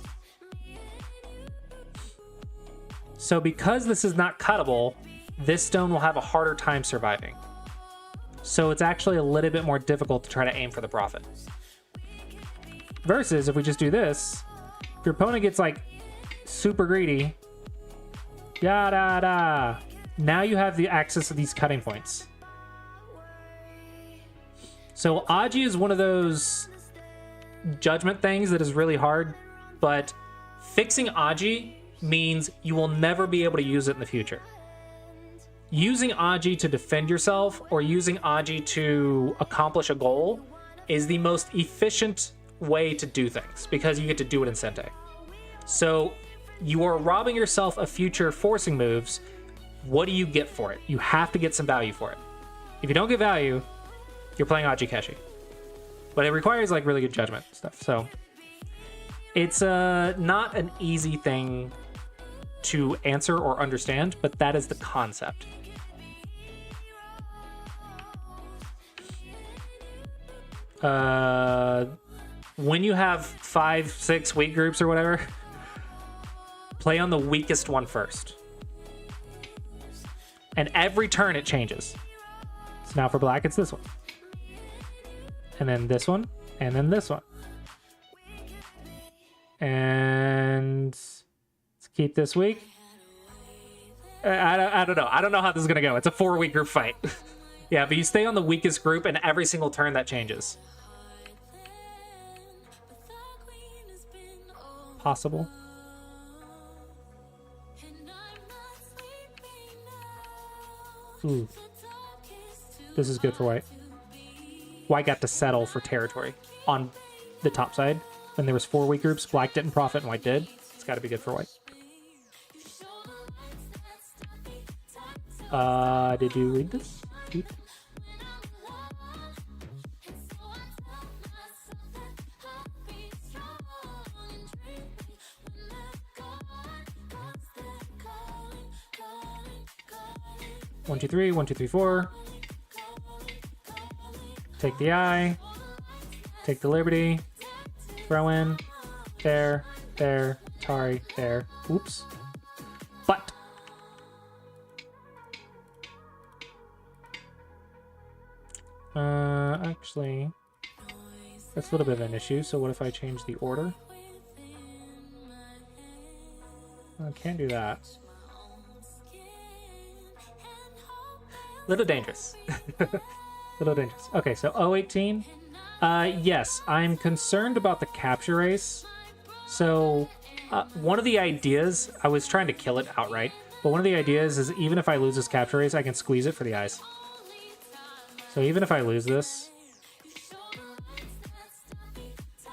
So because this is not cuttable, this stone will have a harder time surviving. So it's actually a little bit more difficult to try to aim for the profit. Versus if we just do this, if your opponent gets like super greedy, yada, now you have the access to these cutting points. So Aji is one of those judgment things that is really hard, but fixing Aji means you will never be able to use it in the future. Using Aji to defend yourself or using Aji to accomplish a goal is the most efficient way to do things because you get to do it in Sente. So you are robbing yourself of future forcing moves. What do you get for it? You have to get some value for it. If you don't get value, you're playing Aji Keshi. But it requires like really good judgment stuff. So it's not an easy thing to answer or understand, but that is the concept. When you have 5, 6 weak groups or whatever, play on the weakest one first. And every turn it changes. Now for black, it's this one. And then this one. And then this one. And let's keep this week. I don't know. I don't know how this is going to go. It's a 4-week group fight. Yeah, but you stay on the weakest group, and every single turn that changes. Possible. Ooh. This is good for white. White got to settle for territory on the top side. When there was 4-week groups, black didn't profit and white did. It's got to be good for white. Did you read this? One, two, three, 1, 2, 3, 4. Take the eye. Take the liberty. Throw in. There. There. Tari. There. Oops. But. Actually, that's a little bit of an issue. So what if I change the order? I can't do that. Little dangerous. Little dangerous. Okay, so 018. Yes, I'm concerned about the capture race. So one of the ideas, I was trying to kill it outright, but one of the ideas is even if I lose this capture race, I can squeeze it for the eyes. So even if I lose this,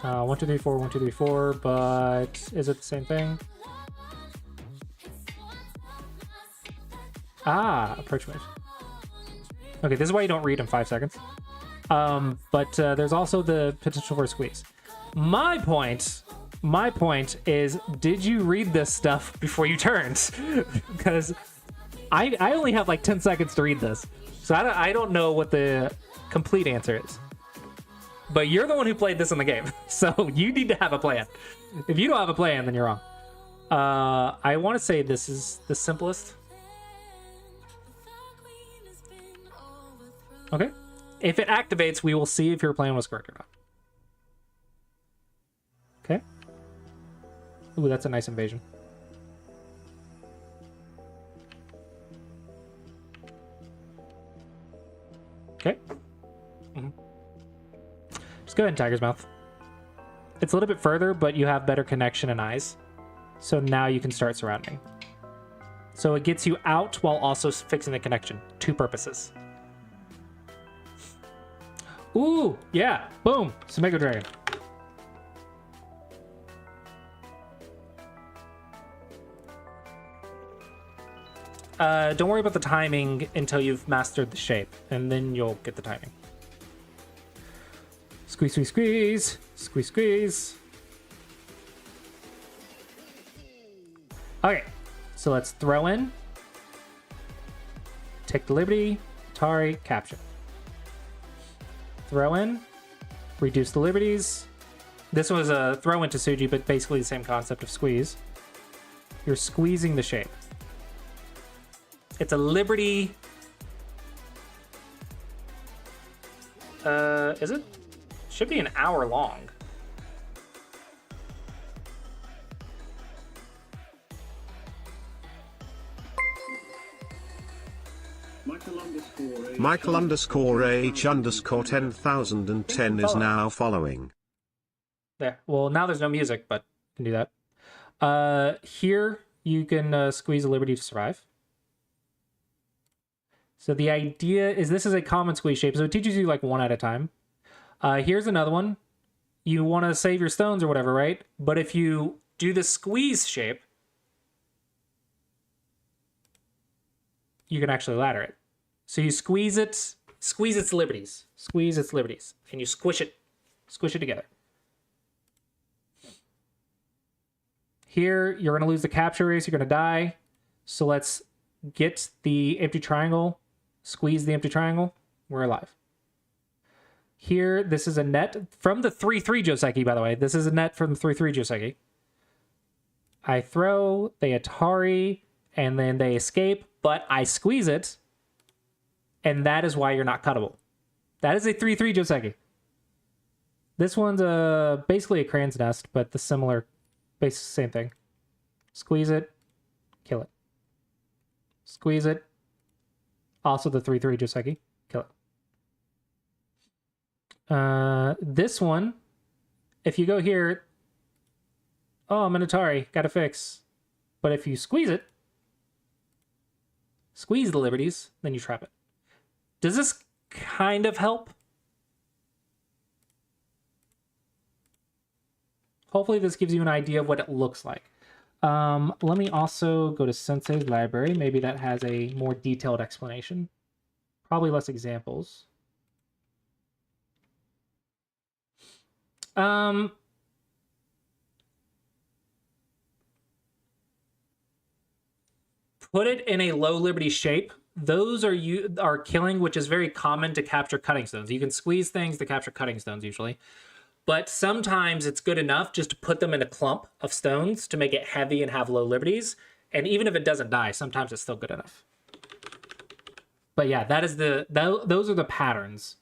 1, 2, 3, 4, 1, 2, 3, 4, but is it the same thing? Ah, approach move. Okay, this is why you don't read in 5 seconds. But there's also the potential for a squeeze. My point is, did you read this stuff before you turned? Because I only have like 10 seconds to read this. So I don't know what the complete answer is. But you're the one who played this in the game. So you need to have a plan. If you don't have a plan, then you're wrong. I want to say this is the simplest. Okay. If it activates, we will see if your plan was correct or not. Okay. Ooh, that's a nice invasion. Okay. Just go ahead and Tiger's Mouth. It's a little bit further, but you have better connection and eyes. So now you can start surrounding. So it gets you out while also fixing the connection. 2 purposes. Ooh, yeah. Boom. Sumego Dragon. Don't worry about the timing until you've mastered the shape, and then you'll get the timing. Squeeze, squeeze, squeeze. Squeeze, squeeze. Okay, so let's throw in. Take the liberty. Tari, capture. Throw in. Reduce the liberties. This was a throw into Suji, but basically the same concept of squeeze. You're squeezing the shape. It's a liberty. Is it? Should be an hour long. Michael underscore H underscore 10,010 is now following. There. Well, now there's no music, but you can do that. Here, you can squeeze a liberty to survive. So the idea is this is a common squeeze shape, so it teaches you like 1 at a time. Here's another one. You want to save your stones or whatever, right? But if you do the squeeze shape, you can actually ladder it. So you squeeze it, squeeze its liberties, and you squish it together. Here, you're going to lose the capture race, you're going to die. So let's get the empty triangle, squeeze the empty triangle, we're alive. Here, this is a net from the 3-3 Joseki, by the way. This is a net from the 3-3 Joseki. I throw, they Atari, and then they escape, but I squeeze it. and that is why you're not cuttable. That is a 3/3 Joseki. This one's basically a crane's nest, but the similar, same thing. Squeeze it, kill it. Squeeze it. Also the 3/3 Joseki, kill it. This one, if you go here, oh, Minotauri, gotta fix. But if you squeeze it, squeeze the Liberties, then you trap it. Does this kind of help? Hopefully this gives you an idea of what it looks like. Let me also go to Sensei's library. Maybe that has a more detailed explanation. Probably less examples. Put it in a low liberty shape. Those are killing, which is very common to capture cutting stones. You can squeeze things to capture cutting stones usually. But sometimes it's good enough just to put them in a clump of stones to make it heavy and have low liberties. And even if it doesn't die, sometimes it's still good enough. But yeah, that is those are the patterns.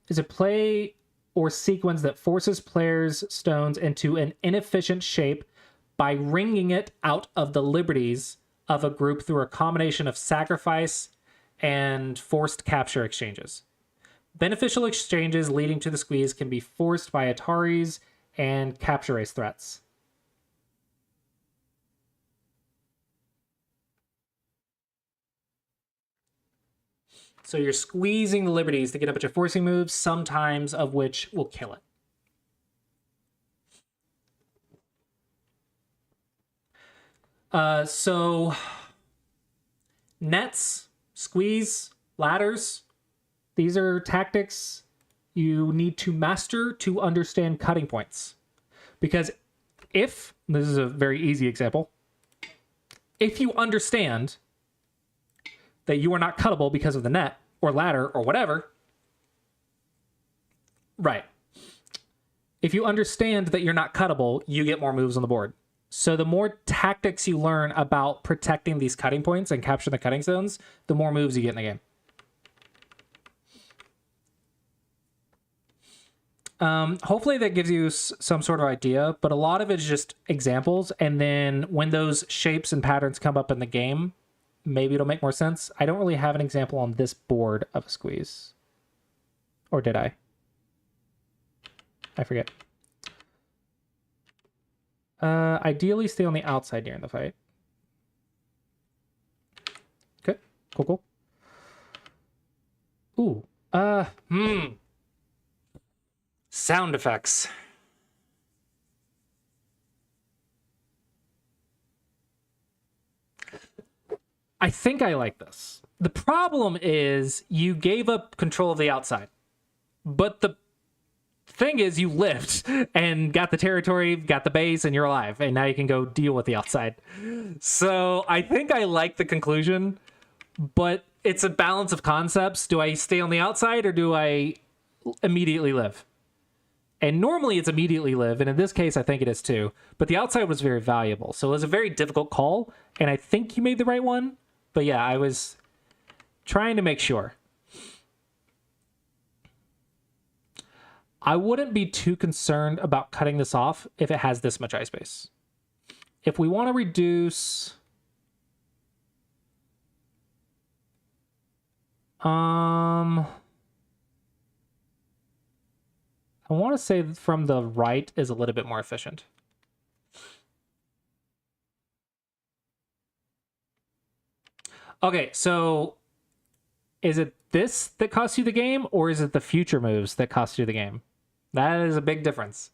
Is a play or sequence that forces players' stones into an inefficient shape by wringing it out of the liberties of a group through a combination of sacrifice and forced capture exchanges. Beneficial exchanges leading to the squeeze can be forced by Ataris and capture race threats. So you're squeezing the liberties to get a bunch of forcing moves, sometimes of which will kill it. So nets, squeeze, ladders, these are tactics you need to master to understand cutting points. Because this is a very easy example, if you understand that you are not cuttable because of the net or ladder or whatever, right. If you understand that you're not cuttable, you get more moves on the board. So the more tactics you learn about protecting these cutting points and capturing the cutting zones, the more moves you get in the game. Hopefully that gives you some sort of idea, but a lot of it is just examples. And then when those shapes and patterns come up in the game, maybe it'll make more sense. I don't really have an example on this board of a squeeze. Or did I? I forget. Ideally stay on the outside during the fight. Okay, cool. Ooh, sound effects. I think I like this. The problem is you gave up control of the outside, but the thing is you lived and got the territory, got the base, and you're alive, and now you can go deal with the outside. So I think I like the conclusion, but it's a balance of concepts. Do I stay on the outside or do I immediately live? And normally it's immediately live, and in this case I think it is too. But the outside was very valuable, so it was a very difficult call, and I think you made the right one. But yeah, I was trying to make sure. I wouldn't be too concerned about cutting this off if it has this much ice base. If we want to reduce... I want to say that from the right is a little bit more efficient. Okay, so is it this that costs you the game, or is it the future moves that cost you the game? That is a big difference.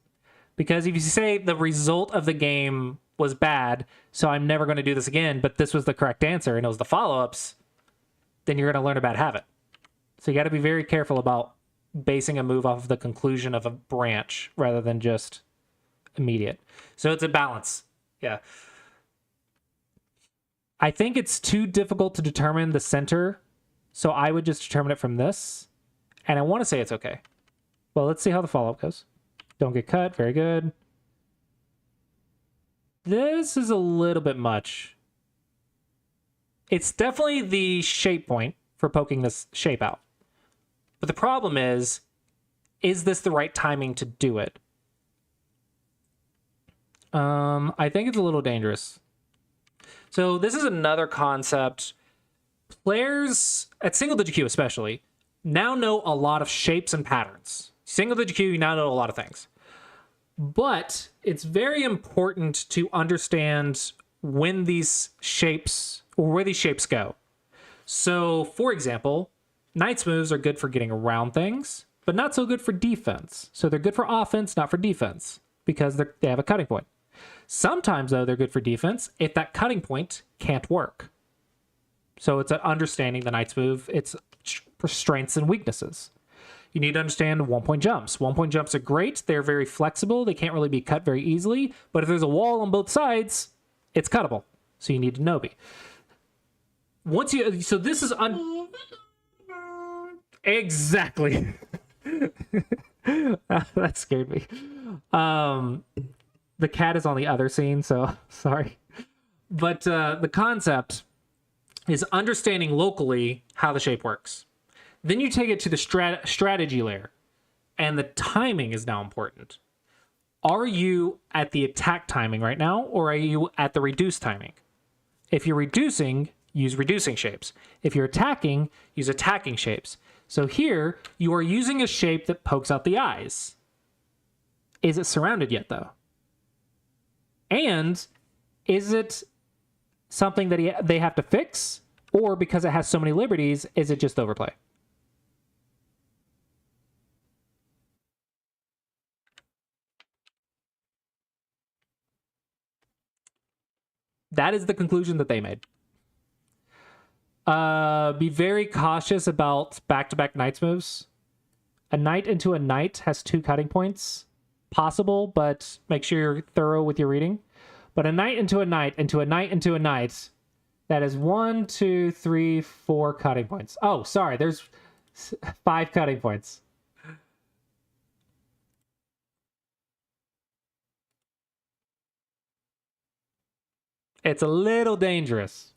Because if you say the result of the game was bad, so I'm never going to do this again, but this was the correct answer and it was the follow-ups, then you're going to learn a bad habit. So you got to be very careful about basing a move off of the conclusion of a branch rather than just immediate. So it's a balance. Yeah. I think it's too difficult to determine the center, so I would just determine it from this. And I want to say it's okay. Well, let's see how the follow-up goes. Don't get cut. Very good. This is a little bit much. It's definitely the shape point for poking this shape out. But the problem is this the right timing to do it? I think it's a little dangerous. So this is another concept. Players, at single digit queue especially, now know a lot of shapes and patterns. Single digit queue, you now know a lot of things. But it's very important to understand when these shapes, or where these shapes go. So, for example, Knight's moves are good for getting around things, but not so good for defense. So they're good for offense, not for defense, because they have a cutting point. Sometimes, though, they're good for defense if that cutting point can't work. So it's understanding the Knight's move, its strengths and weaknesses. You need to understand 1-point jumps. 1-point jumps are great. They're very flexible. They can't really be cut very easily. But if there's a wall on both sides, it's cuttable. So you need to Nobi. So this is exactly. That scared me. The cat is on the other scene, so sorry. But the concept is understanding locally how the shape works. Then you take it to the strategy layer, and the timing is now important. Are you at the attack timing right now, or are you at the reduced timing? If you're reducing, use reducing shapes. If you're attacking, use attacking shapes. So here, you are using a shape that pokes out the eyes. Is it surrounded yet, though? And is it something that they have to fix? Or because it has so many liberties, is it just overplay? That is the conclusion that they made. Be very cautious about back-to-back Knights moves. A Knight into a Knight has 2 cutting points. Possible, but make sure you're thorough with your reading. But a Knight into a Knight into a Knight into a Knight, that is 1, 2, 3, 4 cutting points. Oh, sorry, there's 5 cutting points. It's a little dangerous.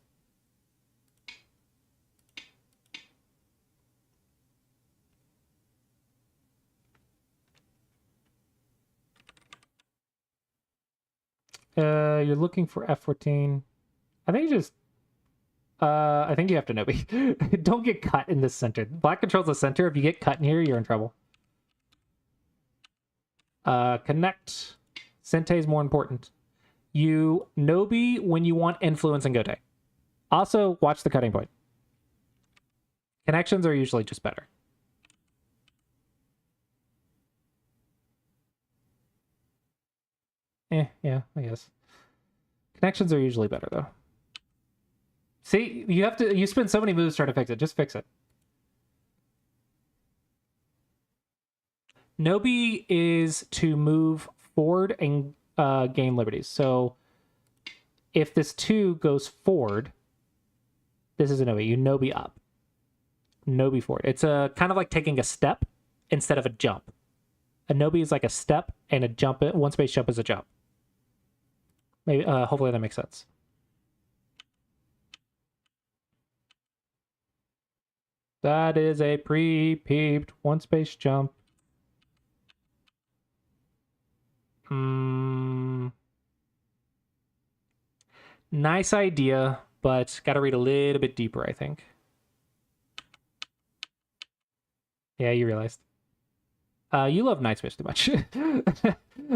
You're looking for F14. I think you just... I think you have to Nobi. Don't get cut in this center. Black controls the center. If you get cut in here, you're in trouble. Connect. Sente is more important. You Nobi when you want influence and Gote. Also, watch the cutting point. Connections are usually just better. Yeah, I guess. Connections are usually better, though. See, you spend so many moves trying to fix it. Just fix it. Nobi is to move forward and gain liberties. So if this 2 goes forward, this is a Nobi. You Nobi up. Nobi forward. It's a kind of like taking a step instead of a jump. A Nobi is like a step, and a jump, 1 space jump is a jump. Maybe, hopefully that makes sense. That is a pre-peeped 1 space jump. Nice idea, but gotta read a little bit deeper, I think. Yeah, you realized. You love Night Space too much.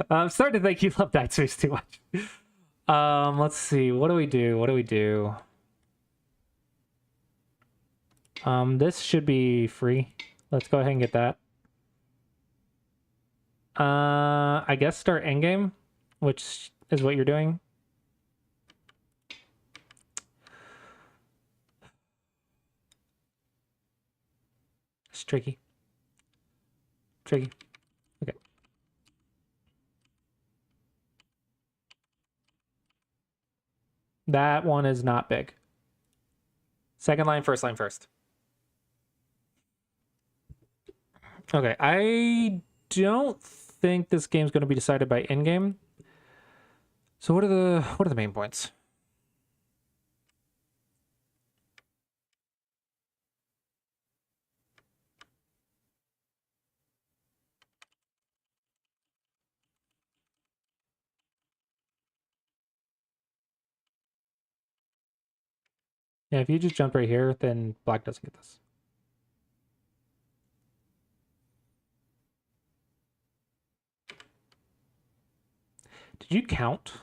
I'm starting to think you love Night Space too much. Let's see. What do we do? This should be free. Let's go ahead and get that. I guess start endgame, which is what you're doing. It's tricky. Okay. That one is not big. Second line, first line first. Okay, I don't think this game's going to be decided by endgame. So what are the main points? Yeah, if you just jump right here, then black doesn't get this. Did you count?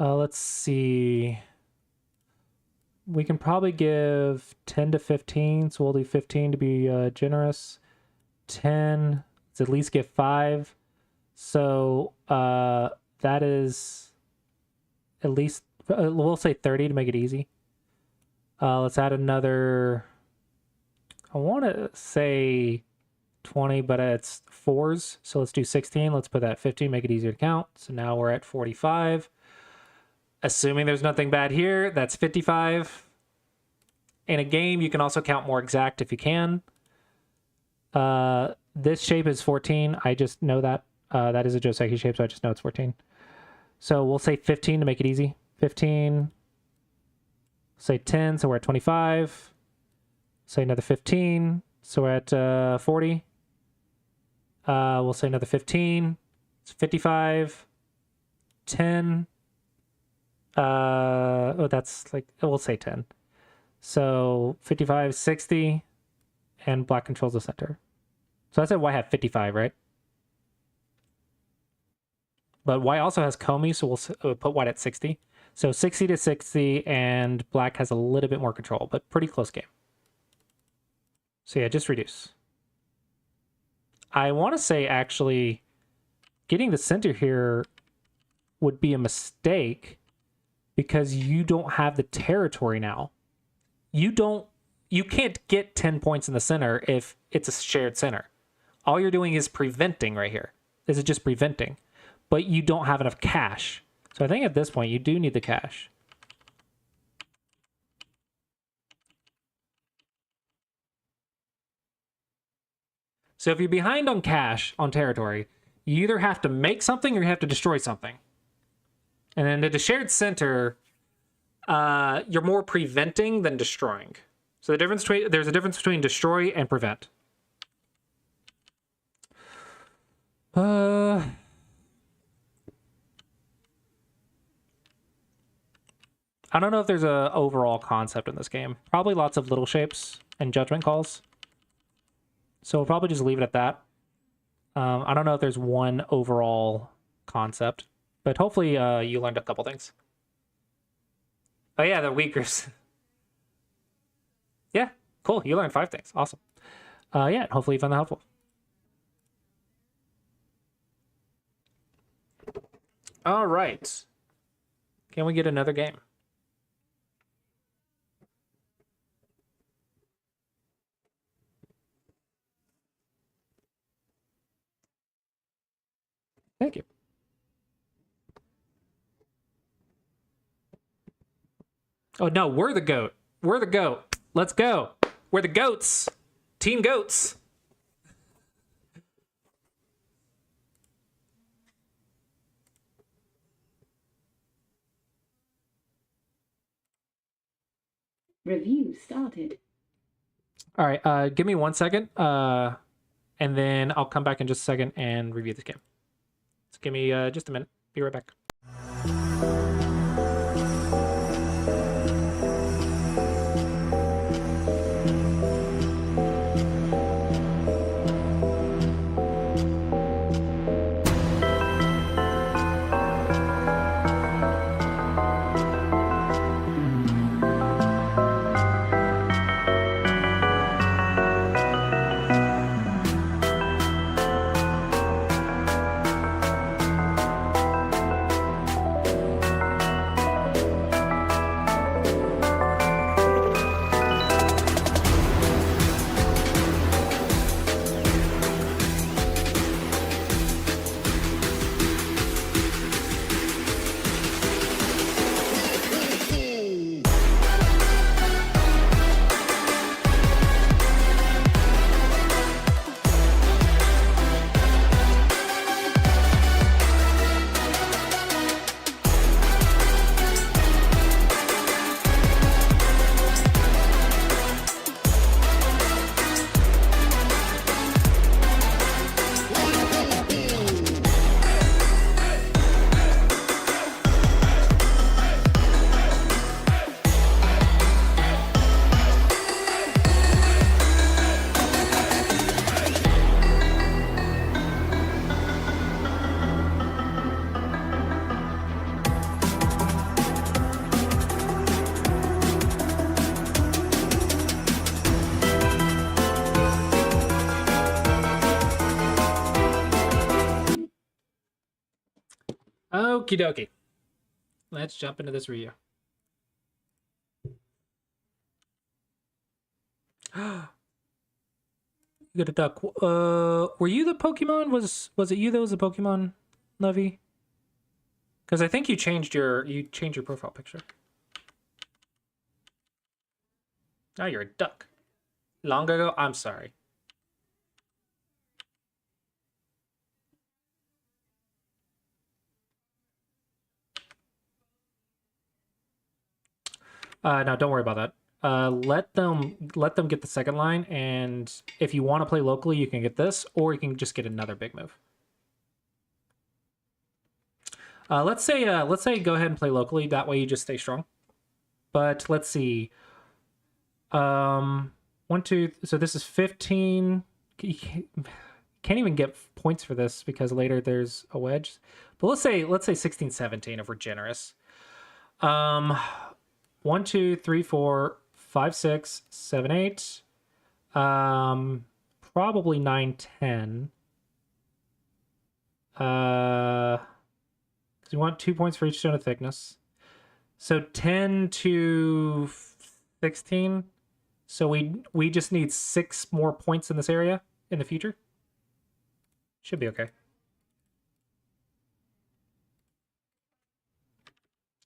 Let's see. We can probably give 10 to 15, so we'll do 15 to be generous. 10, let's at least get 5. So that is at least, we'll say 30 to make it easy. Let's add another, I want to say 20, but it's 4s. So let's do 16. Let's put that at 15, make it easier to count. So now we're at 45. Assuming there's nothing bad here, that's 55. In a game, you can also count more exact if you can. This shape is 14. I just know that. That is a Joseki shape, so I just know it's 14. So we'll say 15 to make it easy. 15. Say 10, so we're at 25. Say another 15, so we're at 40. We'll say another 15. It's 55. 10. Oh, that's like, we'll say 10. So 55, 60, and black controls the center. So I said white had 55, right? But white also has Komi, so we'll put white at 60. So 60 to 60, and black has a little bit more control, but pretty close game. So yeah, just reduce. I want to say, actually, getting the center here would be a mistake because you don't have the territory now. You can't get 10 points in the center if it's a shared center. All you're doing is preventing right here. This is just preventing. But you don't have enough cash. So I think at this point, you do need the cash. So if you're behind on cash, on territory, you either have to make something or you have to destroy something. And then the shared center, you're more preventing than destroying. So there's a difference between destroy and prevent. I don't know if there's a overall concept in this game. Probably lots of little shapes and judgment calls. So we'll probably just leave it at that. I don't know if there's one overall concept, but hopefully you learned a couple things. Oh yeah, the weakers. Yeah, cool. You learned 5 things. Awesome. Yeah, hopefully you found that helpful. All right. Can we get another game? Thank you. Oh no, we're the goat. We're the goat. Let's go. We're the goats. Team goats. Review started. All right, give me 1 second, and then I'll come back in just a second and review this game. So give me just a minute. Be right back. Okie dokie. Let's jump into this review. You got a duck. Were you the Pokemon? Was it you that was the Pokemon, Levy? Because I think you changed your profile picture. Oh, you're a duck. Long ago? I'm sorry. No, don't worry about that. Let them get the second line, and if you want to play locally, you can get this, or you can just get another big move. Let's say go ahead and play locally. That way you just stay strong. But let's see. 1, 2. So this is 15. You can't even get points for this because later there's a wedge. But let's say 16, 17 if we're generous. 1, 2, 3, 4, 5, 6, 7, 8. Probably 9, 10. Because we want 2 points for each stone of thickness. So 10 to 16. So we just need 6 more points in this area in the future. Should be okay.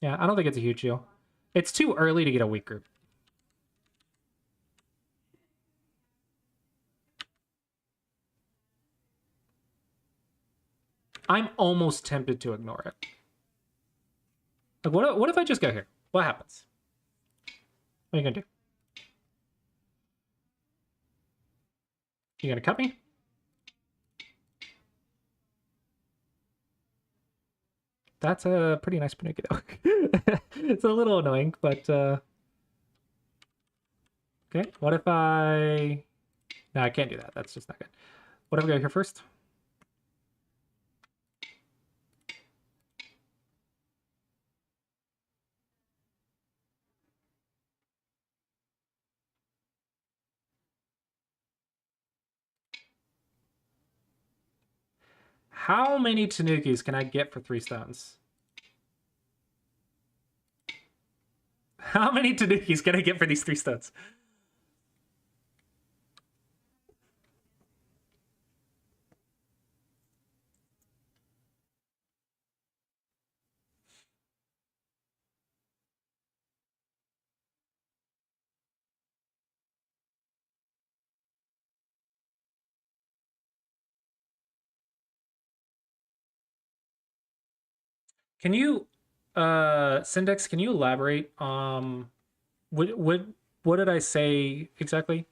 Yeah, I don't think it's a huge deal. It's too early to get a weak group. I'm almost tempted to ignore it. Like, what if I just go here? What happens? What are you gonna do? You gonna cut me? That's a pretty nice Pinocchio. It's a little annoying, but okay. What if I? No, I can't do that. That's just not good. What if I go here first? How many Tanukis can I get for 3 stones? How many Tanukis can I get for these 3 stones? Can you, Syndex, can you elaborate? What did I say exactly?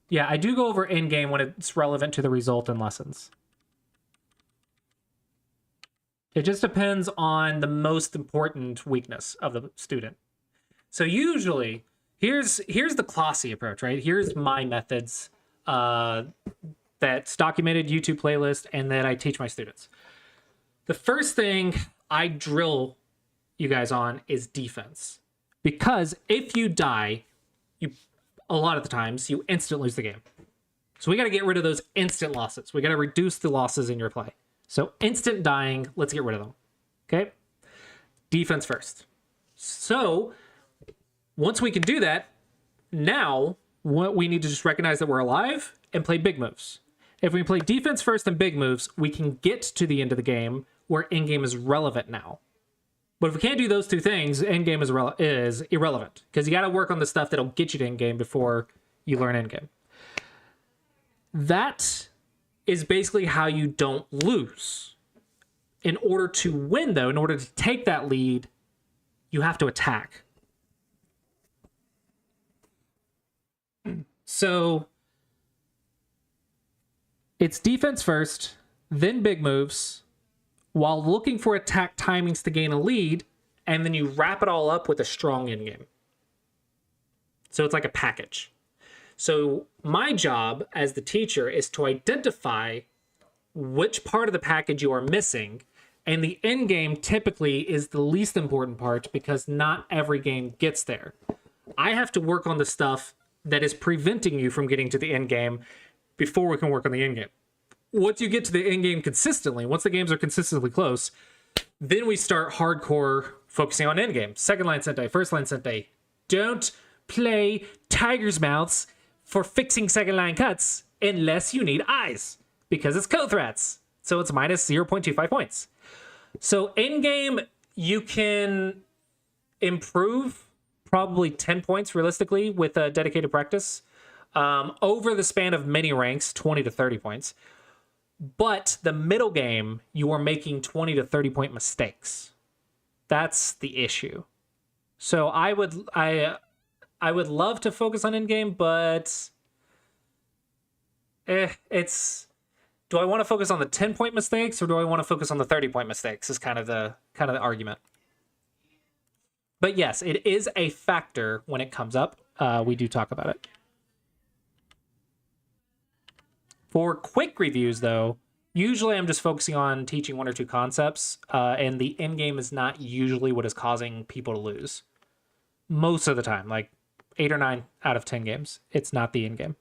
Yeah, I do go over in-game when it's relevant to the result in lessons. It just depends on the most important weakness of the student. So usually, here's the Klossy approach, right? Here's my methods that's documented YouTube playlist and that I teach my students. The first thing I drill you guys on is defense. Because if you die, a lot of the times, you instantly lose the game. So we got to get rid of those instant losses. We got to reduce the losses in your play. So instant dying, let's get rid of them. Okay? Defense first. So once we can do that, now what we need to just recognize that we're alive and play big moves. If we play defense first and big moves, we can get to the end of the game where in-game is relevant now. But if we can't do those 2 things, in-game is irrelevant. Because you got to work on the stuff that'll get you to in-game before you learn in-game. That is basically how you don't lose. In order to win, though, in order to take that lead, you have to attack. So it's defense first, then big moves, while looking for attack timings to gain a lead, and then you wrap it all up with a strong in-game. So it's like a package. So my job as the teacher is to identify which part of the package you are missing, and the end game typically is the least important part because not every game gets there. I have to work on the stuff that is preventing you from getting to the end game before we can work on the end game. Once you get to the end game consistently, once the games are consistently close, then we start hardcore focusing on end game. Second line Sentai, first line Sentai. Don't play tiger's mouths for fixing second line cuts unless you need eyes, because it's co-threats. So it's minus 0.25 points. So end game, you can improve probably 10 points realistically with a dedicated practice. Over the span of many ranks, 20 to 30 points. But the middle game, you are making 20 to 30 point mistakes. That's the issue. So I would love to focus on end game, but it's, do I want to focus on the 10 point mistakes or do I want to focus on the 30 point mistakes is kind of the argument. But yes, it is a factor when it comes up. We do talk about it. For quick reviews, though, usually I'm just focusing on teaching 1 or 2 concepts, and the end game is not usually what is causing people to lose. Most of the time, like 8 or 9 out of 10 games, it's not the end game.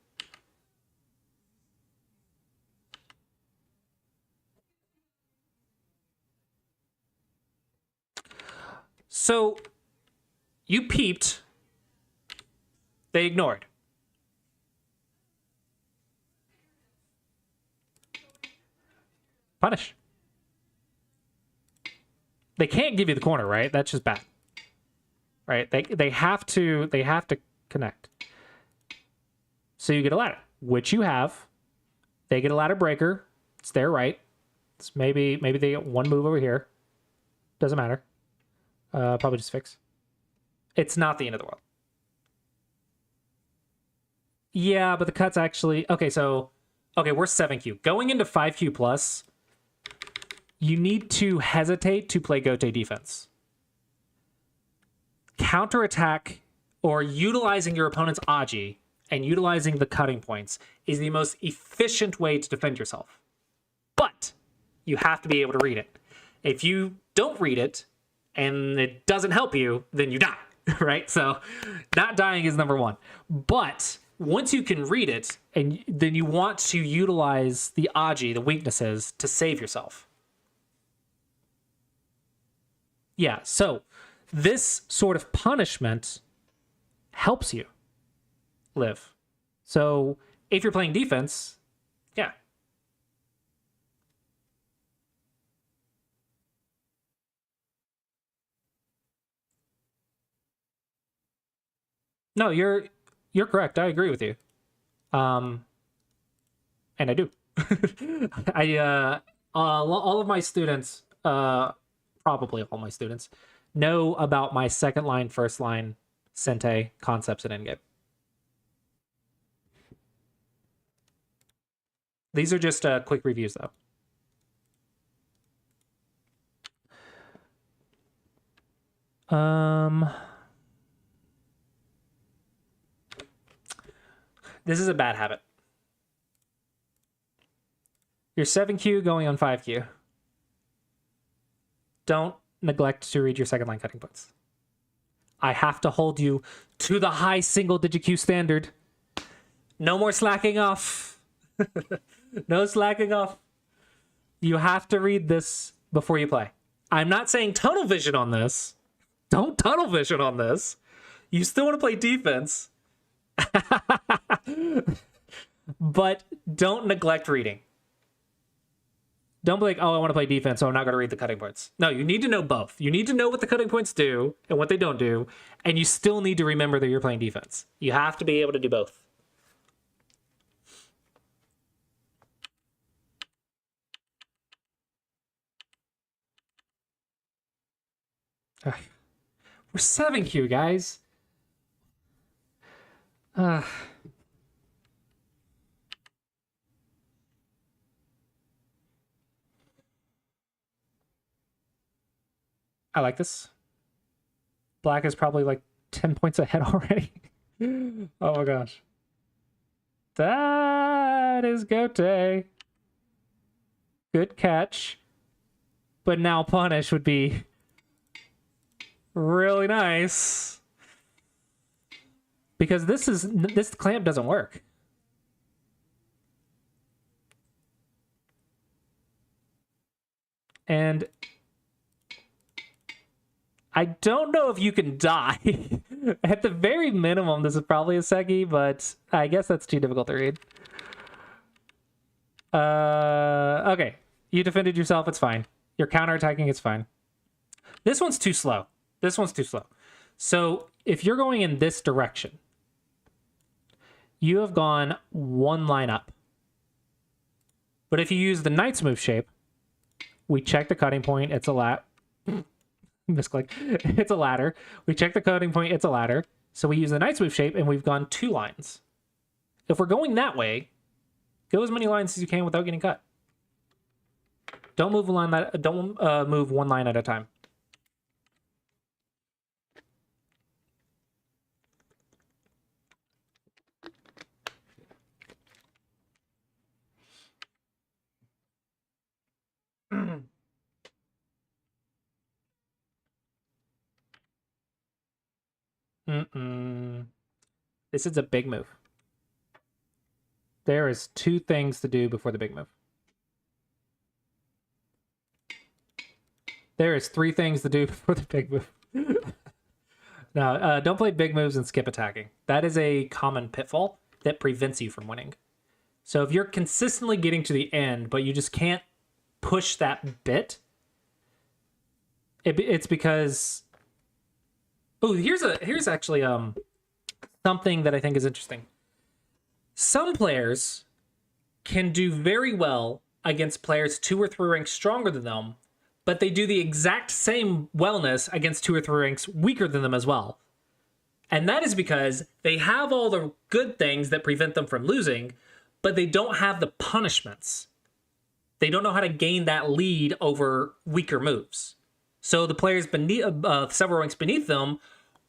So, you peeped, they ignored. Punish. They can't give you the corner, right? That's just bad. Right? They have to connect. So you get a ladder, which you have. They get a ladder breaker. It's their right. It's maybe they get one move over here. Doesn't matter. Probably just fix. It's not the end of the world. Yeah, but the cut's actually okay. So we're 7Q going into 5Q plus. You need to hesitate to play Gote defense. Counterattack or utilizing your opponent's Aji and utilizing the cutting points is the most efficient way to defend yourself. But you have to be able to read it. If you don't read it and it doesn't help you, then you die, right? So not dying is number 1. But once you can read it, and then you want to utilize the Aji, the weaknesses, to save yourself. Yeah, so this sort of punishment helps you live. So if you're playing defense, yeah. No, you're correct. I agree with you. And I do. All of my students, probably all my students, know about my second line, first line Sentai concepts in endgame. These are just quick reviews, though. This is a bad habit. You're 7Q going on 5Q. Don't neglect to read your second line cutting points. I have to hold you to the high single-digit Q standard. No more slacking off. No slacking off. You have to read this before you play. I'm not saying tunnel vision on this. Don't tunnel vision on this. You still want to play defense. But don't neglect reading. Don't be like, oh, I want to play defense, so I'm not going to read the cutting points. No, you need to know both. You need to know what the cutting points do and what they don't do, and you still need to remember that you're playing defense. You have to be able to do both. We're 7Q, guys. I like this. Black is probably like 10 points ahead already. Oh my gosh. That is Gote. Good catch. But now punish would be really nice. Because this clamp doesn't work. And I don't know if you can die. At the very minimum, this is probably a Segi, but I guess that's too difficult to read. Okay. You defended yourself, it's fine. You're counterattacking, it's fine. This one's too slow. This one's too slow. So if you're going in this direction, you have gone one line up. But if you use the knight's move shape, we check the cutting point, it's a misclick. It's a ladder. We check the cutting point, it's a ladder. So we use the knight's move shape and we've gone 2 lines. If we're going that way, go as many lines as you can without getting cut. Don't move move one line at a time. This is a big move. There is 2 things to do before the big move. There is 3 things to do before the big move. No, don't play big moves and skip attacking. That is a common pitfall that prevents you from winning. So if you're consistently getting to the end, but you just can't push that bit, it's because... Oh, here's actually something that I think is interesting. Some players can do very well against players 2 or 3 ranks stronger than them, but they do the exact same wellness against 2 or 3 ranks weaker than them as well. And that is because they have all the good things that prevent them from losing, but they don't have the punishments. They don't know how to gain that lead over weaker moves. So the players beneath, several ranks beneath them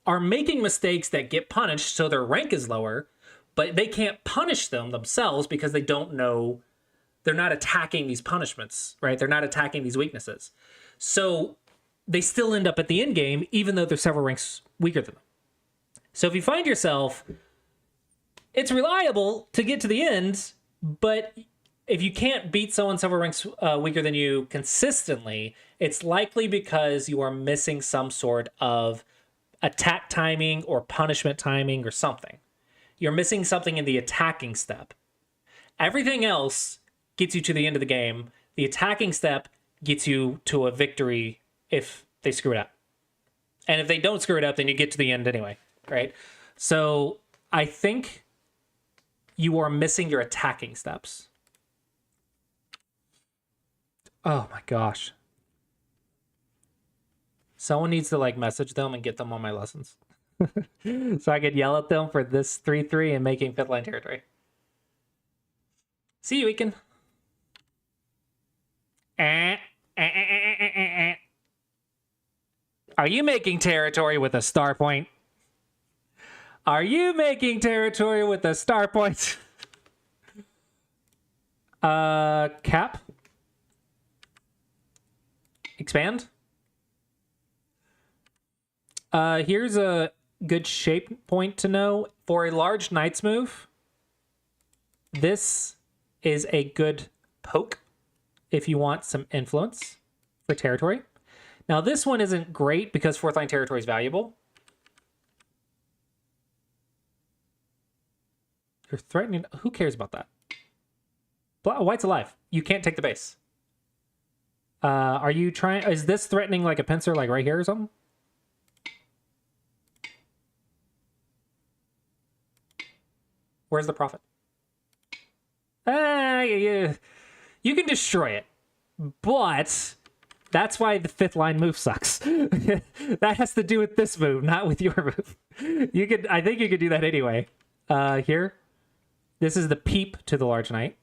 are making mistakes that get punished, so their rank is lower, but they can't punish them themselves because they don't know, they're not attacking these punishments, right? They're not attacking these weaknesses. So they still end up at the end game, even though they're several ranks weaker than them. So if you find yourself, it's reliable to get to the end, but if you can't beat someone several ranks weaker than you consistently, it's likely because you are missing some sort of attack timing or punishment timing or something. You're missing something in the attacking step. Everything else gets you to the end of the game. The attacking step gets you to a victory if they screw it up. And if they don't screw it up, then you get to the end anyway, right? So I think you are missing your attacking steps. Oh my gosh. Someone needs to like message them and get them on my lessons. So I could yell at them for this 3-3 and making 5th line territory. See you, Eakin. Are you making territory with a star point? Are you making territory with a star point? Cap? Expand? Here's a good shape point to know. For a large knight's move, this is a good poke if you want some influence for territory. Now, this one isn't great because 4th line territory is valuable. You're threatening... Who cares about that? White's alive. You can't take the base. Are you trying... Is this threatening like a pincer like right here or something? Where's the profit? You can destroy it, but that's why the 5th line move sucks. That has to do with this move, not with your move. I think you could do that anyway. Here, this is the peep to the large knight,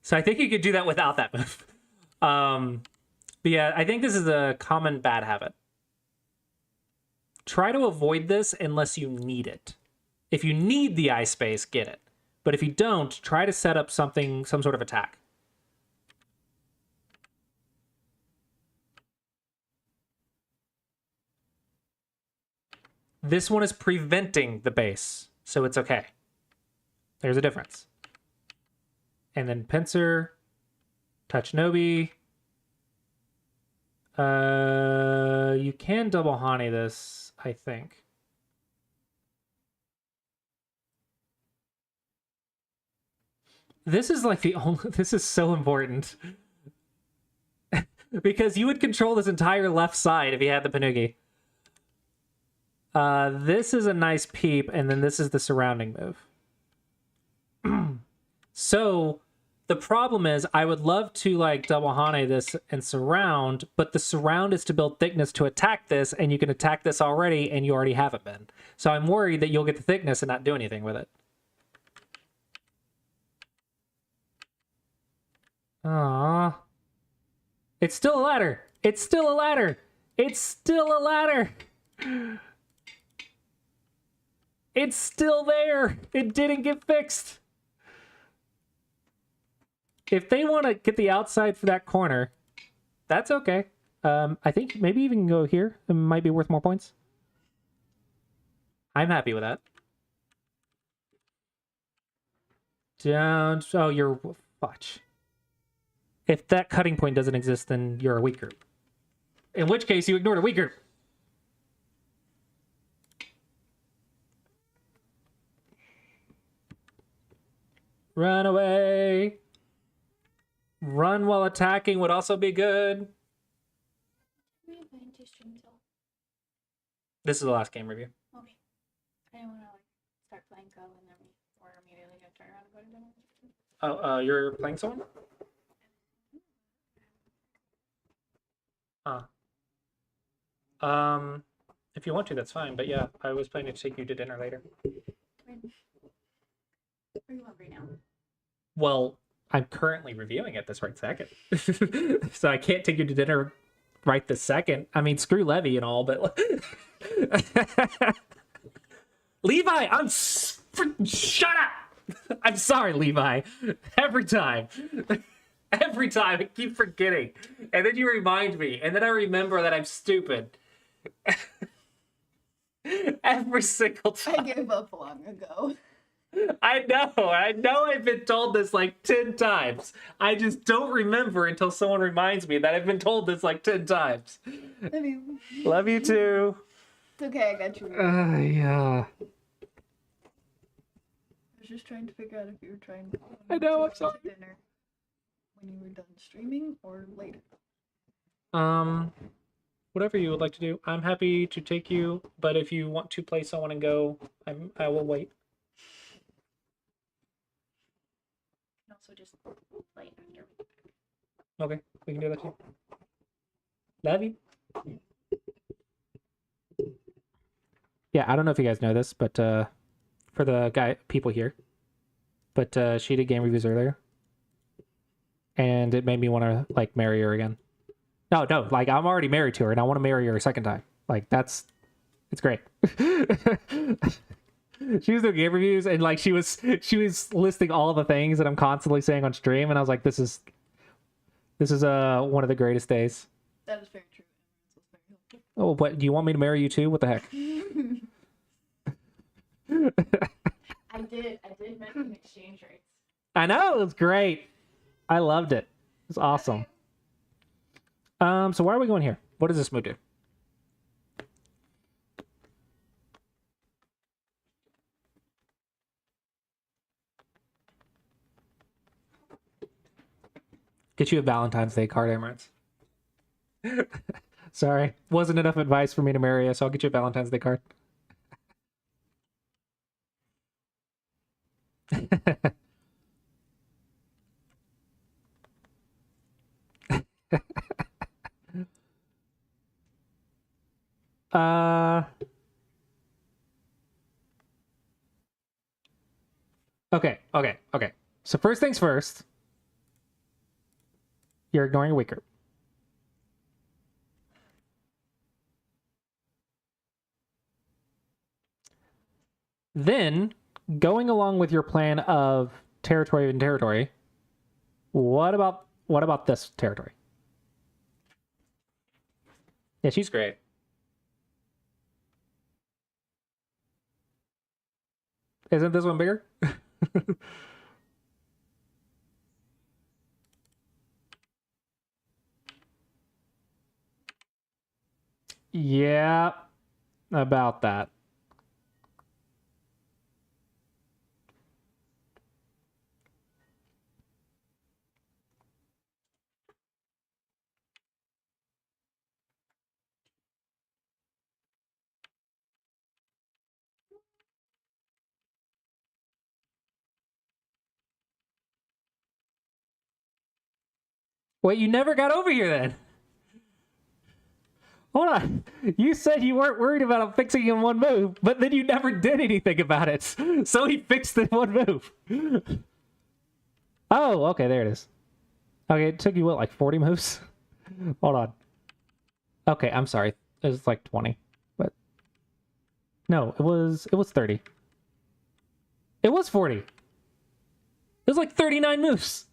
so I think you could do that without that move. But yeah, I think this is a common bad habit. Try to avoid this unless you need it. If you need the eye space, get it. But if you don't, try to set up some sort of attack. This one is preventing the base, so it's okay. There's a difference. And then pincer, touch Nobi. You can double honey this, I think. This is like the only. This is so important. Because you would control this entire left side if you had the Panugi. This is a nice peep, and then this is the surrounding move. So, the problem is, I would love to, like, double Hane this and surround, but the surround is to build thickness to attack this, and you can attack this already, and you already haven't been. So I'm worried that you'll get the thickness and not do anything with it. Aww. It's still a ladder! It's still a ladder! It's still a ladder! It's still there! It didn't get fixed! If they want to get the outside for that corner, that's okay. I think maybe even go here. It might be worth more points. I'm happy with that. Don't... Oh, you're... Watch. If that cutting point doesn't exist, then you're a weak group. In which case, you ignored a weak group. Run away. Run while attacking would also be good. This is the last game review. Okay. I didn't want to like start playing Go and then we're immediately gonna turn around and go to dinner. Oh, you're playing someone? If you want to, that's fine. But yeah, I was planning to take you to dinner later. Where are you hungry now? Well, I'm currently reviewing it this right second. So I can't take you to dinner right this second. I mean, screw Levy and all, but... Levi, shut up! I'm sorry, Levi. Every time. Every time, I keep forgetting. And then you remind me, and then I remember that I'm stupid. Every single time. I gave up long ago. I know I've been told this like 10 times. I just don't remember until someone reminds me that I've been told this like 10 times. Love you too. It's okay, I got you. Yeah. I was just trying to figure out if you were trying to I know, I'm to sorry. dinner when you were done streaming or later. Whatever you would like to do. I'm happy to take you, but if you want to play someone and go, I will wait. And also just play after. Okay, we can do that too. Love you. Yeah, I don't know if you guys know this, but for the people here, but she did game reviews earlier, and it made me want to like marry her again. No, like I'm already married to her, and I want to marry her a second time. Like it's great. She was doing game reviews, and like she was listing all the things that I'm constantly saying on stream, and I was like, this is one of the greatest days. That is very true. Oh, but do you want me to marry you too? What the heck? I did mention exchange rates. I know, it was great. I loved it. It was awesome. So why are we going here? What does this move do? Get you a Valentine's Day card, Emirates. Sorry, wasn't enough advice for me to marry you, so I'll get you a Valentine's Day card. Okay. So first things first, you're ignoring a weak group. Then, going along with your plan of territory and territory, what about this territory? Yeah, she's great. Isn't this one bigger? Yeah, about that. Wait, you never got over here then? Hold on. You said you weren't worried about him fixing in one move, but then you never did anything about it. So he fixed in one move. Oh, okay, there it is. Okay, it took you, what, like 40 moves? Hold on. Okay, I'm sorry. It was like 20. But no, it was 30. It was 40. It was like 39 moves.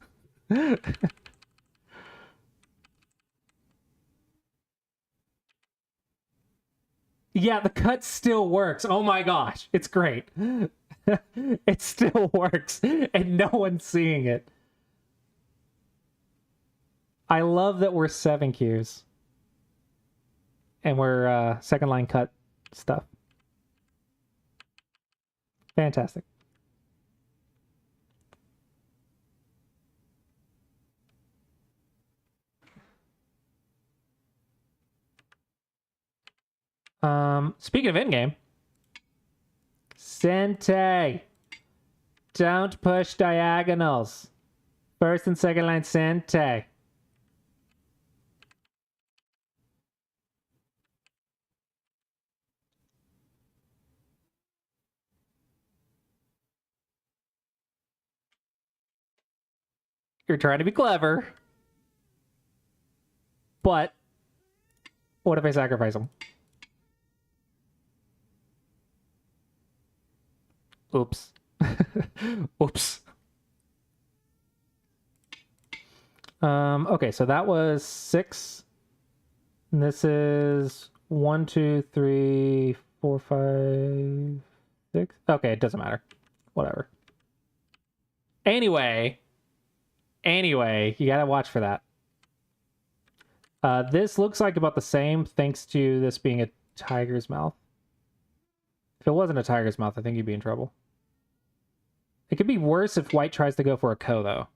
Yeah, the cut still works. Oh my gosh, it's great. It still works, and no one's seeing it. I love that we're 7 Qs. And we're second line cut stuff. Fantastic. Speaking of in-game, Sente, don't push diagonals. First and second line Sente. You're trying to be clever, but what if I sacrifice him? Oops. Oops. Okay, so that was 6. And this is 1, 2, 3, 4, 5, 6. Okay, it doesn't matter. Whatever. Anyway, you gotta watch for that. This looks like about the same thanks to this being a tiger's mouth. If it wasn't a tiger's mouth, I think you'd be in trouble. It could be worse if white tries to go for a Ko, though.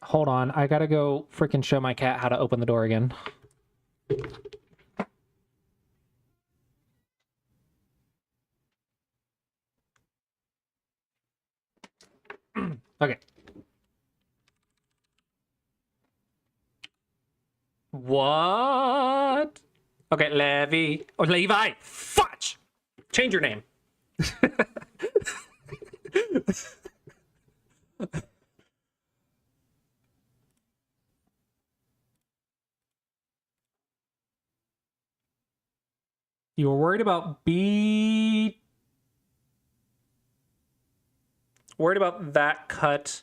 Hold on, I gotta go freaking show my cat how to open the door again. Okay. What? Okay, Levi. Oh, Levi! Fudge! Change your name. You were worried about worried about that cut.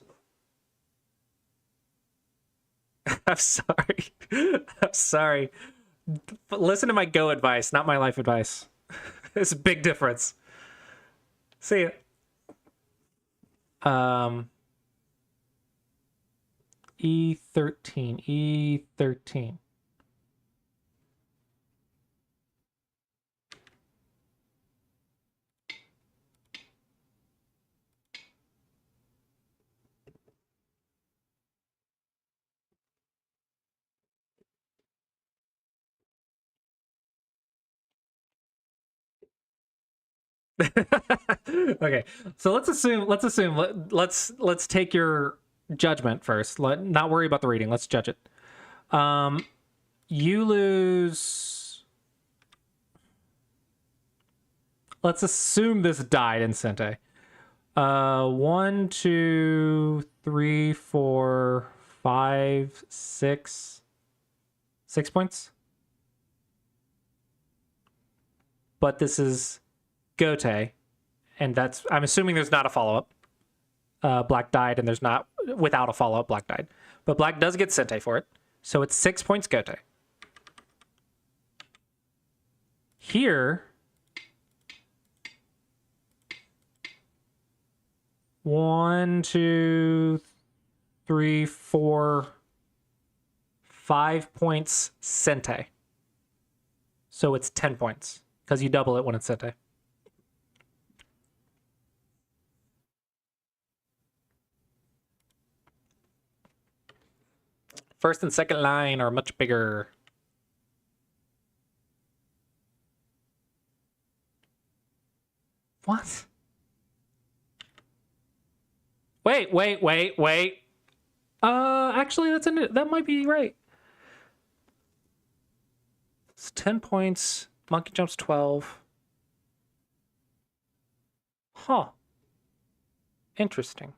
I'm sorry. I'm sorry. But listen to my go advice, not my life advice. It's a big difference. See ya. E13. Okay, so let's take your judgment first. Not worry about the reading. Let's judge it. You lose. Let's assume this died in Sente. 1, 2, 3, 4, 5, 6. 6 points. But this is Gote, and that's, I'm assuming there's not a follow-up. Black died, and there's not, without a follow-up, Black died. But Black does get Sente for it, so it's 6 points Gote. Here, 1, 2, 3, 4, 5 points Sente. So it's 10 points because you double it when it's Sente. First and second line are much bigger. What? Wait. Actually, that might be right. It's 10 points. Monkey jumps 12. Huh. Interesting.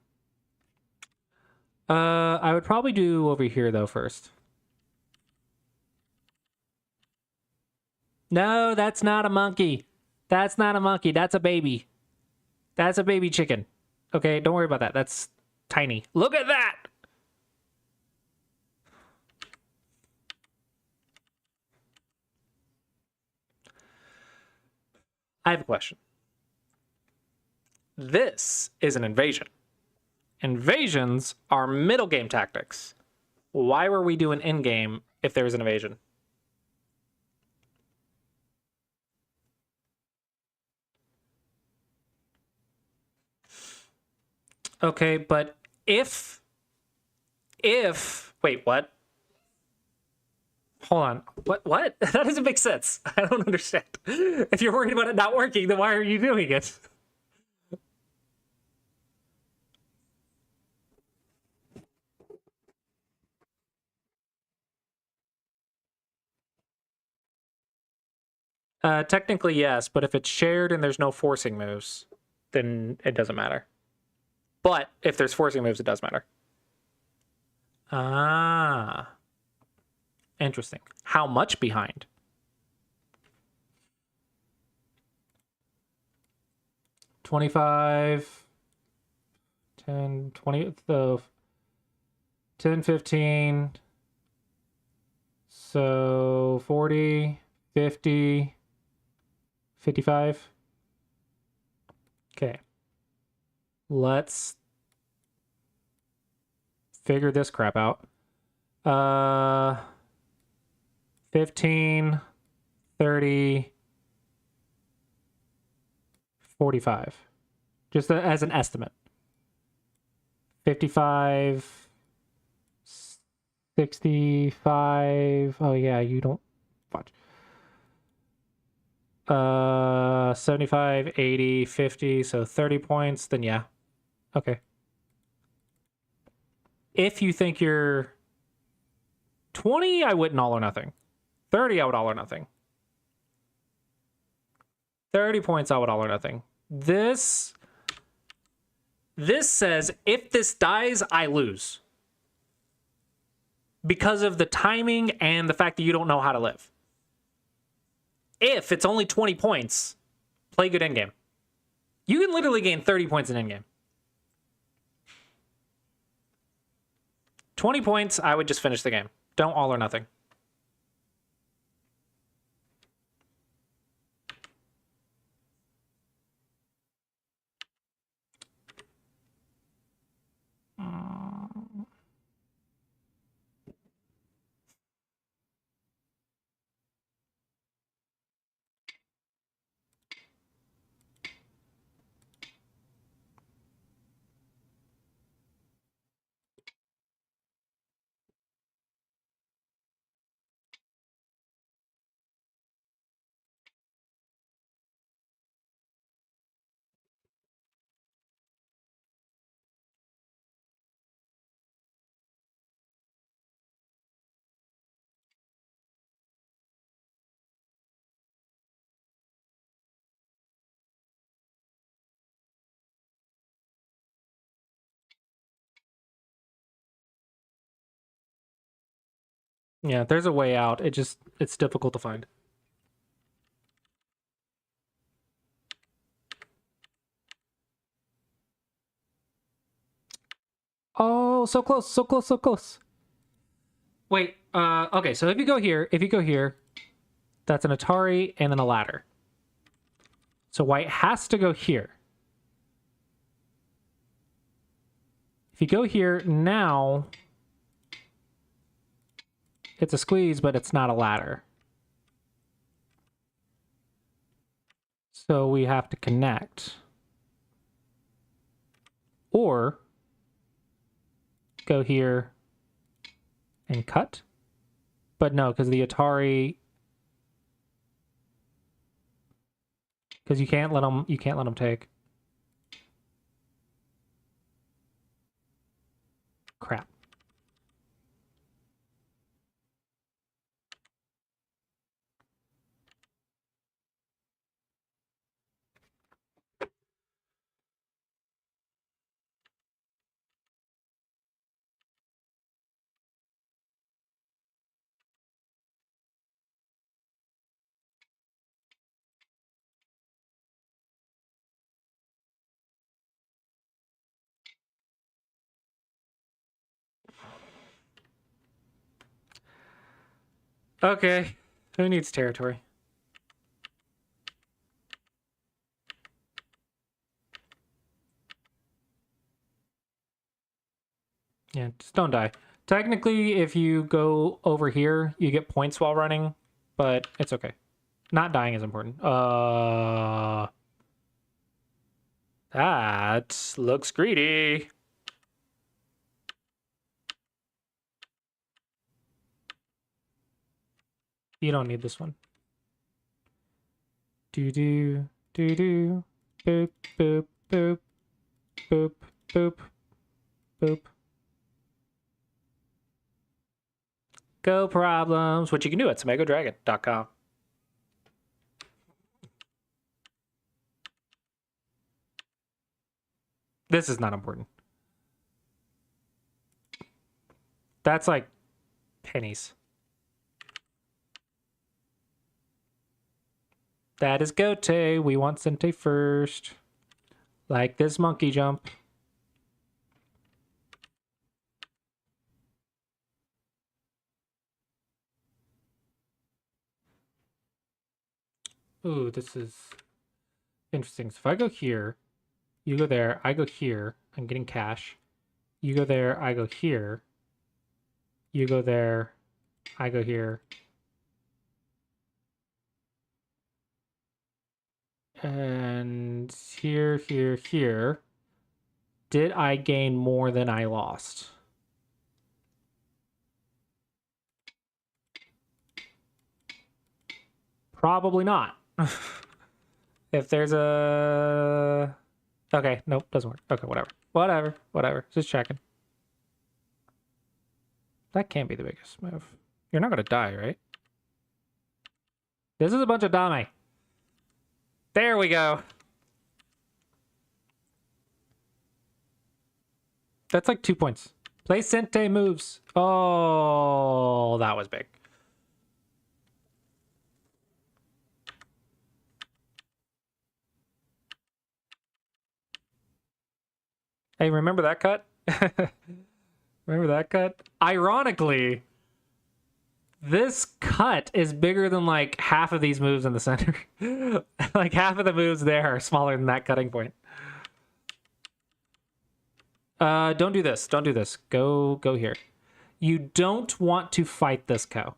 I would probably do over here though first. No, that's not a monkey. That's not a monkey. That's a baby. That's a baby chicken. Okay, don't worry about that. That's tiny. Look at that! I have a question. This is an invasion. Invasions are middle game tactics. Why were we doing in game if there was an invasion? Okay, but if wait, what? Hold on. What? That doesn't make sense. I don't understand. If you're worried about it not working, then why are you doing it? Technically, yes, but if it's shared and there's no forcing moves, then it doesn't matter. But if there's forcing moves, it does matter. Ah. Interesting. How much behind? $25, 10, 20, 10, 15. So 40, 50, 55. Okay. Let's figure this crap out. 15, 30, 45. Just as an estimate. 55, 65. Oh yeah, you don't watch. 75, 80, 50, so 30 points, then yeah. Okay. If you think you're 20, I wouldn't all or nothing. 30, I would all or nothing. 30 points, I would all or nothing. This says if this dies, I lose. Because of the timing and the fact that you don't know how to live. If it's only 20 points, play good endgame. You can literally gain 30 points in endgame. 20 points, I would just finish the game. Don't all or nothing. Yeah, there's a way out. It's difficult to find. Oh, so close, so close, so close. Wait, okay, so if you go here, that's an Atari and then a ladder. So white has to go here. If you go here now, It's a squeeze, but it's not a ladder. So we have to connect. Or go here and cut. But no, because the Atari... Because you can't let them take. Crap. Okay. Who needs territory? Yeah, just don't die. Technically, if you go over here, you get points while running, but it's okay. Not dying is important. That looks greedy. You don't need this one. Do-do, do-do, boop, boop, boop, boop, boop, boop. Go problems, which you can do at SumegoDragon.com. This is not important. That's like pennies. That is Gote. We want Sente first. Like this monkey jump. Ooh, this is interesting. So if I go here, you go there, I go here, I'm getting cash. You go there, I go here. You go there, I go here. And here, here, here. Did I gain more than I lost? Probably not. If there's a... Okay, nope, doesn't work. Okay, whatever. Just checking. That can't be the biggest move. You're not gonna die, right? This is a bunch of dame. There we go. That's like 2 points. Play Sente moves. Oh, that was big. Hey, remember that cut? Remember that cut? Ironically, this cut is bigger than like half of these moves in the center. Like half of the moves there are smaller than that cutting point. Don't do this. Don't do this. Go here. You don't want to fight this cow.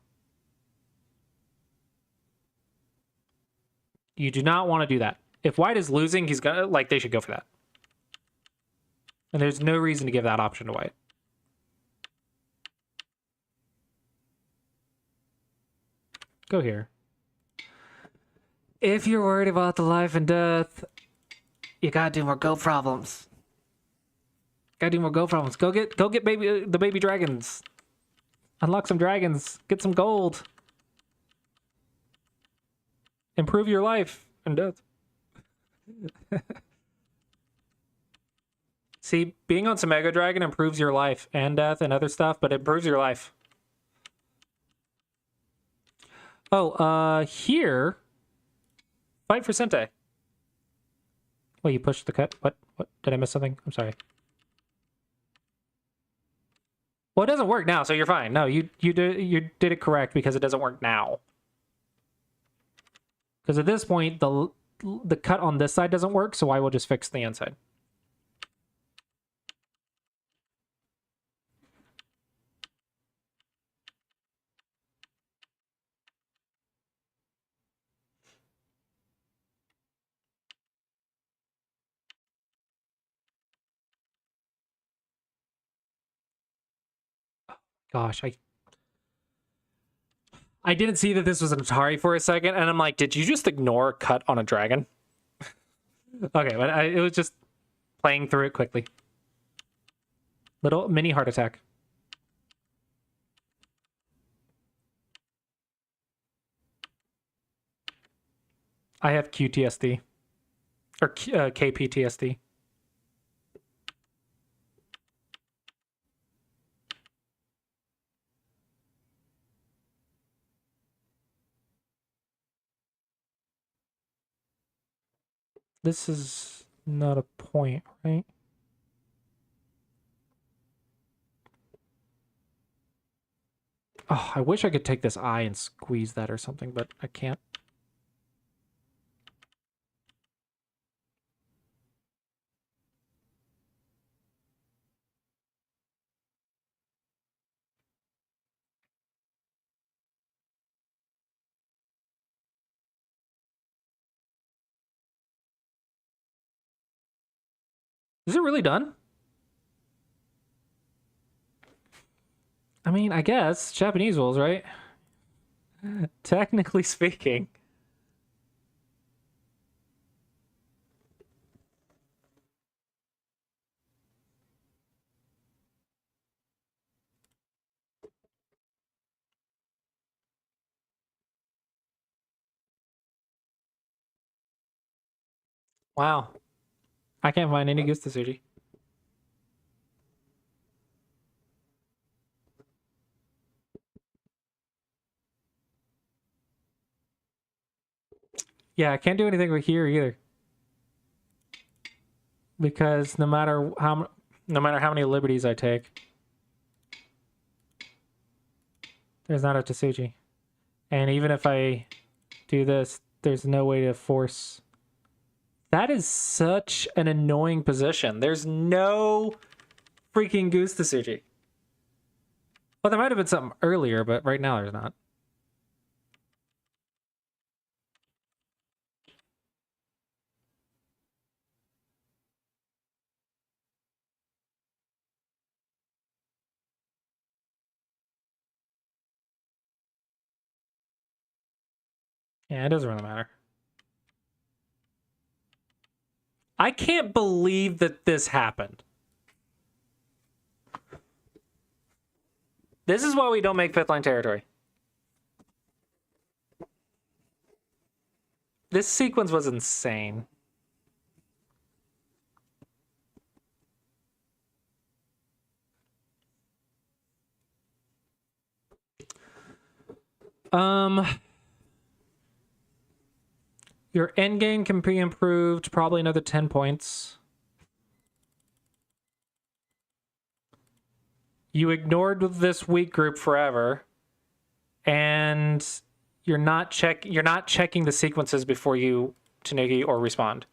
You do not want to do that. If white is losing, he's gonna like they should go for that. And there's no reason to give that option to white. Go here. If you're worried about the life and death, you gotta do more go problems. Gotta do more go problems. Go get the baby dragons. Unlock some dragons. Get some gold. Improve your life and death. See, being on Sumego Dragon improves your life and death and other stuff, but it improves your life. Oh, here. Fight for Sente. Well, you pushed the cut. What? Did I miss something? I'm sorry. Well, it doesn't work now, so you're fine. No, you did it correct because it doesn't work now. Because at this point, the cut on this side doesn't work, so I will just fix the inside. Gosh, I didn't see that this was an Atari for a second, and I'm like, did you just ignore a cut on a dragon? Okay, but it was just playing through it quickly. Little mini heart attack. I have QTSD. Or KPTSD. This is not a point, right? Oh, I wish I could take this eye and squeeze that or something, but I can't. Is it really done? I mean, I guess Japanese rules, right? Technically speaking. Wow. I can't find any Gusta Sushi. Yeah, I can't do anything with here either. Because no matter how many liberties I take, there's not a Tsuji. And even if I do this, there's no way to force. That is such an annoying position. There's no freaking Gusta Suji. Well, there might have been something earlier, but right now there's not. Yeah, it doesn't really matter. I can't believe that this happened. This is why we don't make fifth line territory. This sequence was insane. Your endgame can be improved, probably another 10 points. You ignored this weak group forever, and you're not checking the sequences before you Tanuki or respond.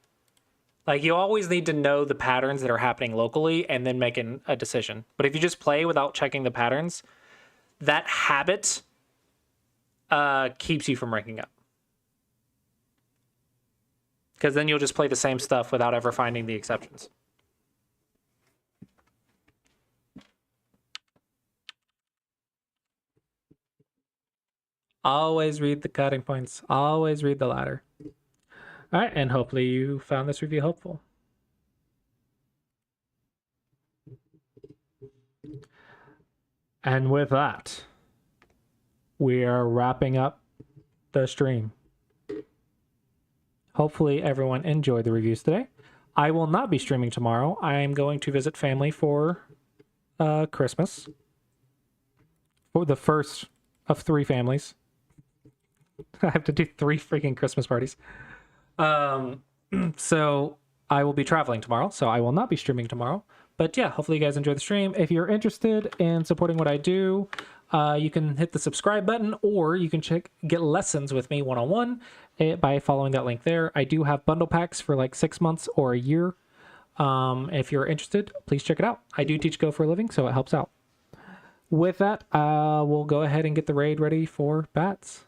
Like, you always need to know the patterns that are happening locally and then making a decision. But if you just play without checking the patterns, that habit keeps you from ranking up. Because then you'll just play the same stuff without ever finding the exceptions. Always read the cutting points. Always read the ladder. All right, and hopefully you found this review helpful. And with that, we are wrapping up the stream. Hopefully everyone enjoyed the reviews today. I will not be streaming tomorrow. I am going to visit family for Christmas. For the first of 3 families. I have to do 3 freaking Christmas parties. So I will be traveling tomorrow, so I will not be streaming tomorrow. But yeah, hopefully you guys enjoy the stream. If you're interested in supporting what I do, you can hit the subscribe button, or you can get lessons with me one-on-one by following that link there. I do have bundle packs for like 6 months or a year. If you're interested, please check it out. I do teach Go for a living, so it helps out. With that, we'll go ahead and get the raid ready for bats.